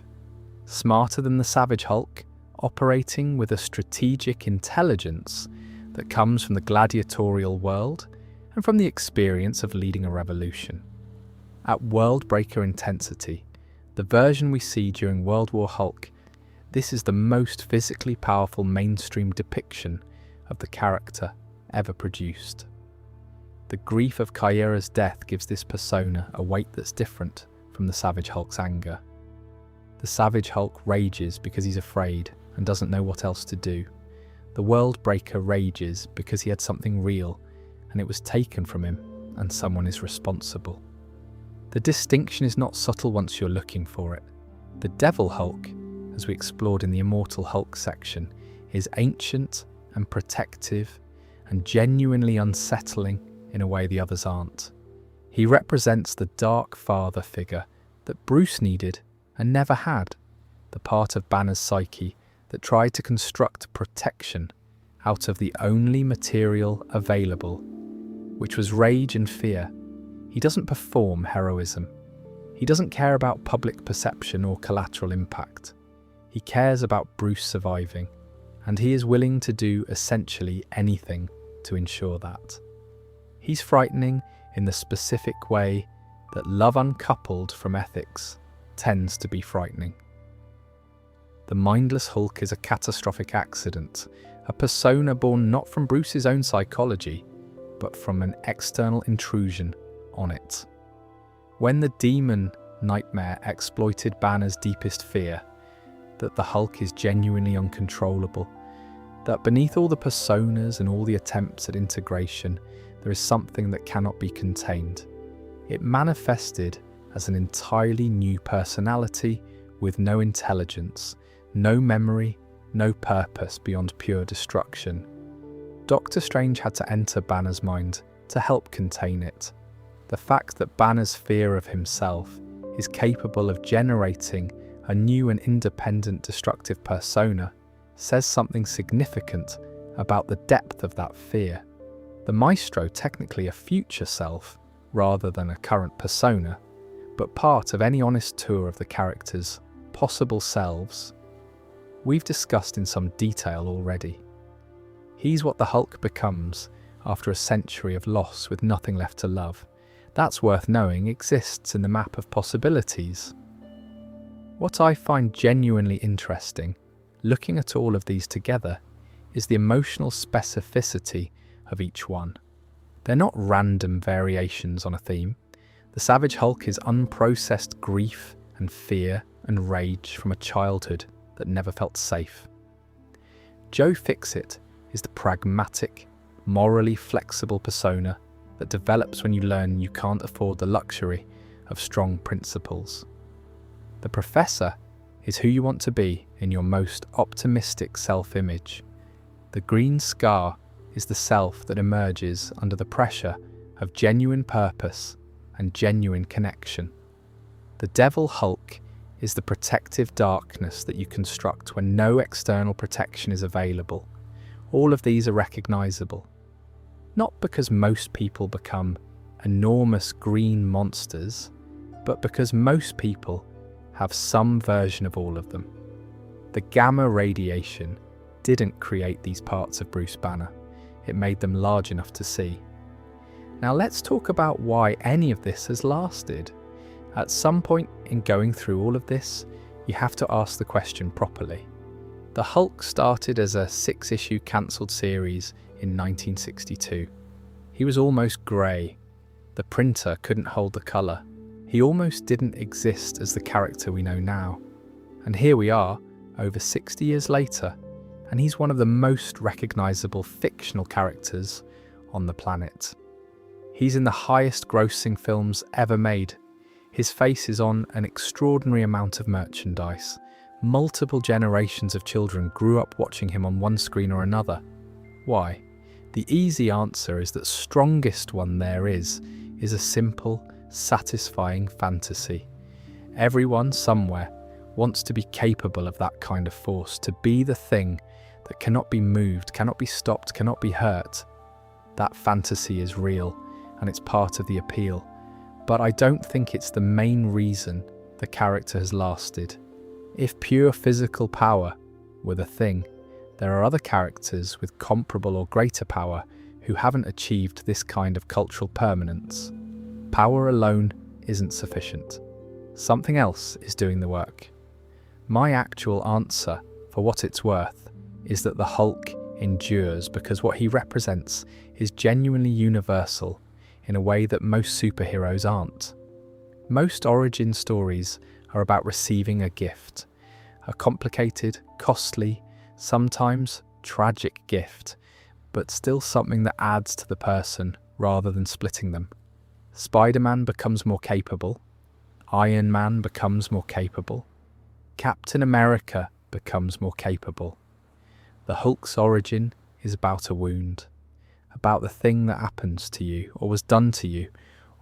Smarter than the Savage Hulk, operating with a strategic intelligence that comes from the gladiatorial world and from the experience of leading a revolution. At World Breaker intensity, the version we see during World War Hulk, this is the most physically powerful mainstream depiction of the character ever produced. The grief of Kyera's death gives this persona a weight that's different from the Savage Hulk's anger. The Savage Hulk rages because he's afraid and doesn't know what else to do. The World Breaker rages because he had something real and it was taken from him and someone is responsible. The distinction is not subtle once you're looking for it. The Devil Hulk, as we explored in the Immortal Hulk section, is ancient and protective and genuinely unsettling in a way the others aren't. He represents the dark father figure that Bruce needed and never had, the part of Banner's psyche that tried to construct protection out of the only material available, which was rage and fear. He doesn't perform heroism. He doesn't care about public perception or collateral impact. He cares about Bruce surviving, and he is willing to do essentially anything to ensure that. He's frightening in the specific way that love uncoupled from ethics tends to be frightening. The mindless Hulk is a catastrophic accident, a persona born not from Bruce's own psychology, but from an external intrusion on it. When the demon nightmare exploited Banner's deepest fear, that the Hulk is genuinely uncontrollable, that beneath all the personas and all the attempts at integration, there is something that cannot be contained. It manifested as an entirely new personality with no intelligence, no memory, no purpose beyond pure destruction. Doctor Strange had to enter Banner's mind to help contain it. The fact that Banner's fear of himself is capable of generating a new and independent destructive persona says something significant about the depth of that fear. The Maestro, technically a future self rather than a current persona, but part of any honest tour of the character's possible selves, we've discussed in some detail already. He's what the Hulk becomes after a century of loss with nothing left to love. That's worth knowing exists in the map of possibilities. What I find genuinely interesting, looking at all of these together, is the emotional specificity of each one. They're not random variations on a theme. The Savage Hulk is unprocessed grief and fear and rage from a childhood that never felt safe. Joe Fixit is the pragmatic, morally flexible persona that develops when you learn you can't afford the luxury of strong principles. The Professor is who you want to be in your most optimistic self-image. The Green Scar is the self that emerges under the pressure of genuine purpose and genuine connection. The Devil Hulk is the protective darkness that you construct when no external protection is available. All of these are recognizable, not because most people become enormous green monsters, but because most people have some version of all of them. The gamma radiation didn't create these parts of Bruce Banner. It made them large enough to see. Now let's talk about why any of this has lasted. At some point in going through all of this, you have to ask the question properly. The Hulk started as a 6-issue cancelled series in 1962. He was almost grey. The printer couldn't hold the colour. He almost didn't exist as the character we know now. And here we are, over 60 years later, and he's one of the most recognisable fictional characters on the planet. He's in the highest grossing films ever made. His face is on an extraordinary amount of merchandise. Multiple generations of children grew up watching him on one screen or another. Why? The easy answer is that strongest one there is a simple, satisfying fantasy. Everyone somewhere wants to be capable of that kind of force, to be the thing that cannot be moved, cannot be stopped, cannot be hurt. That fantasy is real, and it's part of the appeal. But I don't think it's the main reason the character has lasted. If pure physical power were the thing, there are other characters with comparable or greater power who haven't achieved this kind of cultural permanence. Power alone isn't sufficient. Something else is doing the work. My actual answer, for what it's worth, is that the Hulk endures because what he represents is genuinely universal in a way that most superheroes aren't. Most origin stories are about receiving a gift, a complicated, costly, sometimes tragic gift, but still something that adds to the person rather than splitting them. Spider-Man becomes more capable, Iron Man becomes more capable, Captain America becomes more capable. The Hulk's origin is about a wound, about the thing that happens to you, or was done to you,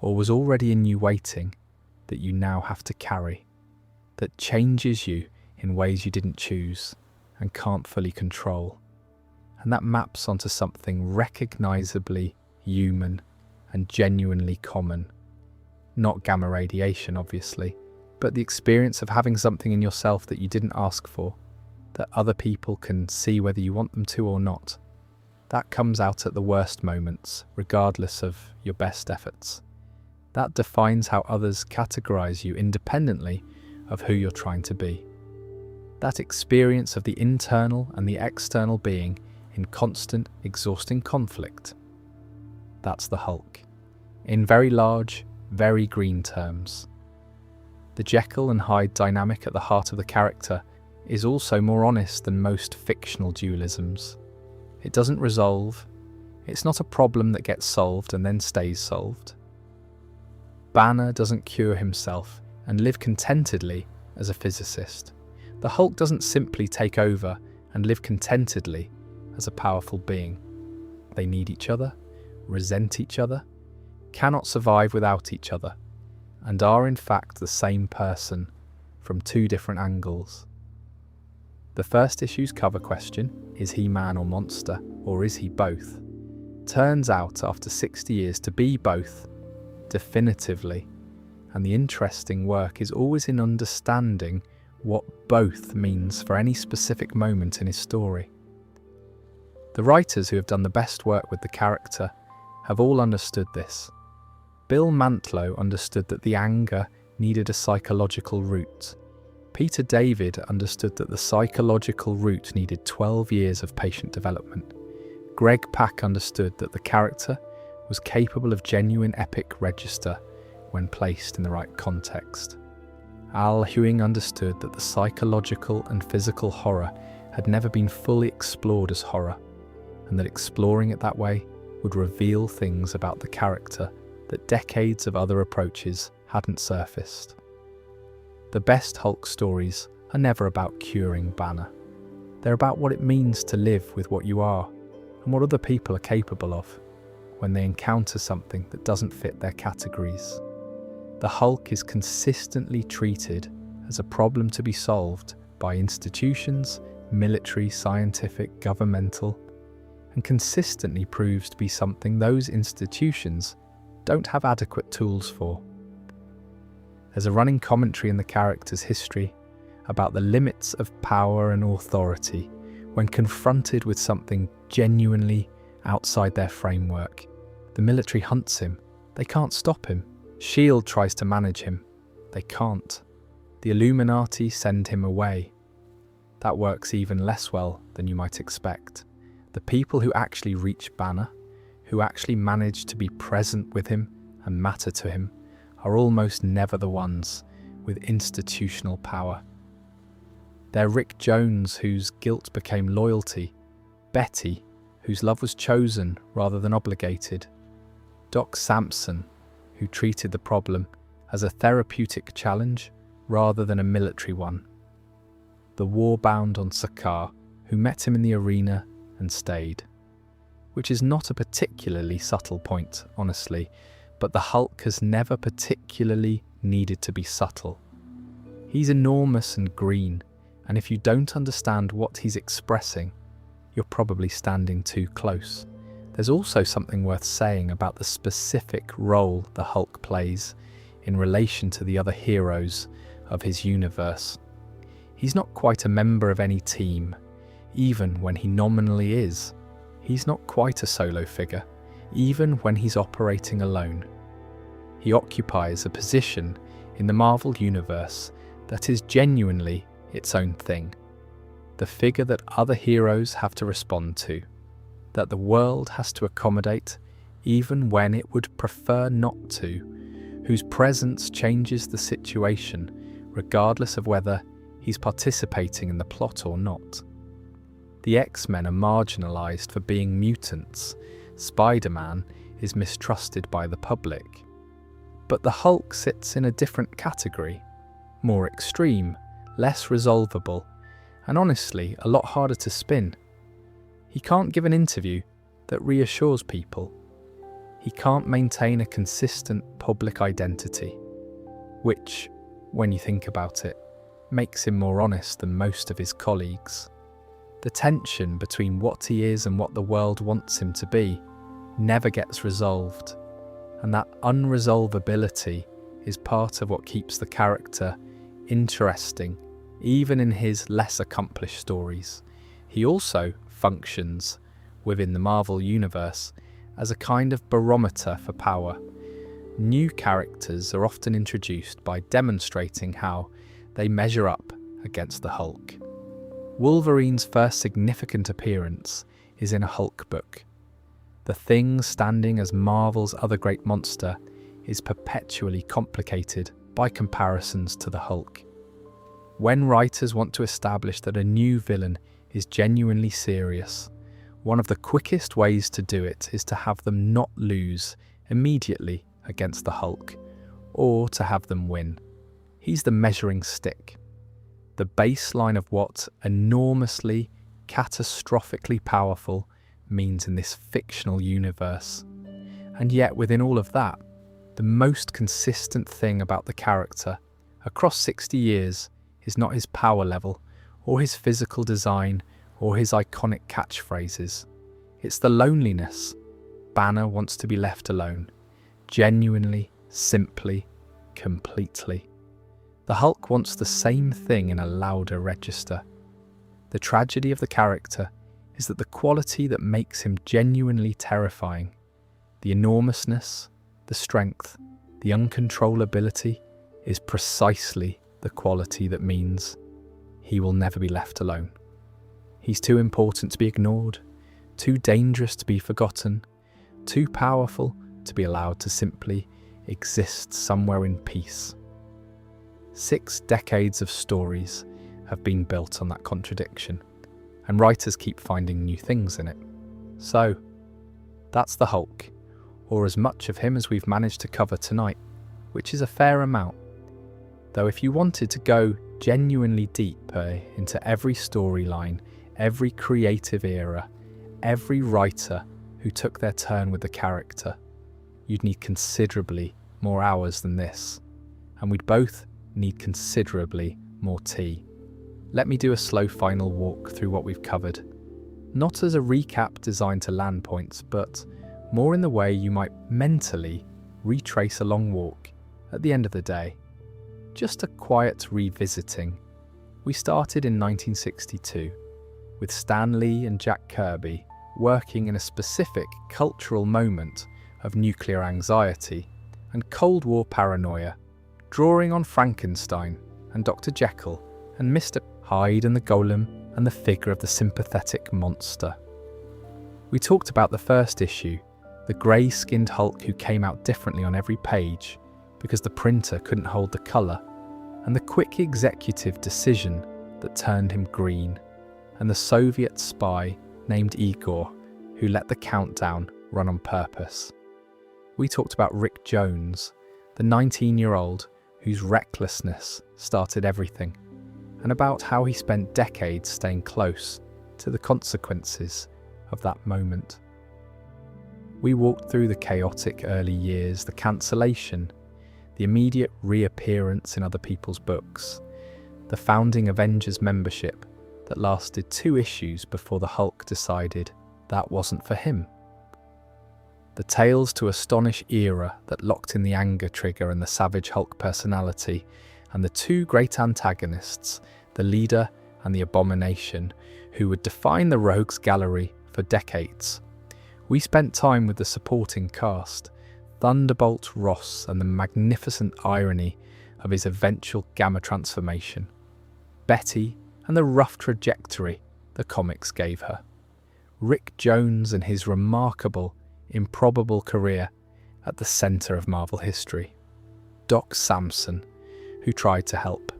or was already in you waiting, that you now have to carry, that changes you in ways you didn't choose and can't fully control. And that maps onto something recognisably human and genuinely common. Not gamma radiation, obviously, but the experience of having something in yourself that you didn't ask for, that other people can see whether you want them to or not. That comes out at the worst moments, regardless of your best efforts. That defines how others categorize you independently of who you're trying to be. That experience of the internal and the external being in constant, exhausting conflict. That's the Hulk. In very large, very green terms. The Jekyll and Hyde dynamic at the heart of the character is also more honest than most fictional dualisms. It doesn't resolve. It's not a problem that gets solved and then stays solved. Banner doesn't cure himself and live contentedly as a physicist. The Hulk doesn't simply take over and live contentedly as a powerful being. They need each other, resent each other, cannot survive without each other, and are in fact the same person from two different angles. The first issue's cover question, is he man or monster, or is he both, turns out after 60 years to be both, definitively, and the interesting work is always in understanding what both means for any specific moment in his story. The writers who have done the best work with the character have all understood this. Bill Mantlo understood that the anger needed a psychological root. Peter David understood that the psychological root needed 12 years of patient development. Greg Pak understood that the character was capable of genuine epic register when placed in the right context. Al Ewing understood that the psychological and physical horror had never been fully explored as horror, and that exploring it that way would reveal things about the character that decades of other approaches hadn't surfaced. The best Hulk stories are never about curing Banner. They're about what it means to live with what you are, and what other people are capable of when they encounter something that doesn't fit their categories. The Hulk is consistently treated as a problem to be solved by institutions, military, scientific, governmental, and consistently proves to be something those institutions don't have adequate tools for. There's a running commentary in the character's history about the limits of power and authority when confronted with something genuinely outside their framework. The military hunts him. They can't stop him. S.H.I.E.L.D. tries to manage him. They can't. The Illuminati send him away. That works even less well than you might expect. The people who actually reach Banner, who actually manage to be present with him and matter to him, are almost never the ones with institutional power. They're Rick Jones, whose guilt became loyalty, Betty, whose love was chosen rather than obligated, Doc Samson, who treated the problem as a therapeutic challenge rather than a military one, the war-bound on Sakaar, who met him in the arena and stayed. Which is not a particularly subtle point, honestly, but the Hulk has never particularly needed to be subtle. He's enormous and green, and if you don't understand what he's expressing, you're probably standing too close. There's also something worth saying about the specific role the Hulk plays in relation to the other heroes of his universe. He's not quite a member of any team, even when he nominally is. He's not quite a solo figure, even when he's operating alone. He occupies a position in the Marvel Universe that is genuinely its own thing. The figure that other heroes have to respond to, that the world has to accommodate even when it would prefer not to, whose presence changes the situation regardless of whether he's participating in the plot or not. The X-Men are marginalised for being mutants. Spider-Man is mistrusted by the public. But the Hulk sits in a different category, more extreme, less resolvable, and honestly a lot harder to spin. He can't give an interview that reassures people. He can't maintain a consistent public identity, which, when you think about it, makes him more honest than most of his colleagues. The tension between what he is and what the world wants him to be never gets resolved, and that unresolvability is part of what keeps the character interesting, even in his less accomplished stories. He also functions within the Marvel Universe as a kind of barometer for power. New characters are often introduced by demonstrating how they measure up against the Hulk. Wolverine's first significant appearance is in a Hulk book. The Thing, standing as Marvel's other great monster, is perpetually complicated by comparisons to the Hulk. When writers want to establish that a new villain is genuinely serious, one of the quickest ways to do it is to have them not lose immediately against the Hulk, or to have them win. He's the measuring stick, the baseline of what enormously, catastrophically powerful means in this fictional universe. And yet, within all of that, the most consistent thing about the character across 60 years is not his power level, or his physical design, or his iconic catchphrases. It's the loneliness. Banner wants to be left alone, genuinely, simply, completely. The Hulk wants the same thing in a louder register. The tragedy of the character is that the quality that makes him genuinely terrifying, the enormousness, the strength, the uncontrollability, is precisely the quality that means he will never be left alone. He's too important to be ignored, too dangerous to be forgotten, too powerful to be allowed to simply exist somewhere in peace. 6 decades of stories have been built on that contradiction, and writers keep finding new things in it. So, that's the Hulk, or as much of him as we've managed to cover tonight, which is a fair amount. Though if you wanted to go genuinely deeper into every storyline, every creative era, every writer who took their turn with the character, you'd need considerably more hours than this, and we'd both need considerably more tea. Let me do a slow final walk through what we've covered, not as a recap designed to land points, but more in the way you might mentally retrace a long walk at the end of the day. Just a quiet revisiting. We started in 1962, with Stan Lee and Jack Kirby working in a specific cultural moment of nuclear anxiety and Cold War paranoia, drawing on Frankenstein and Dr. Jekyll and Mr. Hyde and the Golem and the figure of the sympathetic monster. We talked about the first issue, the grey-skinned Hulk who came out differently on every page because the printer couldn't hold the colour, and the quick executive decision that turned him green, and the Soviet spy named Igor who let the countdown run on purpose. We talked about Rick Jones, the 19-year-old whose recklessness started everything, and about how he spent decades staying close to the consequences of that moment. We walked through the chaotic early years, the cancellation, the immediate reappearance in other people's books, the founding Avengers membership that lasted 2 issues before the Hulk decided that wasn't for him, the Tales to Astonish era that locked in the anger trigger and the Savage Hulk personality, and the 2 great antagonists, the Leader and the Abomination, who would define the Rogues Gallery for decades. We spent time with the supporting cast, Thunderbolt Ross and the magnificent irony of his eventual gamma transformation, Betty and the rough trajectory the comics gave her, Rick Jones and his remarkable, improbable career at the centre of Marvel history, Doc Samson, who tried to help,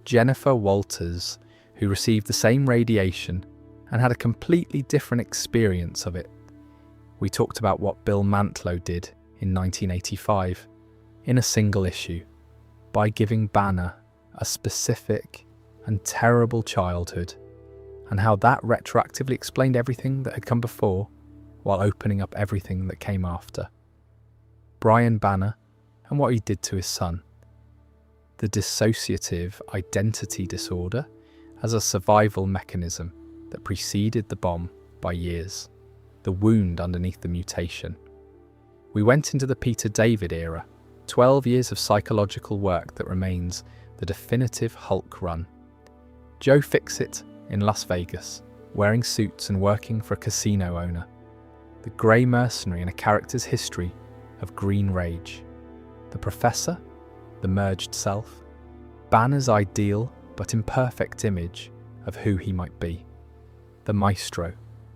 Jennifer Walters, who received the same radiation and had a completely different experience of it. We talked about what Bill Mantlo did in 1985 in a single issue by giving Banner a specific and terrible childhood, and how that retroactively explained everything that had come before while opening up everything that came after. Brian Banner and what he did to his son. The dissociative identity disorder as a survival mechanism that preceded the bomb by years. The wound underneath the mutation. We went into the Peter David era, 12 years of psychological work that remains the definitive Hulk run. Joe Fixit in Las Vegas, wearing suits and working for a casino owner. The grey mercenary in a character's history of green rage. The professor, the merged self. Banner's ideal but imperfect image of who he might be. The maestro,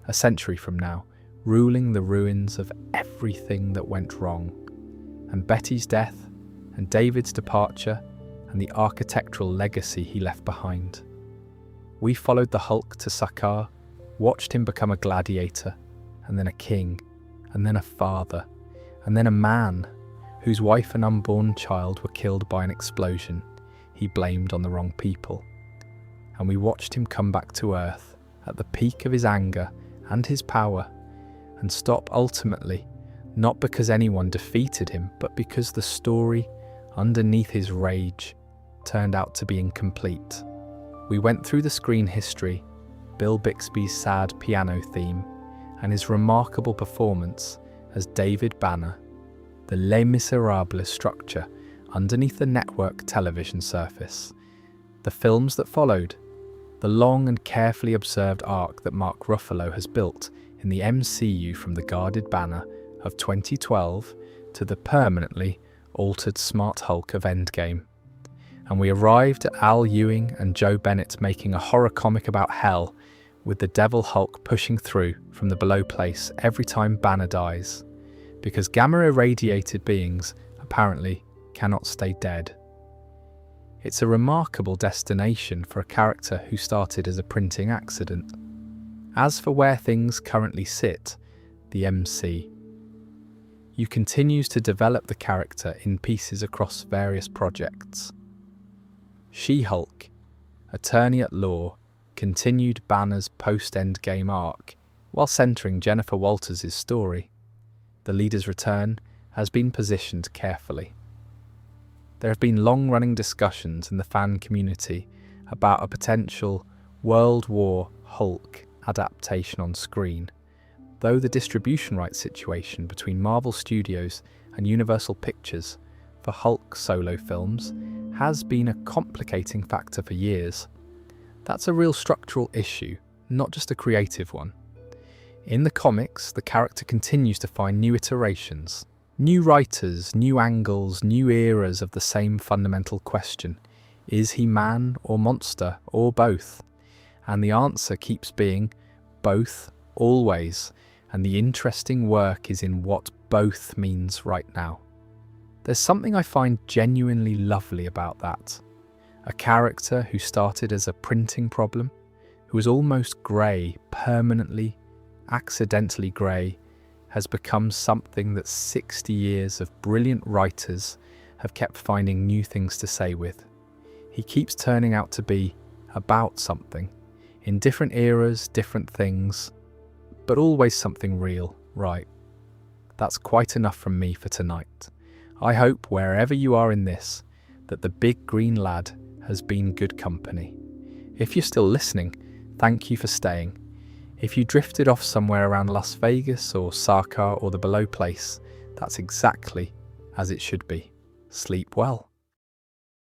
a century from now, ruling the ruins of everything that went wrong. And Betty's death, and David's departure, and the architectural legacy he left behind. We followed the Hulk to Sakaar, watched him become a gladiator, and then a king, and then a father, and then a man whose wife and unborn child were killed by an explosion he blamed on the wrong people. And we watched him come back to Earth at the peak of his anger and his power, and stop ultimately, not because anyone defeated him, but because the story underneath his rage turned out to be incomplete. We went through the screen history, Bill Bixby's sad piano theme, and his remarkable performance as David Banner, the Les Miserables structure underneath the network television surface, the films that followed, the long and carefully observed arc that Mark Ruffalo has built in the MCU from the guarded Banner of 2012 to the permanently altered Smart Hulk of Endgame. And we arrived at Al Ewing and Joe Bennett making a horror comic about hell, with the Devil Hulk pushing through from the below place every time Banner dies, because gamma-irradiated beings apparently cannot stay dead. It's a remarkable destination for a character who started as a printing accident. As for where things currently sit, the MC continues to develop the character in pieces across various projects. She-Hulk, Attorney at Law, continued Banner's post-Endgame arc while centering Jennifer Walters' story. The leader's return has been positioned carefully. There have been long-running discussions in the fan community about a potential World War Hulk adaptation on screen, though the distribution rights situation between Marvel Studios and Universal Pictures for Hulk solo films has been a complicating factor for years. That's a real structural issue, not just a creative one. In the comics, the character continues to find new iterations, new writers, new angles, new eras of the same fundamental question. Is he man or monster, or both? And the answer keeps being both, always, and the interesting work is in what both means right now. There's something I find genuinely lovely about that. A character who started as a printing problem, who was almost grey, permanently, accidentally grey, has become something that 60 years of brilliant writers have kept finding new things to say with. He keeps turning out to be about something, in different eras, different things, but always something real, right? That's quite enough from me for tonight. I hope, wherever you are in this, that the big green lad has been good company. If you're still listening, thank you for staying. If you drifted off somewhere around Las Vegas or Sakaar or the below place, that's exactly as it should be. Sleep well.